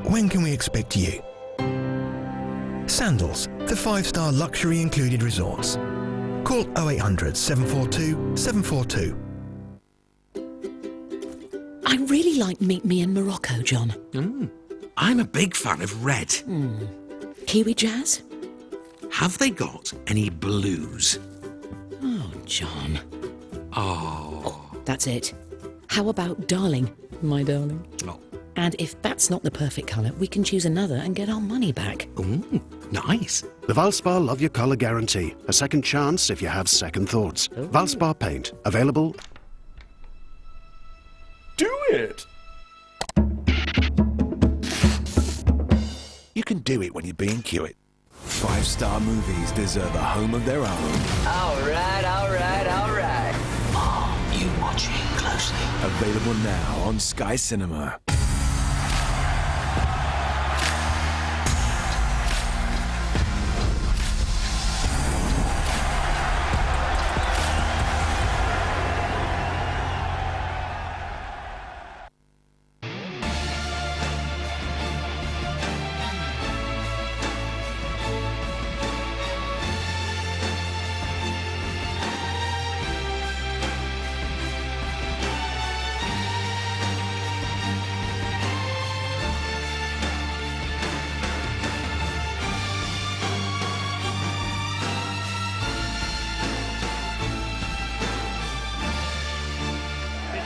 When can we expect you? Sandals, the 5-star luxury included resorts. Call 0800 742 742. I really like Meet Me in Morocco, John. I'm a big fan of red. Kiwi jazz? Have they got any blues? Oh, John. Oh. That's it. How about Darling, my darling? Oh. And if that's not the perfect colour, we can choose another and get our money back. Ooh, nice. The Valspar Love Your Colour Guarantee. A second chance if you have second thoughts. Valspar Paint. Available. Do it! You can do it when you're being Kiewit. 5-star movies deserve a home of their own. All right, all right, all right. Are you watching closely? Available now on Sky Cinema.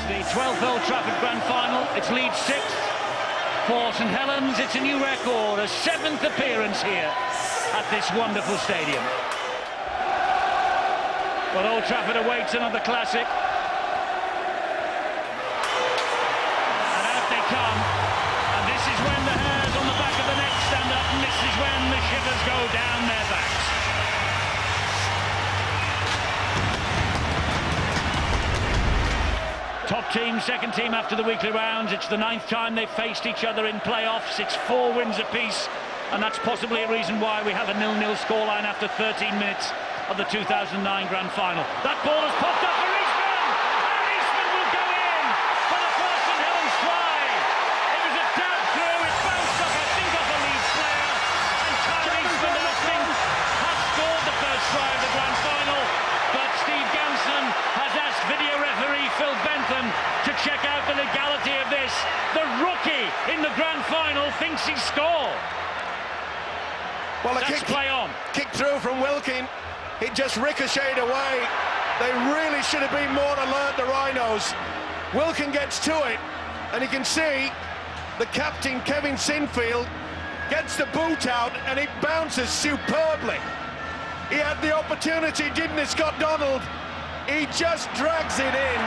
The 12th Old Trafford Grand Final It's Leeds 6th. For St Helens, it's a new record, a 7th appearance here at this wonderful stadium. But Old Trafford awaits another classic. And out they come. And this is when the hairs on the back of the neck stand up, and this is when the shivers go down their backs. Top team, second team after the weekly rounds. It's the 9th time they've faced each other in playoffs. It's 4 wins apiece, and that's possibly a reason why we have a 0-0 scoreline after 13 minutes of the 2009 Grand Final. That ball has popped up for Eastman, and Eastman will go in for the first St Helens try. It was a dart through, it bounced off, I think, off a Leeds player, and Kyle Eastman, I think, has scored the first try of the Grand Final. But Steve Ganson has asked video referee Phil Bentham to check out the legality of this. The rookie in the Grand Final thinks he scored. Well, a kick through from Wilkin. It just ricocheted away. They really should have been more alert, the Rhinos. Wilkin gets to it, and you can see the captain, Kevin Sinfield, gets the boot out, and it bounces superbly. He had the opportunity, didn't he, Scott Donald? He just drags it in.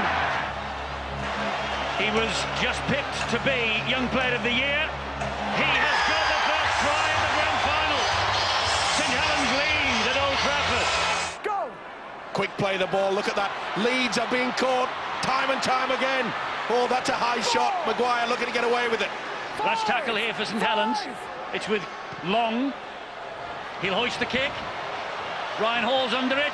He was just picked to be Young Player of the Year. He has got the first try in the Grand Final. St Helens lead at Old Trafford. Go! Quick play the ball, look at that. Leeds are being caught time and time again. Oh, that's a high shot. Maguire looking to get away with it. Last tackle here for St Helens. It's with Long. He'll hoist the kick. Ryan Hall's under it.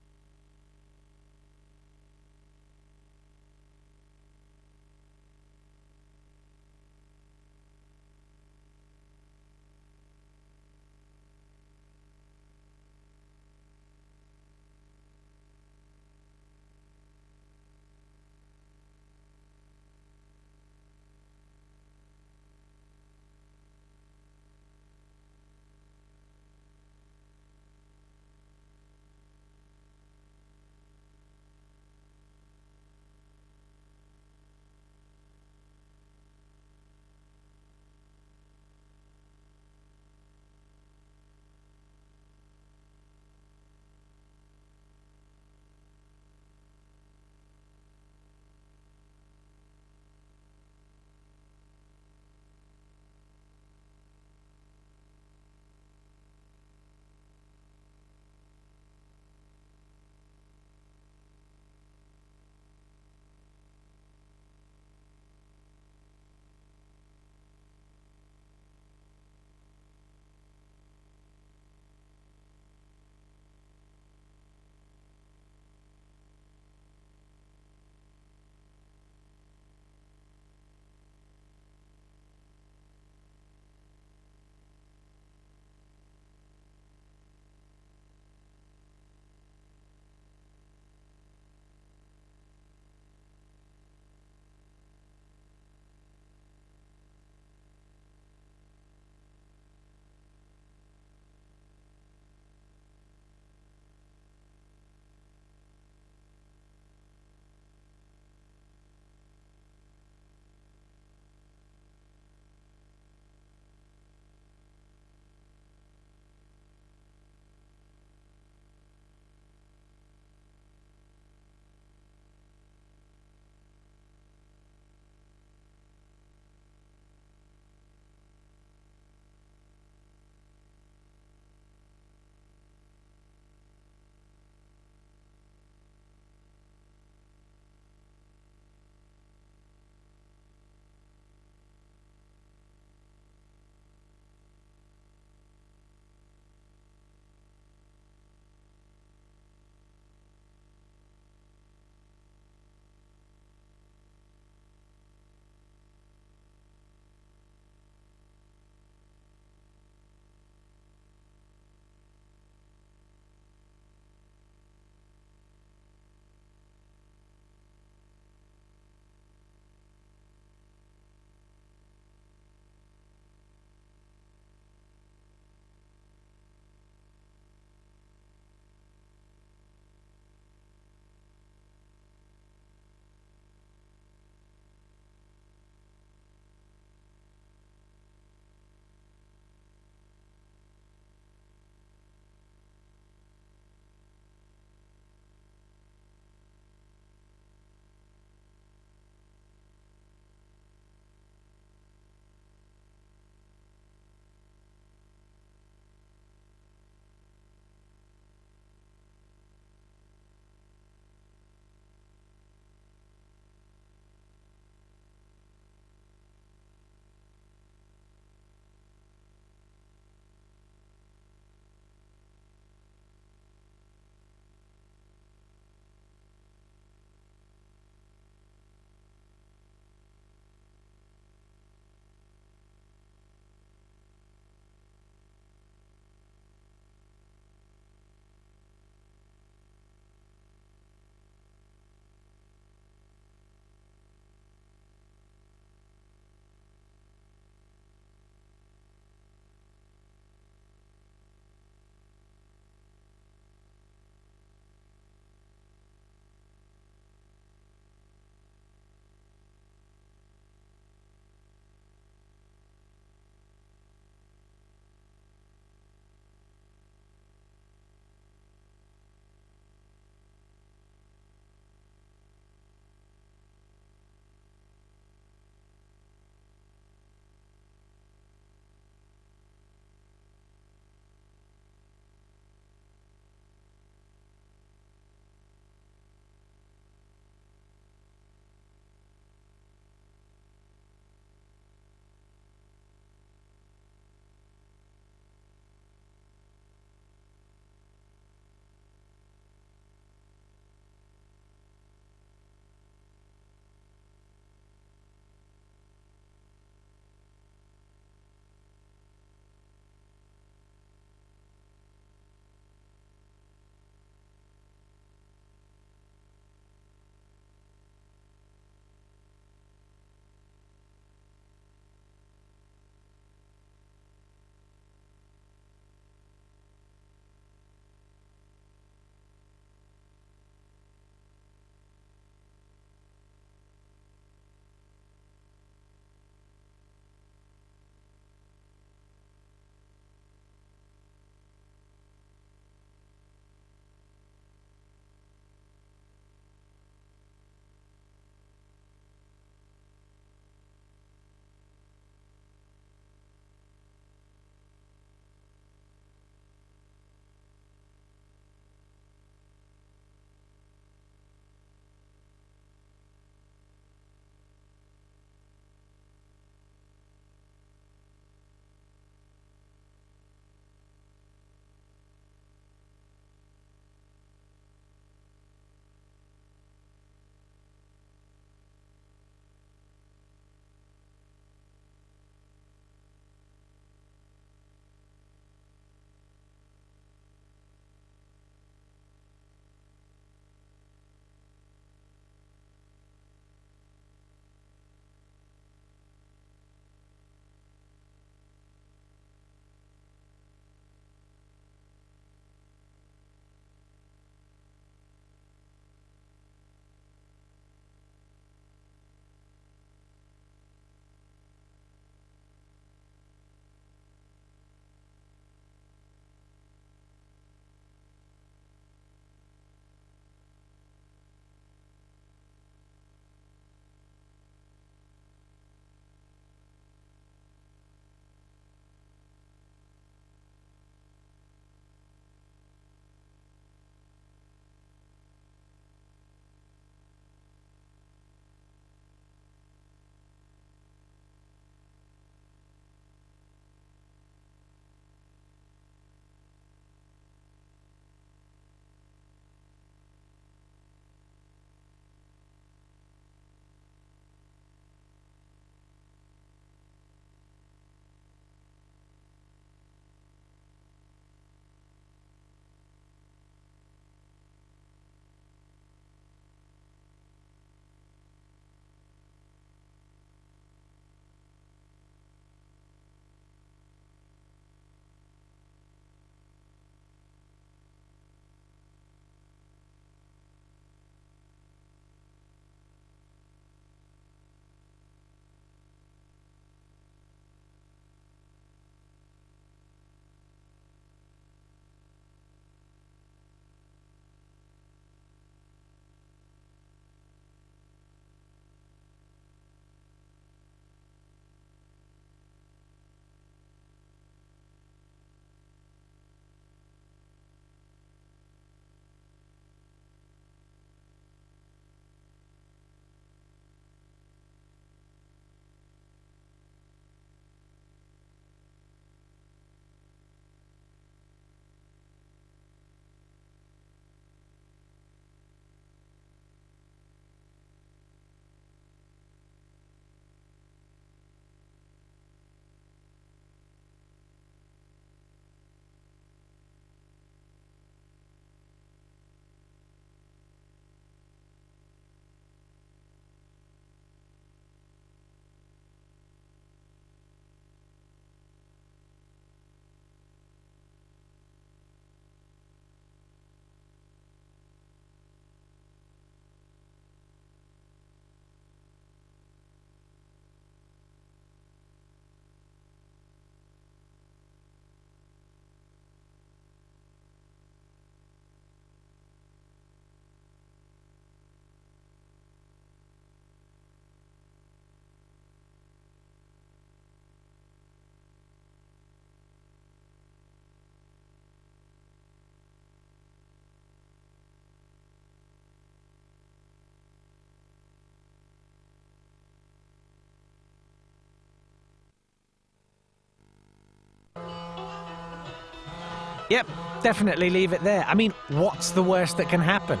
Yep, definitely leave it there. I mean, what's the worst that can happen?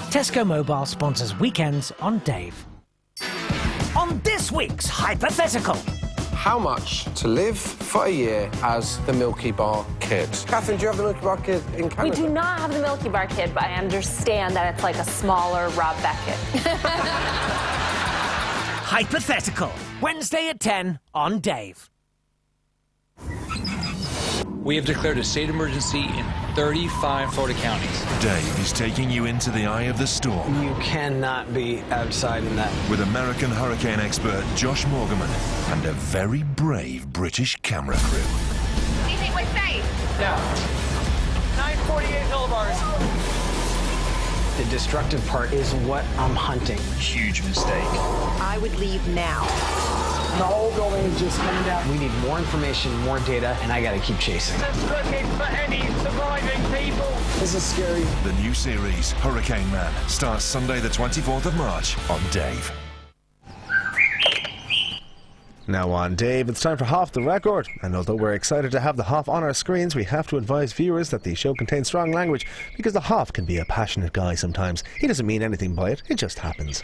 Tesco Mobile sponsors Weekends on Dave. On this week's Hypothetical. How much to live for a year as the Milky Bar Kid? Catherine, do you have the Milky Bar Kid in Canada? We do not have the Milky Bar Kid, but I understand that it's like a smaller Rob Beckett. Hypothetical. Wednesday at 10 on Dave. We have declared a state emergency in 35 Florida counties. Dave is taking you into the eye of the storm. You cannot be outside in that. With American hurricane expert Josh Morgan and a very brave British camera crew. Do you think we're safe? Yeah. 948 millibars. The destructive part is what I'm hunting. Huge mistake. I would leave now. The whole building is just coming down. We need more information, more data, and I gotta keep chasing. Just looking for any surviving people. This is scary. The new series, Hurricane Man, starts Sunday the 24th of March on Dave. Now on Dave, it's time for Half the Record. And although we're excited to have the Hoff on our screens, we have to advise viewers that the show contains strong language because the Hoff can be a passionate guy sometimes. He doesn't mean anything by it, it just happens.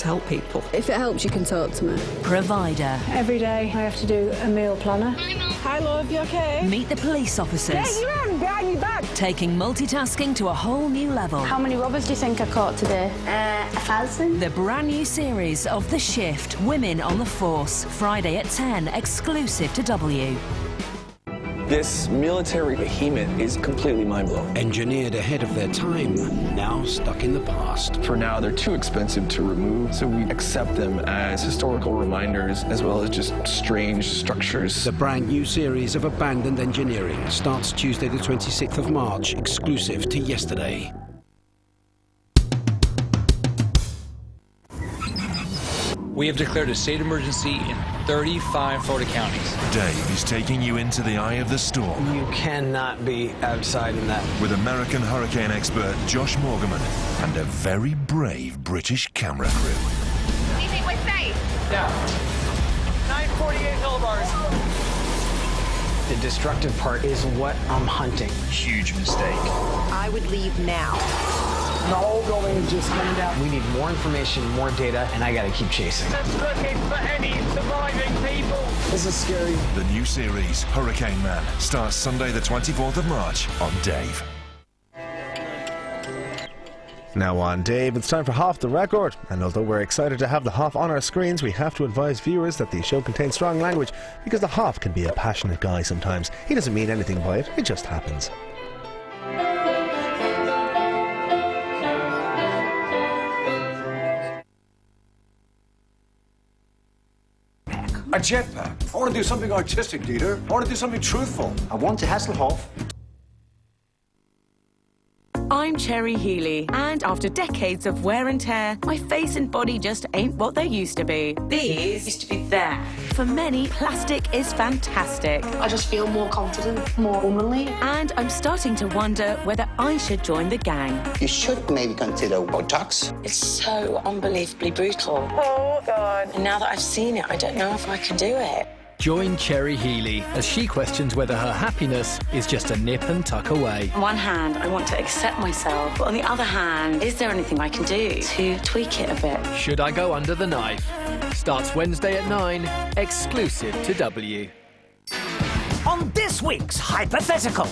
Help people. If it helps, you can talk to me. Provider. Every day I have to do a meal planner. Hi, love, you okay? Meet the police officers. Get you in, behind your back. Taking multitasking to a whole new level. How many robbers do you think I caught today? 1,000. The brand new series of The Shift, Women on the Force. Friday at 10, exclusive to W. This military behemoth is completely mind-blowing. Engineered ahead of their time, now stuck in the past. For now, they're too expensive to remove, so we accept them as historical reminders as well as just strange structures. The brand new series of abandoned engineering starts Tuesday the 26th of March, exclusive to yesterday. We have declared a state emergency in 35 Florida counties. Dave is taking you into the eye of the storm. You cannot be outside in that. With American hurricane expert Josh Morgan and a very brave British camera crew. Do you think we're safe? Yeah. 948 millibars. The destructive part is what I'm hunting. Huge mistake. I would leave now. The whole building is just coming down. We need more information, more data, and I gotta keep chasing. Just looking for any surviving people. This is scary. The new series, Hurricane Man, starts Sunday the 24th of March on Dave. Now on Dave, it's time for Half the Record. And although we're excited to have the Hoff on our screens, we have to advise viewers that the show contains strong language because the Hoff can be a passionate guy sometimes. He doesn't mean anything by it, it just happens. A jetpack. I want to do something artistic, Dieter. I want to do something truthful. I want to Hasselhoff. I'm Cherry Healy, and after decades of wear and tear, my face and body just ain't what they used to be. These used to be there. For many, plastic is fantastic. I just feel more confident, more womanly. And I'm starting to wonder whether I should join the gang. You should maybe consider Botox. It's so unbelievably brutal. Oh, God. And now that I've seen it, I don't know if I can do it. Join Cherry Healy as she questions whether her happiness is just a nip and tuck away. On one hand, I want to accept myself, but on the other hand, is there anything I can do to tweak it a bit? Should I go under the knife? Starts Wednesday at 9, exclusive to W. On this week's Hypothetical.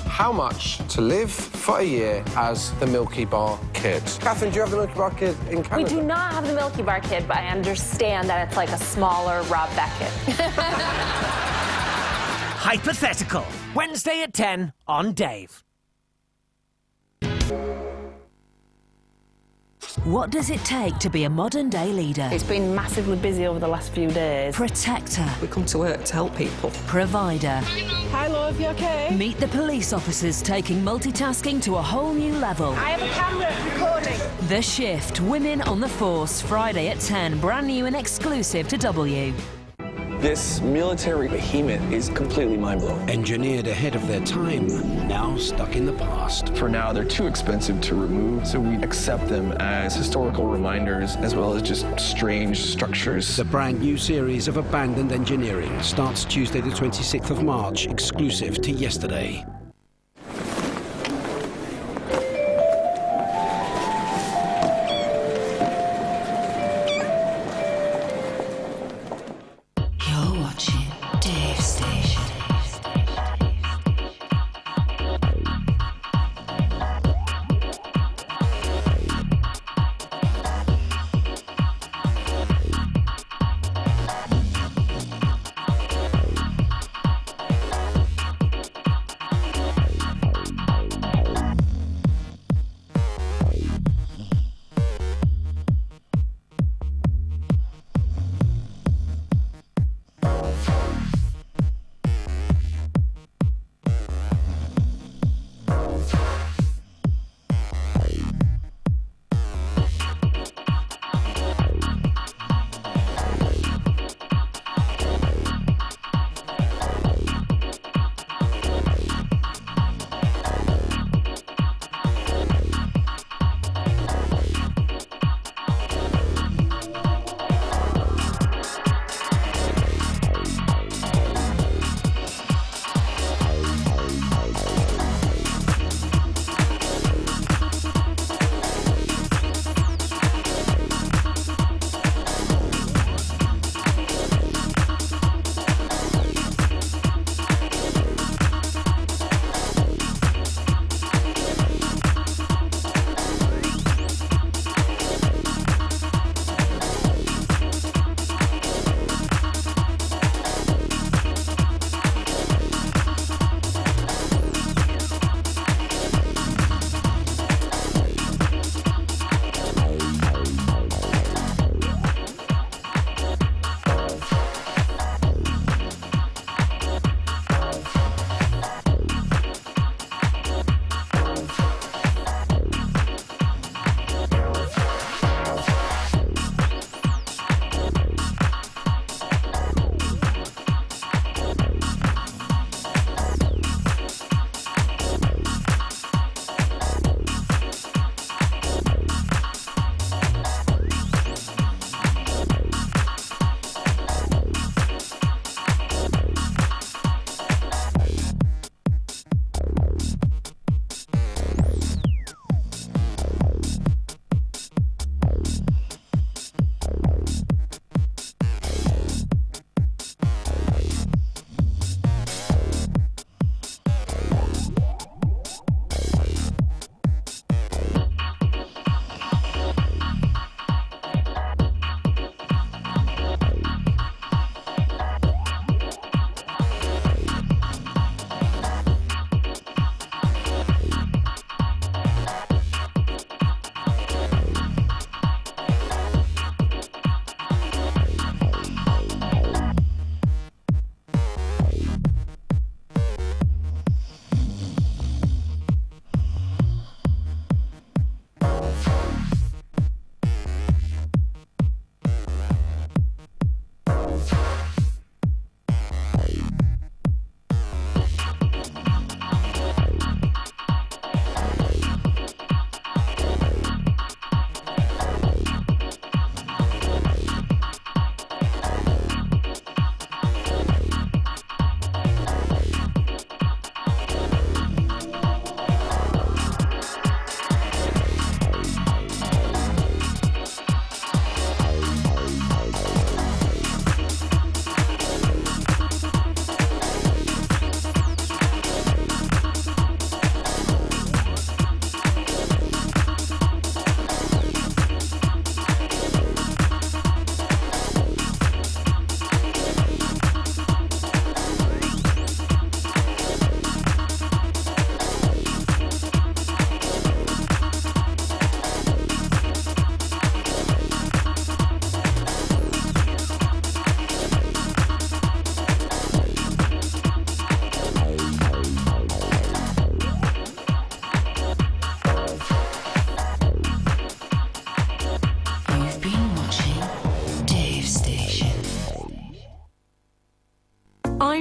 How much to live for a year as the Milky Bar Kid? Catherine, do you have the Milky Bar Kid in Canada? We do not have the Milky Bar Kid, but I understand that it's like a smaller Rob Beckett. Hypothetical. Wednesday at 10 on Dave. What does it take to be a modern-day leader? It's been massively busy over the last few days. Protector. We come to work to help people. Provider. Hi, love, you okay? Meet the police officers taking multitasking to a whole new level. I have a camera recording. The Shift, Women on the Force, Friday at 10, brand new and exclusive to W. This military behemoth is completely mind-blowing. Engineered ahead of their time, now stuck in the past. For now, they're too expensive to remove, so we accept them as historical reminders as well as just strange structures. The brand new series of Abandoned Engineering starts Tuesday the 26th of March, exclusive to yesterday. You're watching Dave Station.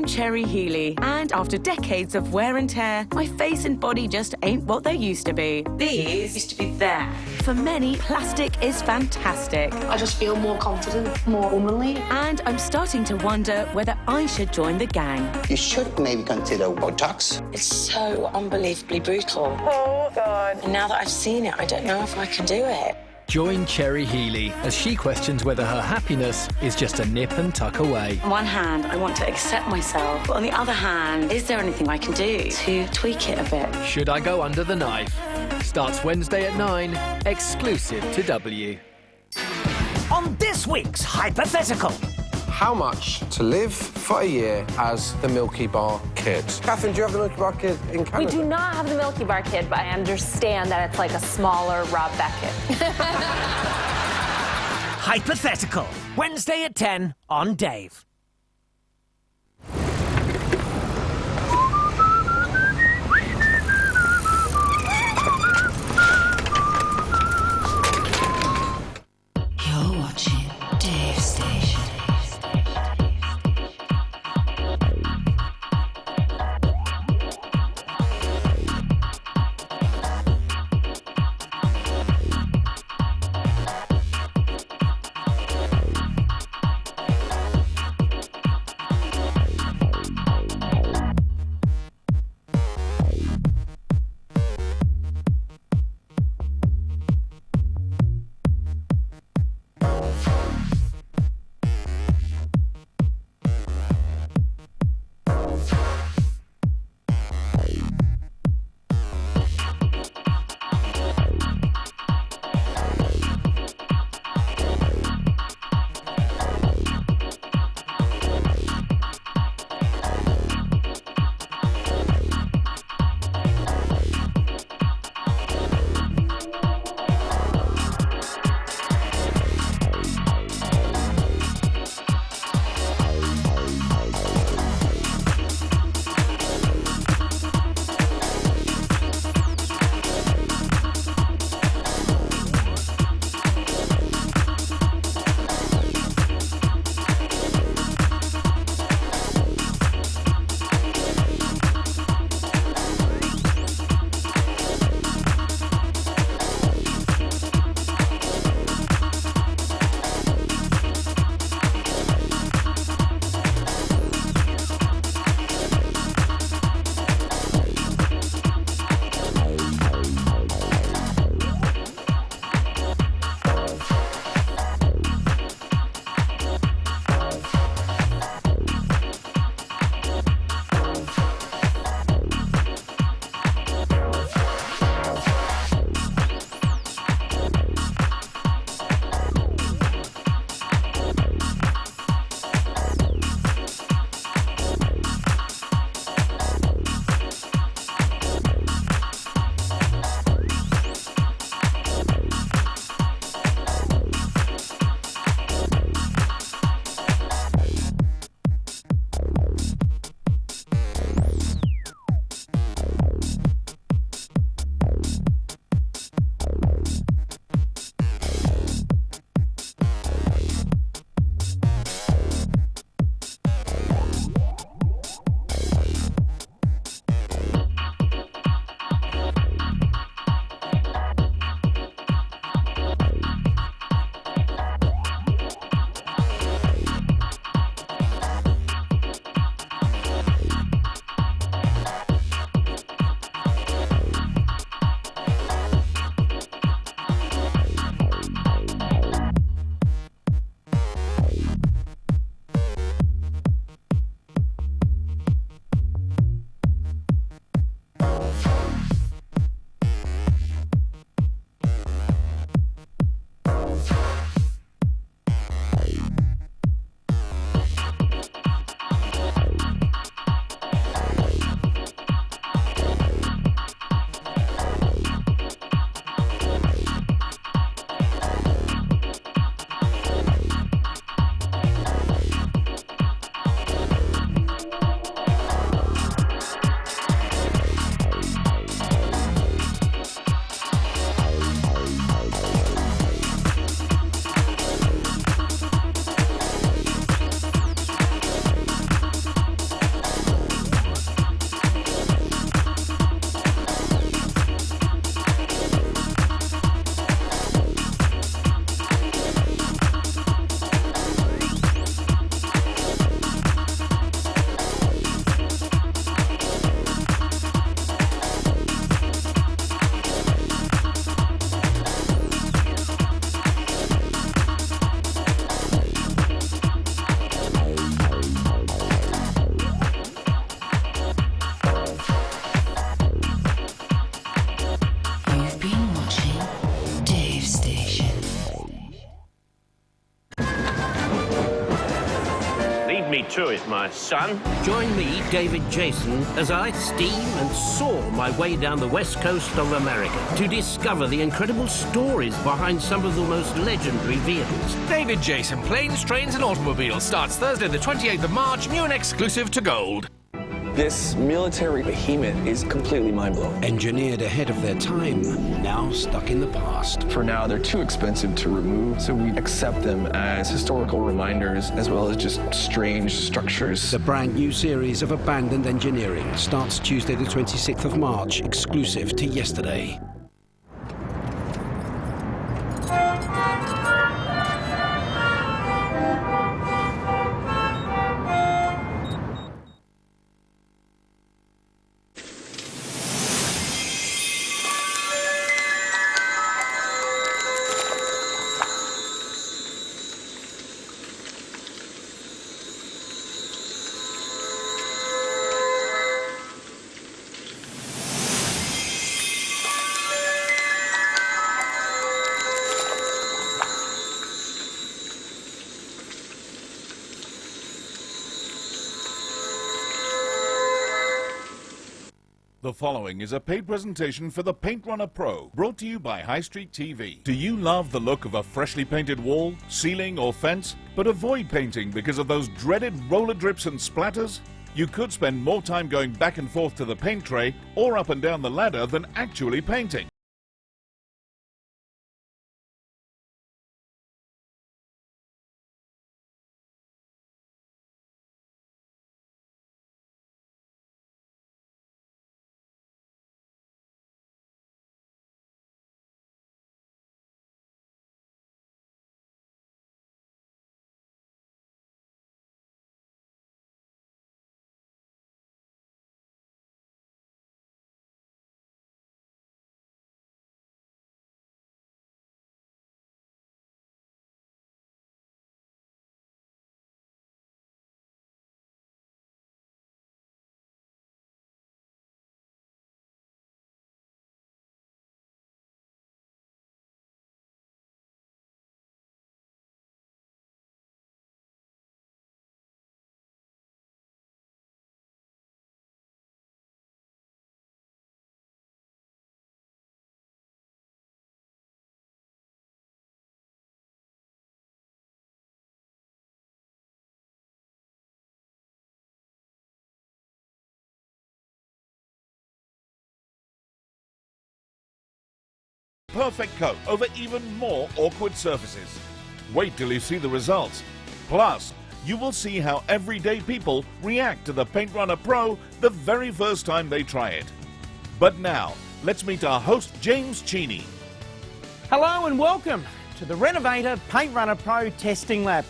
Cherry Healey, and after decades of wear and tear, my face and body just ain't what they used to be. These used to be there. For many, plastic is fantastic. I just feel more confident, more womanly. And I'm starting to wonder whether I should join the gang. You should maybe consider Botox. It's so unbelievably brutal. Oh, God. And now that I've seen it, I don't know if I can do it. Join Cherry Healey as she questions whether her happiness is just a nip and tuck away. On one hand, I want to accept myself, but on the other hand, is there anything I can do to tweak it a bit? Should I go under the knife? Starts Wednesday at 9, exclusive to W. On this week's Hypothetical. How much to live for a year as the Milky Bar Kid? Catherine, do you have the Milky Bar Kid in Canada? We do not have the Milky Bar Kid, but I understand that it's like a smaller Rob Beckett. Hypothetical. Wednesday at 10 on Dave. You're watching Dave Station. Beat me to it, my son. Join me, David Jason, as I steam and soar my way down the west coast of America to discover the incredible stories behind some of the most legendary vehicles. David Jason, Planes, Trains and Automobiles, starts Thursday the 28th of March, new and exclusive to Gold. This military behemoth is completely mind-blowing. Engineered ahead of their time, now stuck in the past. For now, they're too expensive to remove, so we accept them as historical reminders as well as just strange structures. The brand new series of abandoned engineering starts Tuesday the 26th of March, exclusive to yesterday. The following is a paid presentation for the Paint Runner Pro, brought to you by High Street TV. Do you love the look of a freshly painted wall, ceiling or fence, but avoid painting because of those dreaded roller drips and splatters? You could spend more time going back and forth to the paint tray or up and down the ladder than actually painting. Perfect coat over even more awkward surfaces. Wait till you see the results. Plus, you will see how everyday people react to the Paint Runner Pro the very first time they try it. But now, let's meet our host, James Cheney. Hello and welcome to the Renovator Paint Runner Pro Testing Lab.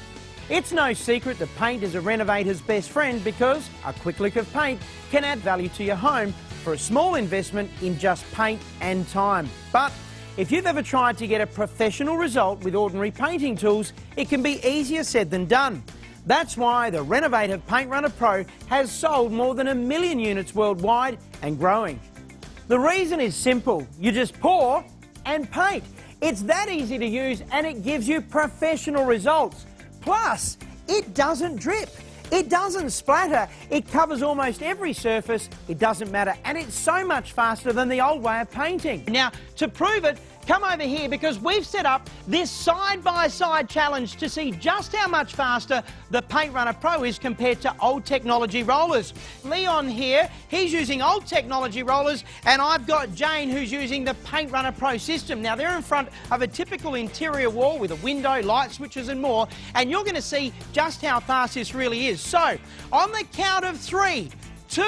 It's no secret that paint is a renovator's best friend because a quick lick of paint can add value to your home for a small investment in just paint and time. But if you've ever tried to get a professional result with ordinary painting tools, it can be easier said than done. That's why the Renovator Paint Runner Pro has sold more than 1 million units worldwide and growing. The reason is simple. You just pour and paint. It's that easy to use and it gives you professional results. Plus, it doesn't drip. It doesn't splatter. It covers almost every surface. It doesn't matter. And it's so much faster than the old way of painting. Now, to prove it, come over here because we've set up this side-by-side challenge to see just how much faster the Paint Runner Pro is compared to old technology rollers. Leon here, he's using old technology rollers, and I've got Jane who's using the Paint Runner Pro system. Now, they're in front of a typical interior wall with a window, light switches and more, and you're going to see just how fast this really is. So, on the count of 3, 2,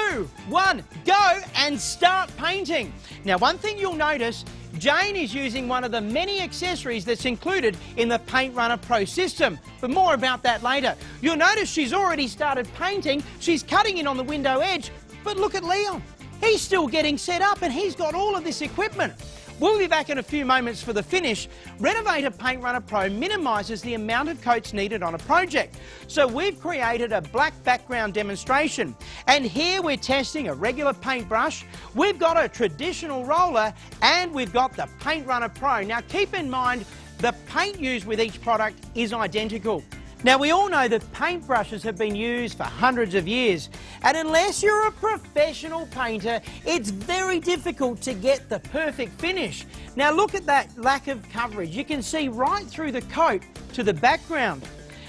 1, go and start painting. Now, one thing you'll notice, Jane is using one of the many accessories that's included in the Paint Runner Pro system, but more about that later. You'll notice she's already started painting, she's cutting in on the window edge, but look at Leon. He's still getting set up and he's got all of this equipment. We'll be back in a few moments for the finish. Renovator Paint Runner Pro minimises the amount of coats needed on a project. So we've created a black background demonstration. And here we're testing a regular paintbrush, we've got a traditional roller, and we've got the Paint Runner Pro. Now keep in mind, the paint used with each product is identical. Now, we all know that paintbrushes have been used for hundreds of years, and unless you're a professional painter, it's very difficult to get the perfect finish. Now, look at that lack of coverage. You can see right through the coat to the background.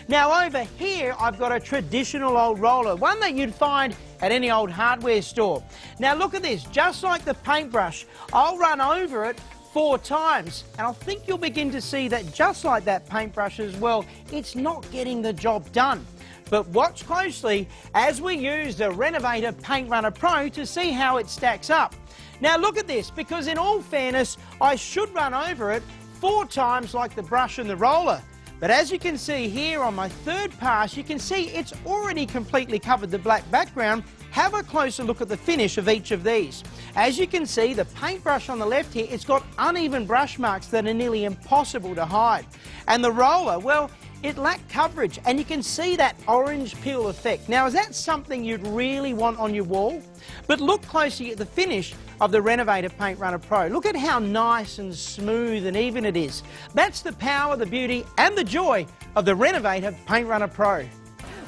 Now, over here, I've got a traditional old roller, one that you'd find at any old hardware store. Now, look at this. Just like the paintbrush, I'll run over it 4 times, and I think you'll begin to see that just like that paintbrush as well, it's not getting the job done. But watch closely as we use the Renovator Paint Runner Pro to see how it stacks up. Now look at this, because in all fairness, I should run over it 4 times like the brush and the roller. But as you can see here on my 3rd pass, you can see it's already completely covered the black background. Have a closer look at the finish of each of these. As you can see, the paintbrush on the left here, it's got uneven brush marks that are nearly impossible to hide. And the roller, well, it lacked coverage, and you can see that orange peel effect. Now, is that something you'd really want on your wall? But look closely at the finish of the Renovator Paint Runner Pro. Look at how nice and smooth and even it is. That's the power, the beauty and the joy of the Renovator Paint Runner Pro.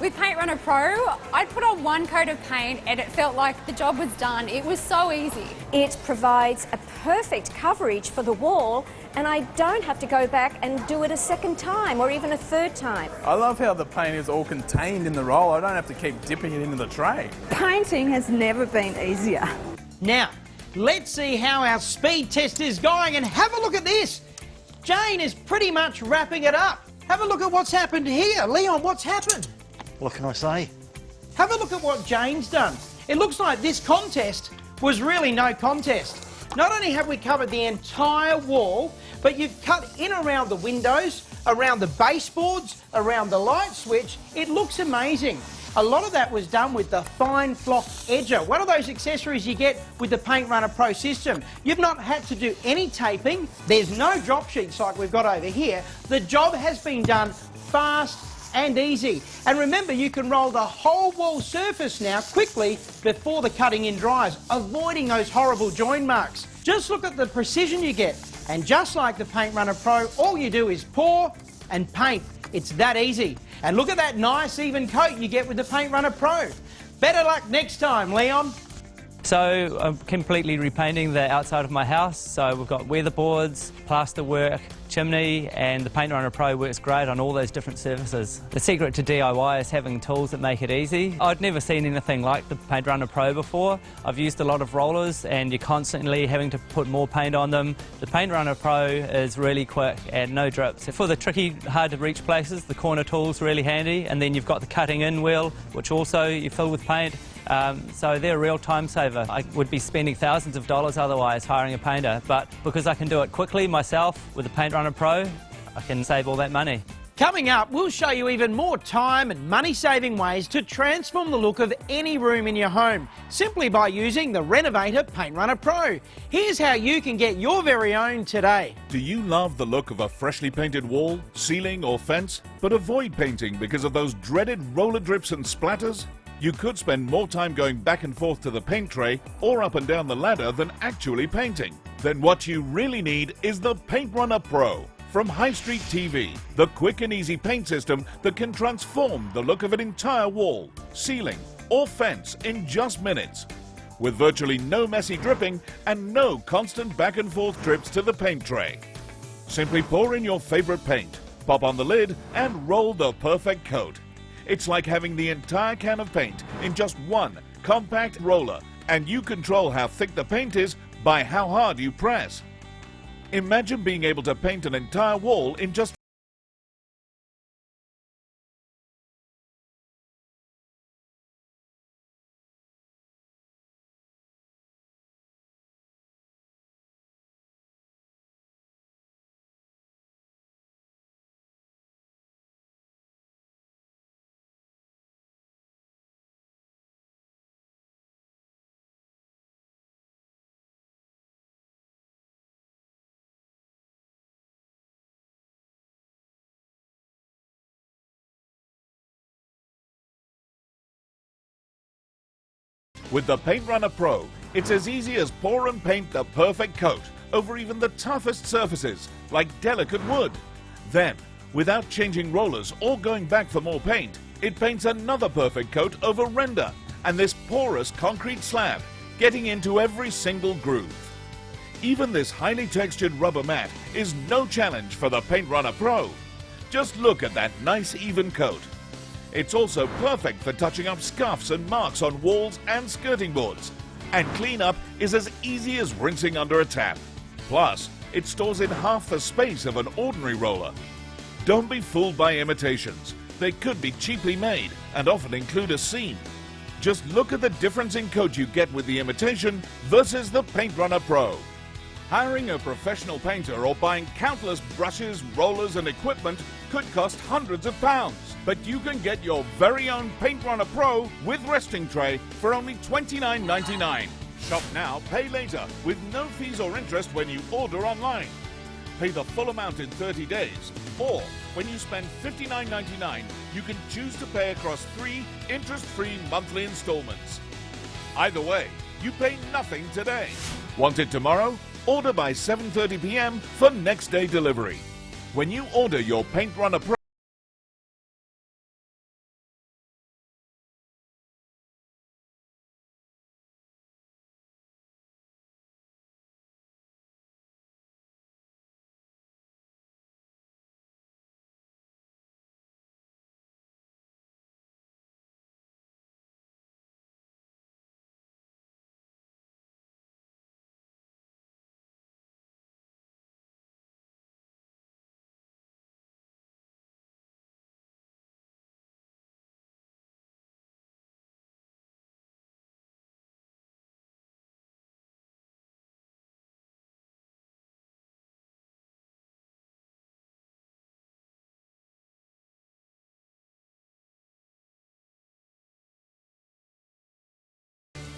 With Paint Runner Pro, I put on 1 coat of paint and it felt like the job was done. It was so easy. It provides a perfect coverage for the wall, and I don't have to go back and do it a 2nd time or even a 3rd time. I love how the paint is all contained in the roll. I don't have to keep dipping it into the tray. Painting has never been easier. Now, let's see how our speed test is going, and have a look at this. Jane is pretty much wrapping it up. Have a look at what's happened here. Leon, what's happened? What can I say? Have a look at what Jane's done. It looks like this contest was really no contest. Not only have we covered the entire wall, but you've cut in around the windows, around the baseboards, around the light switch. It looks amazing. A lot of that was done with the fine flock edger, one of those accessories you get with the Paint Runner Pro system. You've not had to do any taping. There's no drop sheets like we've got over here. The job has been done fast and easy. And remember, you can roll the whole wall surface now quickly before the cutting in dries, avoiding those horrible join marks. Just look at the precision you get. And just like the Paint Runner Pro, all you do is pour and paint. It's that easy. And look at that nice even coat you get with the Paint Runner Pro. Better luck next time, Leon. So I'm completely repainting the outside of my house. So we've got weatherboards, plaster work, chimney, and the Paint Runner Pro works great on all those different surfaces. The secret to DIY is having tools that make it easy. I'd never seen anything like the Paint Runner Pro before. I've used a lot of rollers and you're constantly having to put more paint on them. The Paint Runner Pro is really quick and no drips. For the tricky, hard to reach places, the corner tool's really handy, and then you've got the cutting in wheel, which also you fill with paint. So they're a real time saver. I would be spending thousands of dollars otherwise hiring a painter, but because I can do it quickly myself with the Paint Runner Pro, I can save all that money. Coming up, we'll show you even more time and money-saving ways to transform the look of any room in your home, simply by using the Renovator Paint Runner Pro. Here's how you can get your very own today. Do you love the look of a freshly painted wall, ceiling or fence, but avoid painting because of those dreaded roller drips and splatters? You could spend more time going back and forth to the paint tray or up and down the ladder than actually painting. Then what you really need is the Paint Runner Pro from High Street TV, the quick and easy paint system that can transform the look of an entire wall, ceiling or fence in just minutes. With virtually no messy dripping and no constant back and forth trips to the paint tray. Simply pour in your favorite paint, pop on the lid and roll the perfect coat. It's like having the entire can of paint in just one compact roller, and you control how thick the paint is by how hard you press. Imagine being able to paint an entire wall in just with the Paint Runner Pro, it's as easy as pour and paint the perfect coat over even the toughest surfaces, like delicate wood. Then, Without changing rollers or going back for more paint, it paints another perfect coat over render and this porous concrete slab, getting into every single groove. Even this highly textured rubber mat is no challenge for the Paint Runner Pro. Just look at that nice even coat. It's also perfect for touching up scuffs and marks on walls and skirting boards. And cleanup is as easy as rinsing under a tap. Plus, it stores in half the space of an ordinary roller. Don't be fooled by imitations. They could be cheaply made and often include a seam. Just look at the difference in coat you get with the imitation versus the Paint Runner Pro. Hiring a professional painter or buying countless brushes, rollers and equipment could cost hundreds of pounds. But you can get your very own Paint Runner Pro with resting tray for only $29.99. Shop now, pay later, with no fees or interest when you order online. Pay the full amount in 30 days, or when you spend $59.99, you can choose to pay across 3 interest-free monthly installments. Either way, you pay nothing today. Want it tomorrow? Order by 7:30 p.m. for next day delivery. When you order your Paint Runner Pro,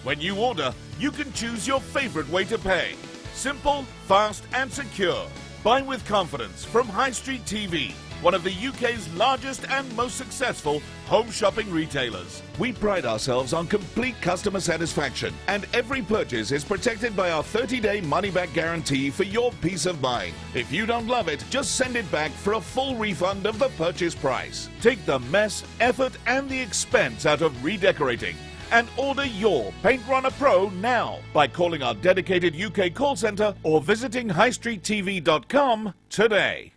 when you order, you can choose your favorite way to pay. Simple, fast and secure. Buy with confidence from High Street TV, one of the UK's largest and most successful home shopping retailers. We pride ourselves on complete customer satisfaction, and every purchase is protected by our 30-day money-back guarantee for your peace of mind. If you don't love it, just send it back for a full refund of the purchase price. Take the mess, effort and the expense out of redecorating. And order your Paint Runner Pro now by calling our dedicated UK call centre or visiting highstreettv.com today.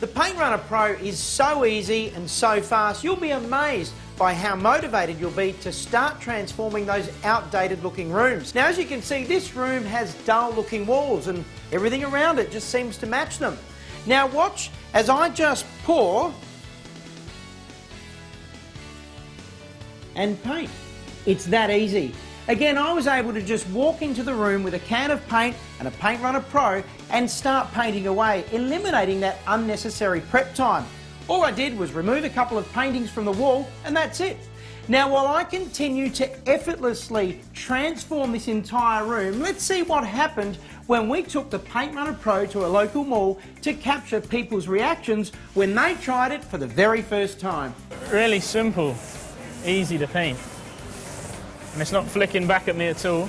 The Paint Runner Pro is so easy and so fast, you'll be amazed by how motivated you'll be to start transforming those outdated looking rooms. Now, as you can see, this room has dull looking walls and everything around it just seems to match them. Now watch as I just pour and paint. It's that easy. Again, I was able to just walk into the room with a can of paint and a Paint Runner Pro and start painting away, eliminating that unnecessary prep time. All I did was remove a couple of paintings from the wall and that's it. Now, while I continue to effortlessly transform this entire room, let's see what happened when we took the Paint Runner Pro to a local mall to capture people's reactions when they tried it for the very first time. Really simple, easy to paint. And it's not flicking back at me at all.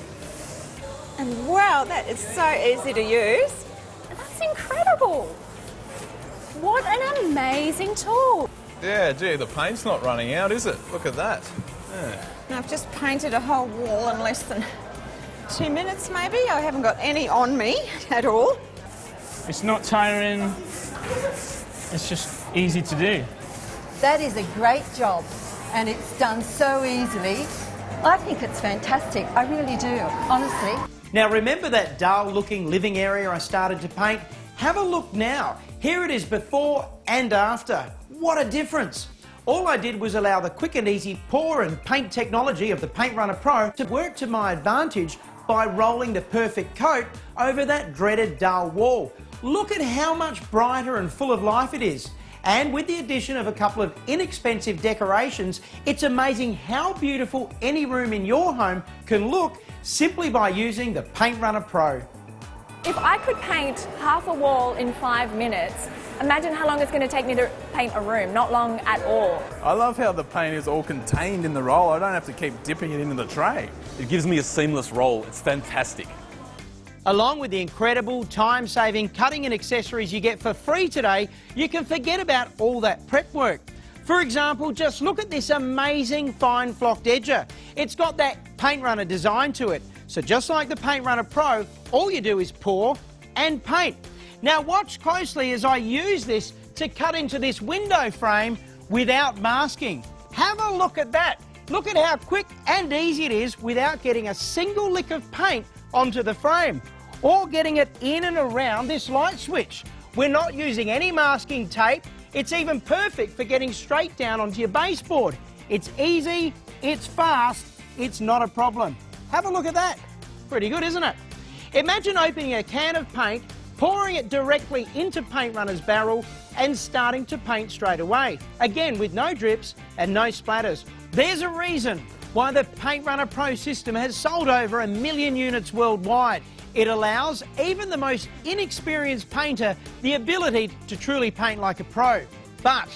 And wow, that is so easy to use. That's incredible. What an amazing tool. Yeah, gee, the paint's not running out, is it? Look at that. Yeah. And I've just painted a whole wall in less than 2 minutes maybe. I haven't got any on me at all. It's not tiring. It's just easy to do. That is a great job and it's done so easily. I think it's fantastic, I really do, honestly. Now remember that dull looking living area I started to paint? Have a look now. Here it is before and after. What a difference. All I did was allow the quick and easy pour and paint technology of the Paint Runner Pro to work to my advantage by rolling the perfect coat over that dreaded dull wall. Look at how much brighter and full of life it is. And with the addition of a couple of inexpensive decorations, it's amazing how beautiful any room in your home can look simply by using the Paint Runner Pro. If I could paint half a wall in 5 minutes, imagine how long it's going to take me to paint a room. Not long at all. I love how the paint is all contained in the roll. I don't have to keep dipping it into the tray. It gives me a seamless roll. It's fantastic. Along with the incredible time-saving cutting and accessories you get for free today, you can forget about all that prep work. For example, just look at this amazing fine flocked edger. It's got that paint runner design to it. So just like the Paint Runner Pro, all you do is pour and paint. Now watch closely as I use this to cut into this window frame without masking. Have a look at that. Look at how quick and easy it is without getting a single lick of paint onto the frame or getting it in and around this light switch. We're not using any masking tape. It's even perfect for getting straight down onto your baseboard. It's easy, it's fast, it's not a problem. Have a look at that. Pretty good, isn't it? Imagine opening a can of paint, pouring it directly into Paint Runner's barrel and starting to paint straight away. Again, with no drips and no splatters. There's a reason why the Paint Runner Pro system has sold over 1 million units worldwide. It allows even the most inexperienced painter the ability to truly paint like a pro. But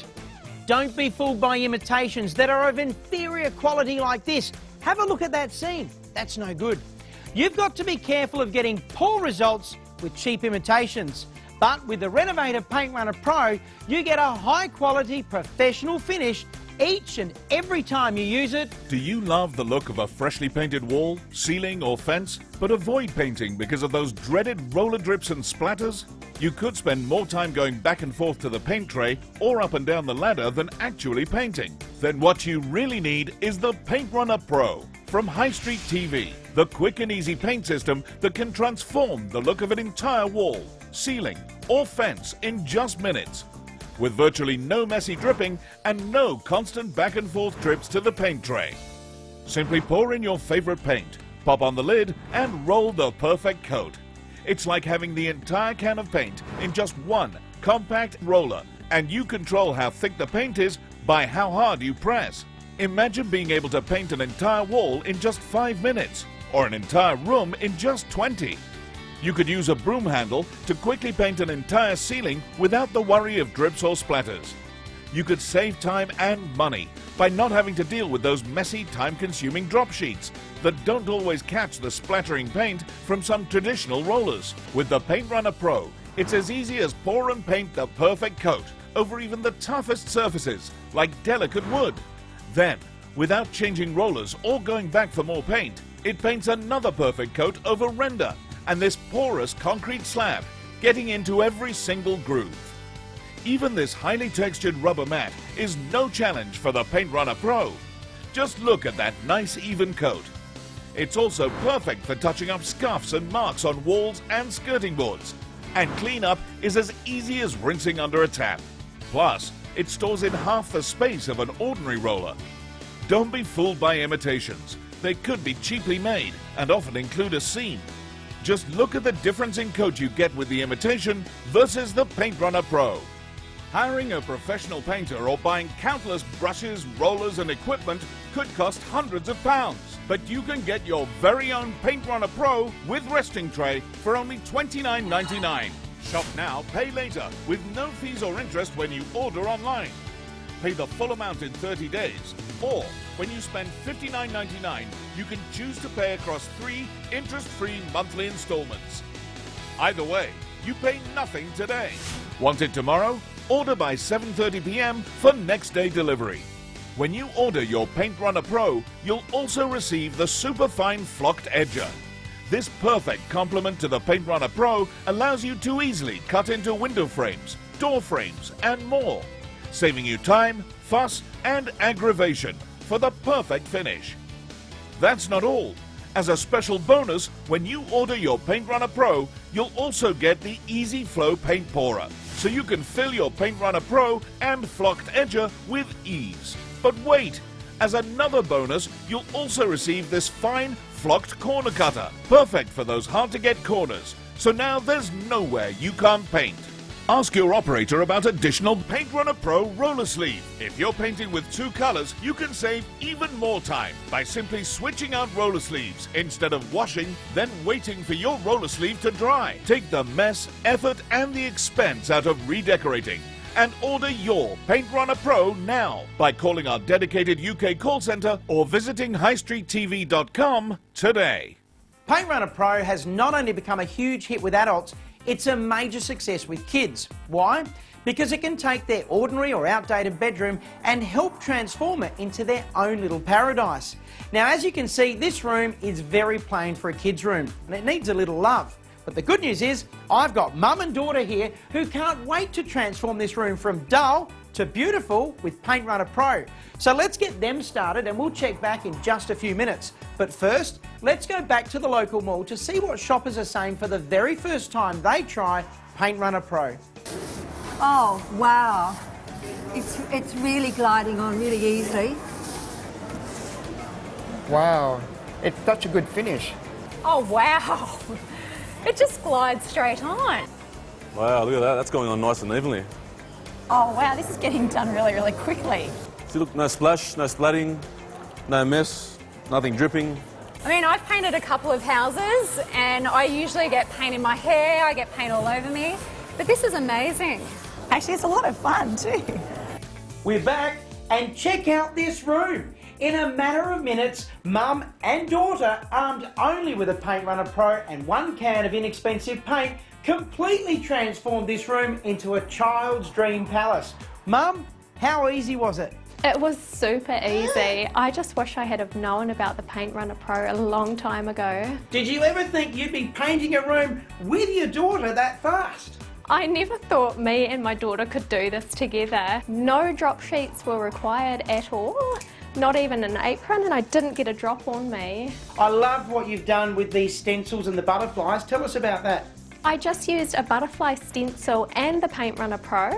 don't be fooled by imitations that are of inferior quality like this. Have a look at that scene. That's no good. You've got to be careful of getting poor results with cheap imitations. But with the Renovator Paint Runner Pro, you get a high-quality professional finish each and every time you use it. Do you love the look of a freshly painted wall, ceiling or fence, but avoid painting because of those dreaded roller drips and splatters? You could spend more time going back and forth to the paint tray or up and down the ladder than actually painting. Then what you really need is the Paint Runner Pro from High Street TV, the quick and easy paint system that can transform the look of an entire wall, ceiling or fence in just minutes. With virtually no messy dripping and no constant back and forth trips to the paint tray. Simply pour in your favorite paint, pop on the lid and roll the perfect coat. It's like having the entire can of paint in just one compact roller, and you control how thick the paint is by how hard you press. Imagine being able to paint an entire wall in just 5 minutes, or an entire room in just 20. You could use a broom handle to quickly paint an entire ceiling without the worry of drips or splatters. You could save time and money by not having to deal with those messy, time-consuming drop sheets that don't always catch the splattering paint from some traditional rollers. With the Paint Runner Pro, it's as easy as pour and paint the perfect coat over even the toughest surfaces, like delicate wood. Then, without changing rollers or going back for more paint, it paints another perfect coat over render and this porous concrete slab, getting into every single groove. Even this highly textured rubber mat is no challenge for the Paint Runner Pro. Just look at that nice even coat. It's also perfect for touching up scuffs and marks on walls and skirting boards. And cleanup is as easy as rinsing under a tap. Plus, it stores in half the space of an ordinary roller. Don't be fooled by imitations. They could be cheaply made and often include a seam. Just look at the difference in coat you get with the imitation versus the Paint Runner Pro. Hiring a professional painter or buying countless brushes, rollers and equipment could cost hundreds of pounds. But you can get your very own Paint Runner Pro with resting tray for only $29.99. Shop now, pay later with no fees or interest when you order online. Pay the full amount in 30 days, or when you spend $59.99, you can choose to pay across 3 interest-free monthly installments. Either way, you pay nothing today. Want it tomorrow? Order by 7:30 p.m. for next day delivery. When you order your Paint Runner Pro, you'll also receive the superfine flocked edger. This perfect complement to the Paint Runner Pro allows you to easily cut into window frames, door frames, and more, saving you time, fuss, and aggravation for the perfect finish. That's not all. As a special bonus, when you order your Paint Runner Pro, you'll also get the Easy Flow Paint Pourer, so you can fill your Paint Runner Pro and flocked edger with ease. But wait! As another bonus, you'll also receive this fine flocked corner cutter, perfect for those hard-to-get corners. So now there's nowhere you can't paint. Ask your operator about additional Paint Runner Pro roller sleeve. If you're painting with 2 colors, you can save even more time by simply switching out roller sleeves instead of washing, then waiting for your roller sleeve to dry. Take the mess, effort, and the expense out of redecorating. And order your Paint Runner Pro now by calling our dedicated UK call centre or visiting highstreettv.com today. Paint Runner Pro has not only become a huge hit with adults, it's a major success with kids. Why? Because it can take their ordinary or outdated bedroom and help transform it into their own little paradise. Now, as you can see, this room is very plain for a kid's room and it needs a little love. But the good news is I've got mum and daughter here who can't wait to transform this room from dull to beautiful with Paint Runner Pro. So let's get them started and we'll check back in just a few minutes. But first, let's go back to the local mall to see what shoppers are saying for the very first time they try Paint Runner Pro. Oh, wow. It's really gliding on really easily. Wow, it's such a good finish. Oh, wow. It just glides straight on. Wow, look at that. That's going on nice and evenly. Oh, wow, this is getting done really, really quickly. See, look, no splash, no splatting, no mess, nothing dripping. I mean, I've painted a couple of houses and I usually get paint in my hair, I get paint all over me, but this is amazing. Actually, it's a lot of fun too. We're back and check out this room. In a matter of minutes, mum and daughter, armed only with a Paint Runner Pro and one can of inexpensive paint, completely transformed this room into a child's dream palace. Mum, how easy was it? It was super easy. I just wish I had have known about the Paint Runner Pro a long time ago. Did you ever think you'd be painting a room with your daughter that fast? I never thought me and my daughter could do this together. No drop sheets were required at all, not even an apron, and I didn't get a drop on me. I love what you've done with these stencils and the butterflies. Tell us about that. I just used a butterfly stencil and the Paint Runner Pro,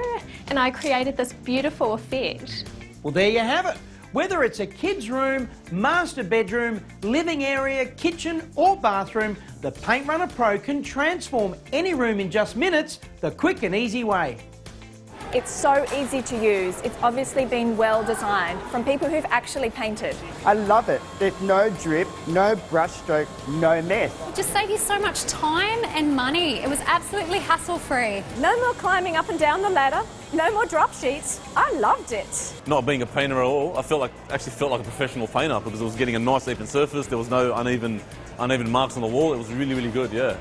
and I created this beautiful effect. Well, there you have it. Whether it's a kid's room, master bedroom, living area, kitchen or bathroom, the Paint Runner Pro can transform any room in just minutes the quick and easy way. It's so easy to use. It's obviously been well designed from people who've actually painted. I love it. There's no drip, no brush stroke, no mess. It just saved you so much time and money. It was absolutely hassle-free. No more climbing up and down the ladder. No more drop sheets. I loved it. Not being a painter at all, I actually felt like a professional painter because it was getting a nice even surface. There was no uneven marks on the wall. It was really, really good, yeah.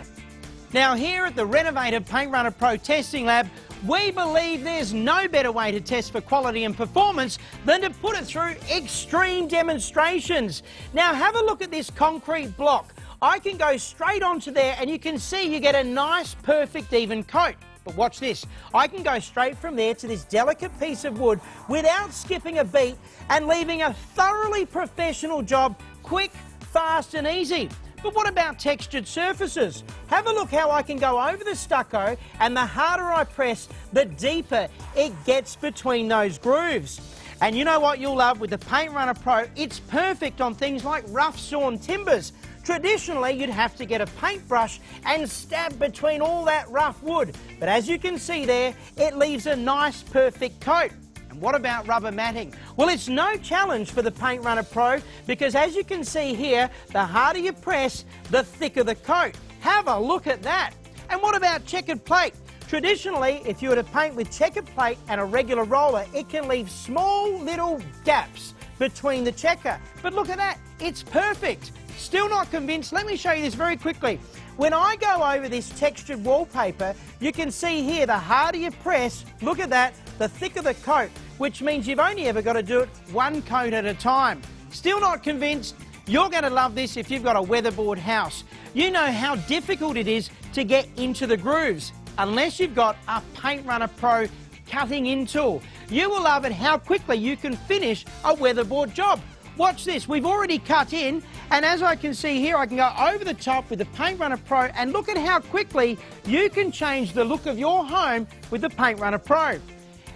Now here at the renovated Paint Runner Pro testing lab, we believe there's no better way to test for quality and performance than to put it through extreme demonstrations. Now have a look at this concrete block. I can go straight onto there and you can see you get a nice, perfect, even coat. But watch this, I can go straight from there to this delicate piece of wood without skipping a beat and leaving a thoroughly professional job quick, fast and easy. But what about textured surfaces? Have a look how I can go over the stucco and the harder I press, the deeper it gets between those grooves. And you know what you'll love with the Paint Runner Pro? It's perfect on things like rough sawn timbers. Traditionally, you'd have to get a paintbrush and stab between all that rough wood. But as you can see there, it leaves a nice, perfect coat. And what about rubber matting? Well, it's no challenge for the Paint Runner Pro because as you can see here, the harder you press, the thicker the coat. Have a look at that. And what about checkered plate? Traditionally, if you were to paint with checkered plate and a regular roller, it can leave small little gaps between the checker. But look at that, it's perfect. Still not convinced? Let me show you this very quickly. When I go over this textured wallpaper, you can see here the harder you press, look at that, the thicker the coat, which means you've only ever got to do it one coat at a time. Still not convinced? You're going to love this if you've got a weatherboard house. You know how difficult it is to get into the grooves unless you've got a Paint Runner Pro cutting in tool. You will love it how quickly you can finish a weatherboard job. Watch this, we've already cut in, and as I can see here, I can go over the top with the Paint Runner Pro, and look at how quickly you can change the look of your home with the Paint Runner Pro.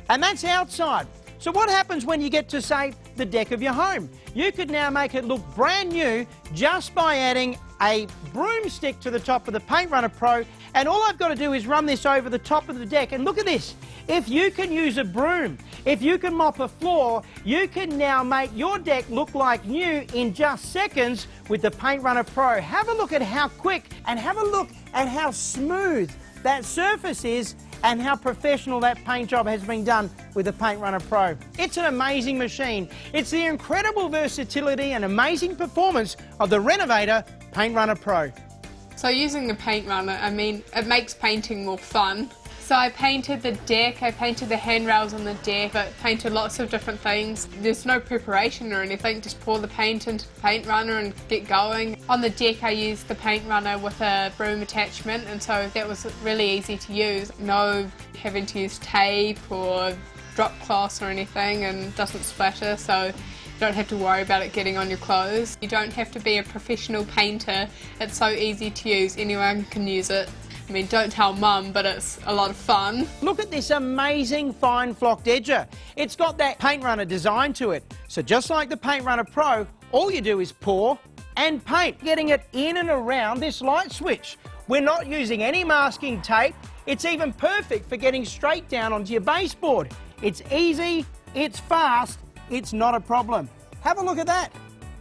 And that's outside. So what happens when you get to, say, the deck of your home? You could now make it look brand new just by adding a broomstick to the top of the Paint Runner Pro, and all I've got to do is run this over the top of the deck, and look at this. If you can use a broom, if you can mop a floor, you can now make your deck look like new in just seconds with the Paint Runner Pro. Have a look at how quick and have a look at how smooth that surface is and how professional that paint job has been done with the Paint Runner Pro. It's an amazing machine. It's the incredible versatility and amazing performance of the Renovator Paint Runner Pro. So using a paint runner, I mean, it makes painting more fun. So I painted the deck, I painted the handrails on the deck, I painted lots of different things. There's no preparation or anything, just pour the paint into the paint runner and get going. On the deck I used the paint runner with a broom attachment, and so that was really easy to use. No having to use tape or drop cloths or anything, and it doesn't splatter, so you don't have to worry about it getting on your clothes. You don't have to be a professional painter, it's so easy to use, anyone can use it. I mean, don't tell Mum, but it's a lot of fun. Look at this amazing fine flocked edger. It's got that paint runner design to it. So just like the Paint Runner Pro, all you do is pour and paint, getting it in and around this light switch. We're not using any masking tape. It's even perfect for getting straight down onto your baseboard. It's easy, it's fast, it's not a problem. Have a look at that.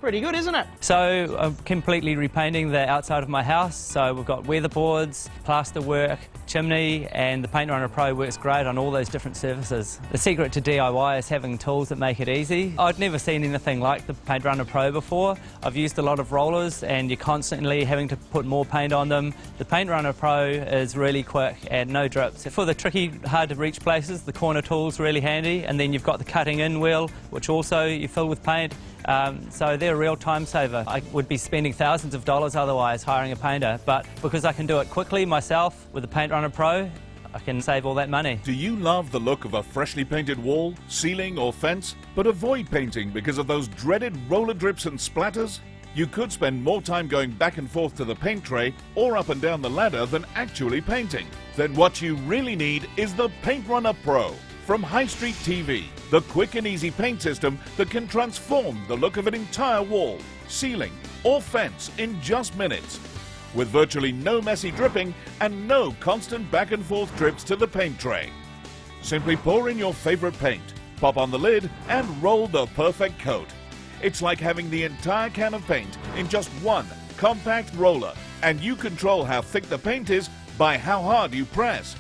Pretty good, isn't it? So I'm completely repainting the outside of my house. So we've got weatherboards, plaster work, chimney, and the Paint Runner Pro works great on all those different surfaces. The secret to DIY is having tools that make it easy. I'd never seen anything like the Paint Runner Pro before. I've used a lot of rollers and you're constantly having to put more paint on them. The Paint Runner Pro is really quick and no drips. For the tricky, hard to reach places, the corner tool's really handy, and then you've got the cutting in wheel, which also you fill with paint. So they're a real time saver. I would be spending thousands of dollars otherwise hiring a painter, but because I can do it quickly myself with the Paint Runner Pro, I can save all that money. Do you love the look of a freshly painted wall, ceiling or fence, but avoid painting because of those dreaded roller drips and splatters? You could spend more time going back and forth to the paint tray or up and down the ladder than actually painting. Then what you really need is the Paint Runner Pro. From High Street TV, the quick and easy paint system that can transform the look of an entire wall, ceiling or fence in just minutes. With virtually no messy dripping and no constant back and forth trips to the paint tray. Simply pour in your favorite paint, pop on the lid and roll the perfect coat. It's like having the entire can of paint in just one compact roller, and you control how thick the paint is by how hard you press.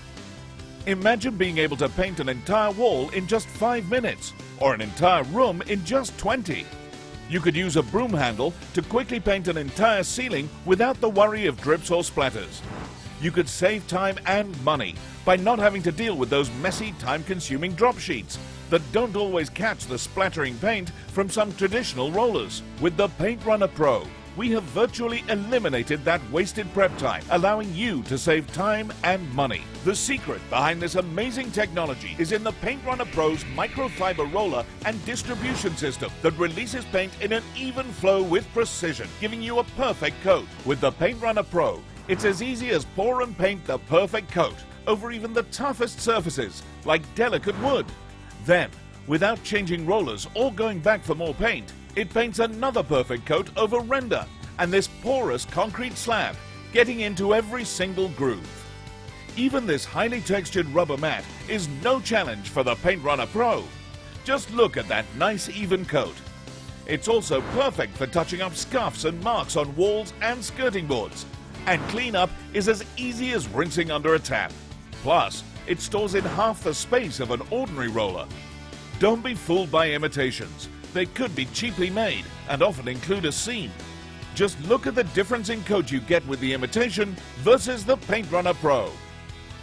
Imagine being able to paint an entire wall in just 5 minutes, or an entire room in just 20. You could use a broom handle to quickly paint an entire ceiling without the worry of drips or splatters. You could save time and money by not having to deal with those messy, time-consuming drop sheets that don't always catch the splattering paint from some traditional rollers. With the Paint Runner Pro, we have virtually eliminated that wasted prep time, allowing you to save time and money. The secret behind this amazing technology is in the Paint Runner Pro's microfiber roller and distribution system that releases paint in an even flow with precision, giving you a perfect coat. With the Paint Runner Pro, it's as easy as pour and paint the perfect coat over even the toughest surfaces, like delicate wood. Then, without changing rollers or going back for more paint, it paints another perfect coat over render and this porous concrete slab, getting into every single groove. Even this highly textured rubber mat is no challenge for the Paint Runner Pro. Just look at that nice even coat. It's also perfect for touching up scuffs and marks on walls and skirting boards. And cleanup is as easy as rinsing under a tap. Plus, it stores in half the space of an ordinary roller. Don't be fooled by imitations. They could be cheaply made and often include a seam. Just look at the difference in coat you get with the imitation versus the Paint Runner Pro.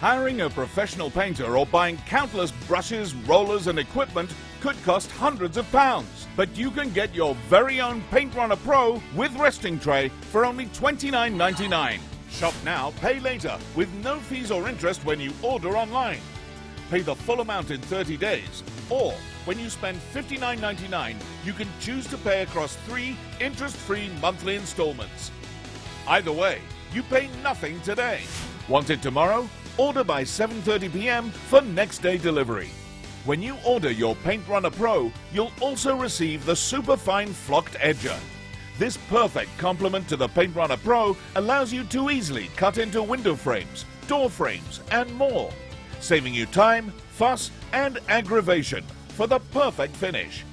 Hiring a professional painter or buying countless brushes, rollers and equipment could cost hundreds of pounds. But you can get your very own Paint Runner Pro with resting tray for only $29.99. Shop now, pay later with no fees or interest when you order online. Pay the full amount in 30 days, or when you spend $59.99, you can choose to pay across 3 interest-free monthly installments. Either way, you pay nothing today. Want it tomorrow? Order by 7:30 p.m. for next day delivery. When you order your Paint Runner Pro, you'll also receive the superfine flocked edger. This perfect complement to the Paint Runner Pro allows you to easily cut into window frames, door frames, and more, saving you time, fuss, and aggravation for the perfect finish.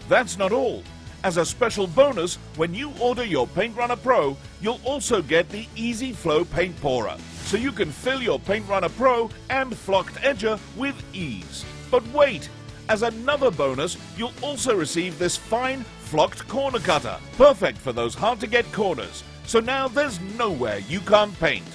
That's not all. As a special bonus, when you order your Paint Runner Pro, you'll also get the Easy Flow Paint Pourer, so you can fill your Paint Runner Pro and flocked edger with ease. But wait! As another bonus, you'll also receive this fine flocked corner cutter, perfect for those hard-to-get corners, so now there's nowhere you can't paint.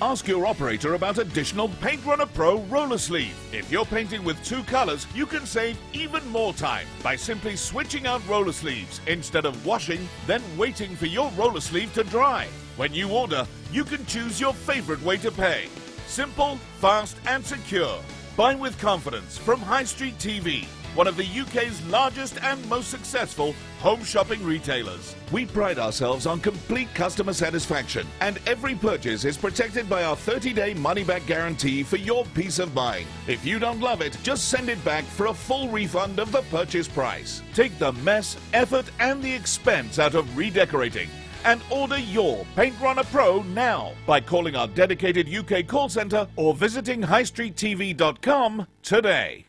Ask your operator about additional Paint Runner Pro roller sleeve. If you're painting with 2 colors, you can save even more time by simply switching out roller sleeves instead of washing, then waiting for your roller sleeve to dry. When you order, you can choose your favorite way to pay. Simple, fast and secure. Buy with confidence from High Street TV, one of the UK's largest and most successful home shopping retailers. We pride ourselves on complete customer satisfaction, and every purchase is protected by our 30-day money-back guarantee for your peace of mind. If you don't love it, just send it back for a full refund of the purchase price. Take the mess, effort and the expense out of redecorating and order your Paint Runner Pro now by calling our dedicated UK call centre or visiting highstreettv.com today.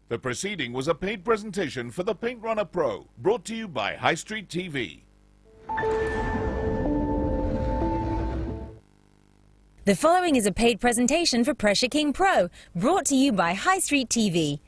The proceeding was a paid presentation for the Paint Runner Pro, brought to you by High Street TV. The following is a paid presentation for Pressure King Pro, brought to you by High Street TV.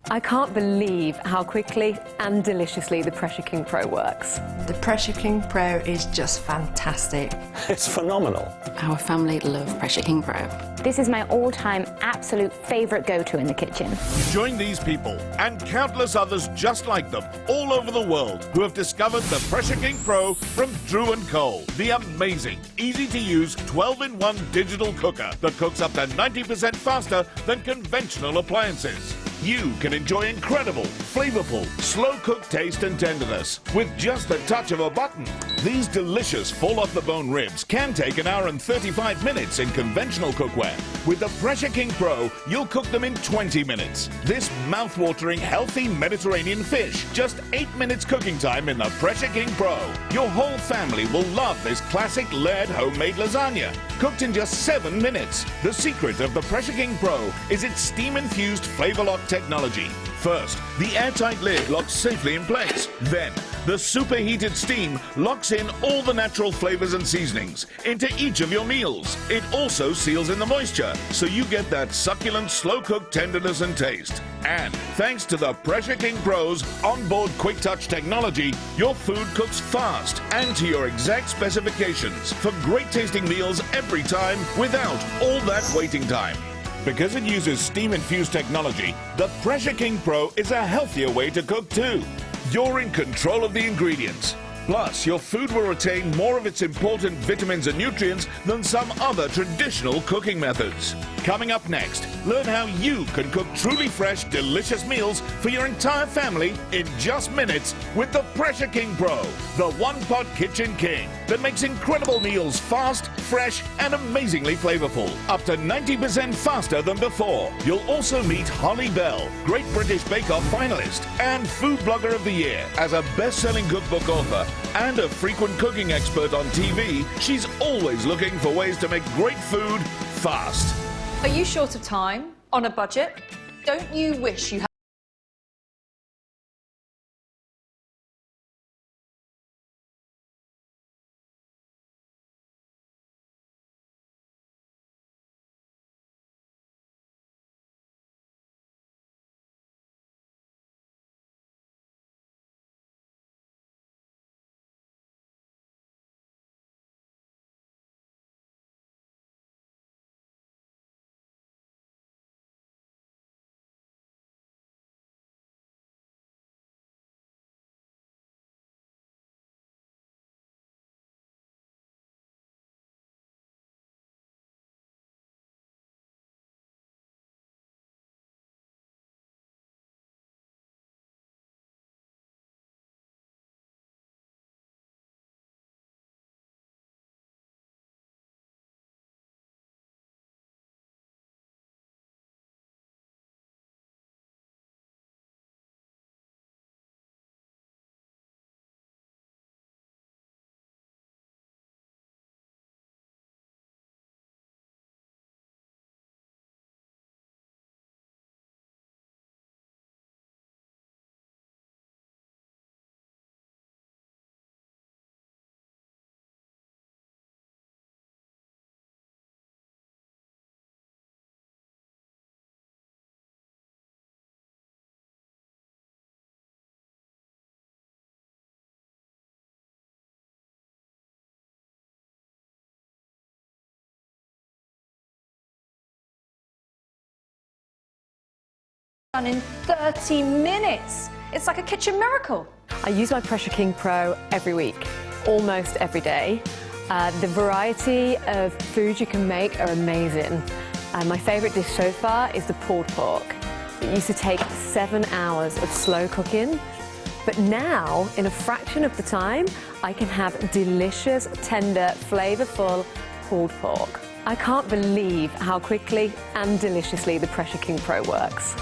I can't believe how quickly and deliciously the Pressure King Pro works. The Pressure King Pro is just fantastic. It's phenomenal. Our family love Pressure King Pro. This is my all-time absolute favourite go-to in the kitchen. Join these people and countless others just like them all over the world who have discovered the Pressure King Pro from Drew & Cole. The amazing, easy-to-use 12-in-1 digital cooker that cooks up to 90% faster than conventional appliances. You can enjoy incredible, flavorful, slow-cooked taste and tenderness with just the touch of a button. These delicious fall-off-the-bone ribs can take 1 hour and 35 minutes in conventional cookware. With the Pressure King Pro, you'll cook them in 20 minutes. This mouth-watering, healthy Mediterranean fish, just 8 minutes cooking time in the Pressure King Pro. Your whole family will love this classic layered homemade lasagna, cooked in just 7 minutes. The secret of the Pressure King Pro is its steam-infused flavor lock technology. First, the airtight lid locks safely in place. Then, the superheated steam locks in all the natural flavors and seasonings into each of your meals. It also seals in the moisture, so you get that succulent, slow-cooked tenderness and taste. And thanks to the Pressure King Pro's onboard quick touch technology, your food cooks fast and to your exact specifications for great tasting meals every time without all that waiting time. Because it uses steam-infused technology, the Pressure King Pro is a healthier way to cook too. You're in control of the ingredients. Plus, your food will retain more of its important vitamins and nutrients than some other traditional cooking methods. Coming up next, learn how you can cook truly fresh, delicious meals for your entire family in just minutes with the Pressure King Pro, the one-pot kitchen king that makes incredible meals fast, fresh, and amazingly flavorful. Up to 90% faster than before. You'll also meet Holly Bell, Great British Bake Off finalist and Food Blogger of the Year. As a best-selling cookbook author and a frequent cooking expert on TV, she's always looking for ways to make great food fast. Are you short of time? On a budget? Don't you wish you had done in 30 minutes. It's like a kitchen miracle. I use my Pressure King Pro every week, almost every day. The variety of foods you can make are amazing. My favourite dish so far is the pulled pork. It used to take 7 hours of slow cooking, but now, in a fraction of the time, I can have delicious, tender, flavourful pulled pork. I can't believe how quickly and deliciously the Pressure King Pro works.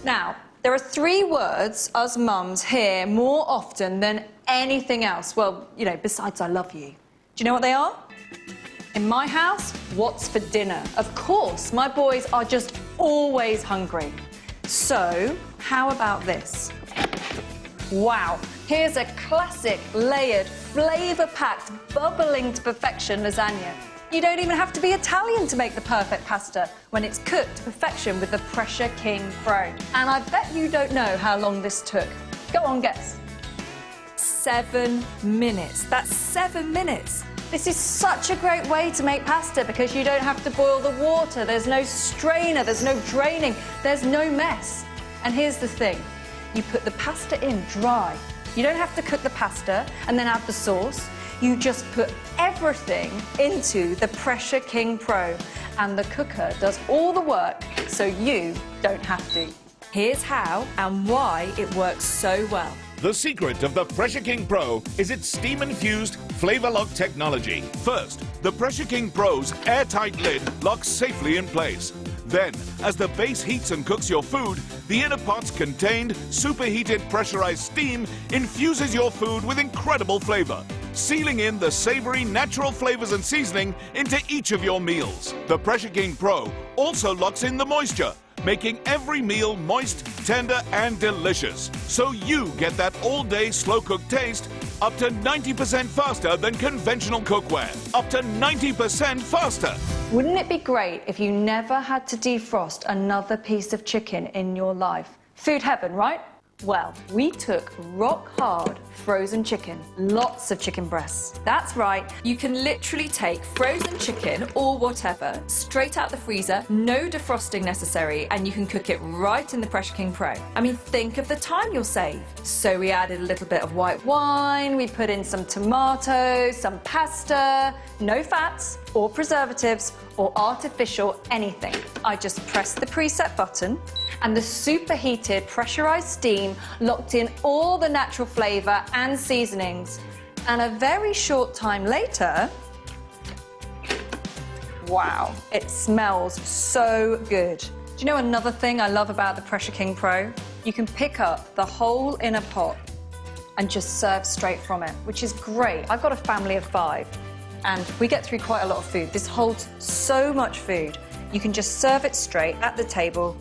Now, there are 3 words us mums hear more often than anything else. Well, you know, besides I love you. Do you know what they are? In my house, what's for dinner? Of course, my boys are just always hungry. So, how about this? Wow, here's a classic, layered, flavour-packed, bubbling to perfection lasagna. You don't even have to be Italian to make the perfect pasta when it's cooked to perfection with the Pressure King Pro. And I bet you don't know how long this took. Go on, guess. 7 minutes. That's 7 minutes. This is such a great way to make pasta because you don't have to boil the water. There's no strainer, there's no draining, there's no mess. And here's the thing. You put the pasta in dry. You don't have to cook the pasta and then add the sauce. You just put everything into the Pressure King Pro and the cooker does all the work so you don't have to. Here's how and why it works so well. The secret of the Pressure King Pro is its steam-infused flavor lock technology. First, the Pressure King Pro's airtight lid locks safely in place. Then, as the base heats and cooks your food, the inner pot's contained, superheated pressurized steam infuses your food with incredible flavor, sealing in the savory natural flavors and seasoning into each of your meals. The Pressure King Pro also locks in the moisture, making every meal moist, tender and delicious. So you get that all-day slow-cooked taste up to 90% faster than conventional cookware. Up to 90% faster. Wouldn't it be great if you never had to defrost another piece of chicken in your life? Food heaven, right? Well, we took rock-hard frozen chicken, lots of chicken breasts. That's right, you can literally take frozen chicken or whatever straight out the freezer, no defrosting necessary, and you can cook it right in the Pressure King Pro. I mean, think of the time you'll save. So we added a little bit of white wine, we put in some tomatoes, some pasta, no fats or preservatives or artificial anything. I just pressed the preset button and the superheated pressurized steam locked in all the natural flavor and seasonings. And a very short time later, wow, it smells so good. Do you know another thing I love about the Pressure King Pro? You can pick up the whole inner pot and just serve straight from it, which is great. I've got a family of 5 and we get through quite a lot of food. This holds so much food. You can just serve it straight at the table,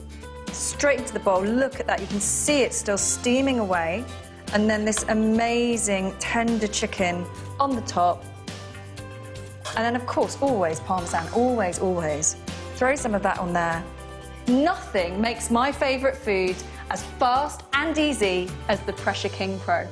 straight into the bowl. Look at that, you can see it still steaming away. And then this amazing tender chicken on the top. And then of course, always Parmesan, always, always. Throw some of that on there. Nothing makes my favorite food as fast and easy as the Pressure King Pro.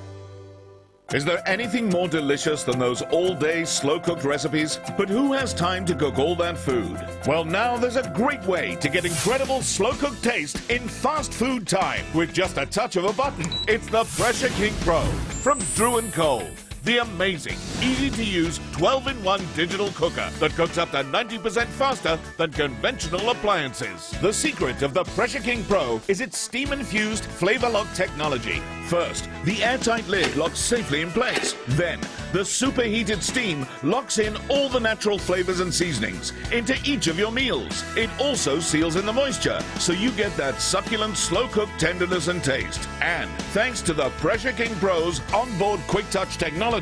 Is there anything more delicious than those all-day slow-cooked recipes? But who has time to cook all that food? Well, now there's a great way to get incredible slow-cooked taste in fast food time with just a touch of a button. It's the Pressure King Pro from Drew & Cole. The amazing, easy-to-use 12-in-1 digital cooker that cooks up to 90% faster than conventional appliances. The secret of the Pressure King Pro is its steam-infused flavor lock technology. First, the airtight lid locks safely in place. Then, the superheated steam locks in all the natural flavors and seasonings into each of your meals. It also seals in the moisture, so you get that succulent, slow-cooked tenderness and taste. And thanks to the Pressure King Pro's onboard quick touch technology,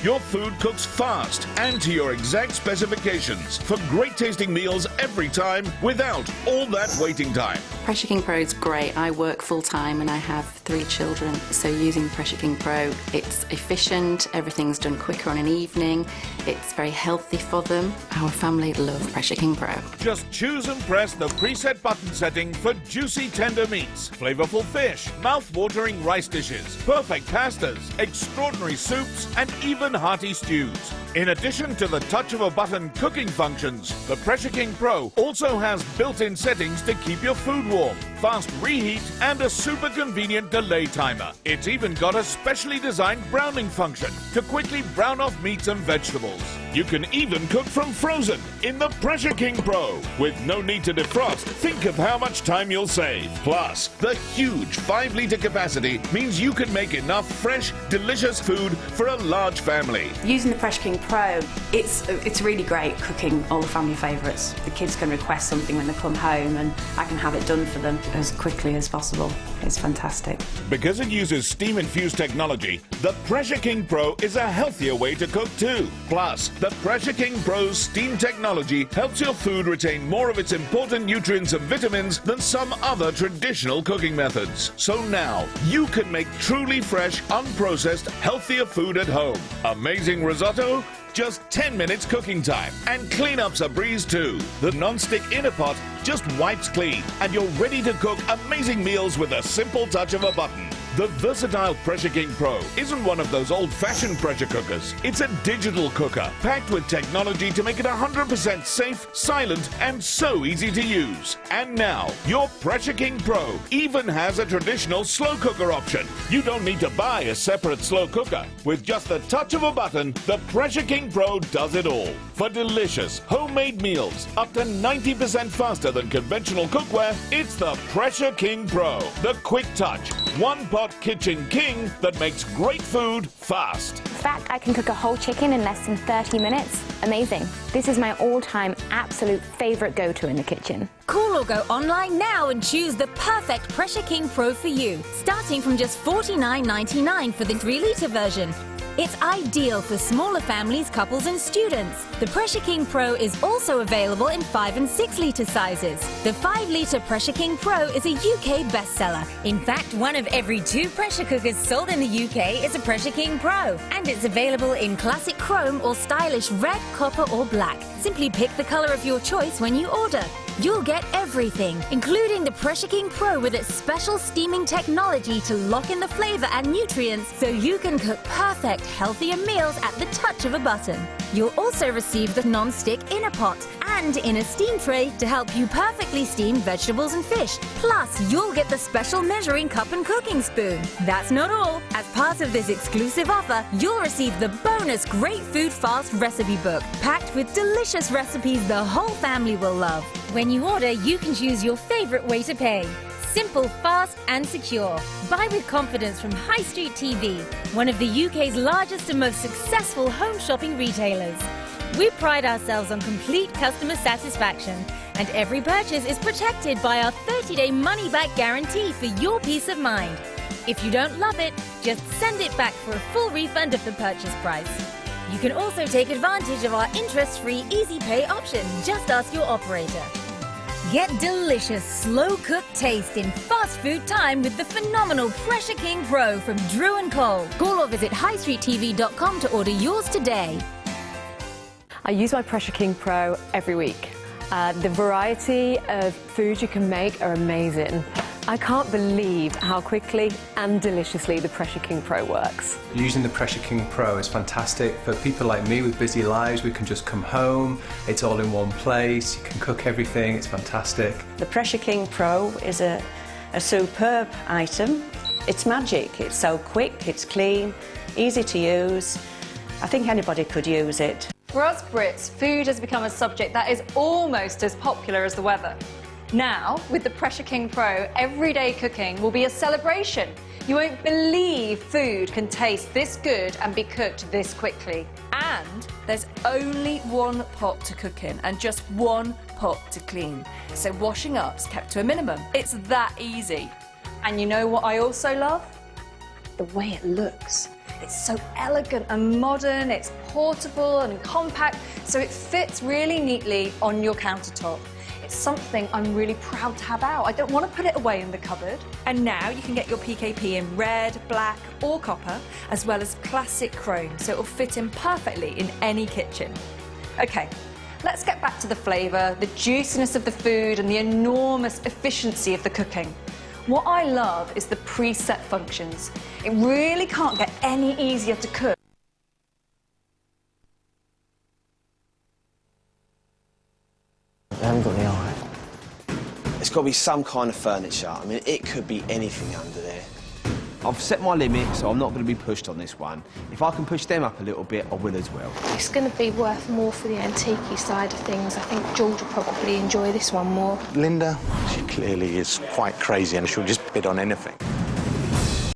your food cooks fast and to your exact specifications for great tasting meals every time without all that waiting time. Pressure King Pro is great. I work full time and I have 3 children, so using Pressure King Pro, it's efficient, everything's done quicker on an evening, it's very healthy for them. Our family love Pressure King Pro. Just choose and press the preset button setting for juicy tender meats, flavorful fish, mouth-watering rice dishes, perfect pastas, extraordinary soups, and even hearty stews. In addition to the touch-of-a-button cooking functions, the Pressure King Pro also has built-in settings to keep your food warm, fast reheat, and a super convenient delay timer. It's even got a specially designed browning function to quickly brown off meats and vegetables. You can even cook from frozen in the Pressure King Pro. With no need to defrost, think of how much time you'll save. Plus, the huge 5-litre capacity means you can make enough fresh, delicious food for a large family. Using the Pressure King Pro, it's really great cooking all the family favourites. The kids can request something when they come home and I can have it done for them as quickly as possible. It's fantastic. Because it uses steam-infused technology, the Pressure King Pro is a healthier way to cook too. Plus, the Pressure King Pro's steam technology helps your food retain more of its important nutrients and vitamins than some other traditional cooking methods. So now, you can make truly fresh, unprocessed, healthier food at home. Amazing risotto? Just 10 minutes cooking time. And cleanup's a breeze too. The non-stick inner pot just wipes clean and you're ready to cook amazing meals with a simple touch of a button. The versatile Pressure King Pro isn't one of those old-fashioned pressure cookers. It's a digital cooker packed with technology to make it 100% safe, silent, and so easy to use. And now, your Pressure King Pro even has a traditional slow cooker option. You don't need to buy a separate slow cooker. With just the touch of a button, the Pressure King Pro does it all. For delicious, homemade meals up to 90% faster than conventional cookware, it's the Pressure King Pro. The quick touch, one-pot kitchen king that makes great food fast. In fact, I can cook a whole chicken in less than 30 minutes. Amazing. This is my all-time absolute favourite go-to in the kitchen. Call or go online now and choose the perfect Pressure King Pro for you, starting from just $49.99 for the 3-litre version. It's ideal for smaller families, couples and students. The Pressure King Pro is also available in 5 and 6-litre sizes. The 5-litre Pressure King Pro is a UK bestseller. In fact, one of every 2 pressure cookers sold in the UK is a Pressure King Pro. And it's available in classic chrome or stylish red, copper or black. Simply pick the colour of your choice when you order. You'll get everything, including the Pressure King Pro with its special steaming technology to lock in the flavour and nutrients so you can cook perfect, healthier meals at the touch of a button. You'll also receive the non-stick inner pot and inner steam tray to help you perfectly steam vegetables and fish. Plus, you'll get the special measuring cup and cooking spoon. That's not all. As part of this exclusive offer, you'll receive the bonus Great Food Fast recipe book, packed with delicious recipes the whole family will love. When you order, you can choose your favourite way to pay. Simple, fast and secure. Buy with confidence from High Street TV, one of the UK's largest and most successful home shopping retailers. We pride ourselves on complete customer satisfaction, and every purchase is protected by our 30-day money-back guarantee for your peace of mind. If you don't love it, just send it back for a full refund of the purchase price. You can also take advantage of our interest-free easy pay option. Just ask your operator. Get delicious, slow-cooked taste in fast food time with the phenomenal Pressure King Pro from Drew & Cole. Call or visit highstreettv.com to order yours today. I use my Pressure King Pro every week. The variety of foods you can make are amazing. I can't believe how quickly and deliciously the Pressure King Pro works. Using the Pressure King Pro is fantastic. For people like me with busy lives, we can just come home, it's all in one place, you can cook everything, it's fantastic. The Pressure King Pro is a superb item. It's magic, it's so quick, it's clean, easy to use. I think anybody could use it. For us Brits, food has become a subject that is almost as popular as the weather. Now, with the Pressure King Pro, everyday cooking will be a celebration. You won't believe food can taste this good and be cooked this quickly. And there's only one pot to cook in and just one pot to clean. So washing up's kept to a minimum. It's that easy. And you know what I also love? The way it looks. It's so elegant and modern, it's portable and compact, so it fits really neatly on your countertop. It's something I'm really proud to have out. I don't want to put it away in the cupboard. And now you can get your PKP in red, black or copper, as well as classic chrome, so it'll fit in perfectly in any kitchen. Okay, let's get back to the flavour, the juiciness of the food and the enormous efficiency of the cooking. What I love is the preset functions. It really can't get any easier to cook. They haven't got the eye. It's got to be some kind of furniture. I mean, it could be anything under there. I've set my limit, so I'm not going to be pushed on this one. If I can push them up a little bit, I will as well. It's going to be worth more for the antique-y side of things. I think George will probably enjoy this one more. Linda, she clearly is quite crazy and she'll just bid on anything.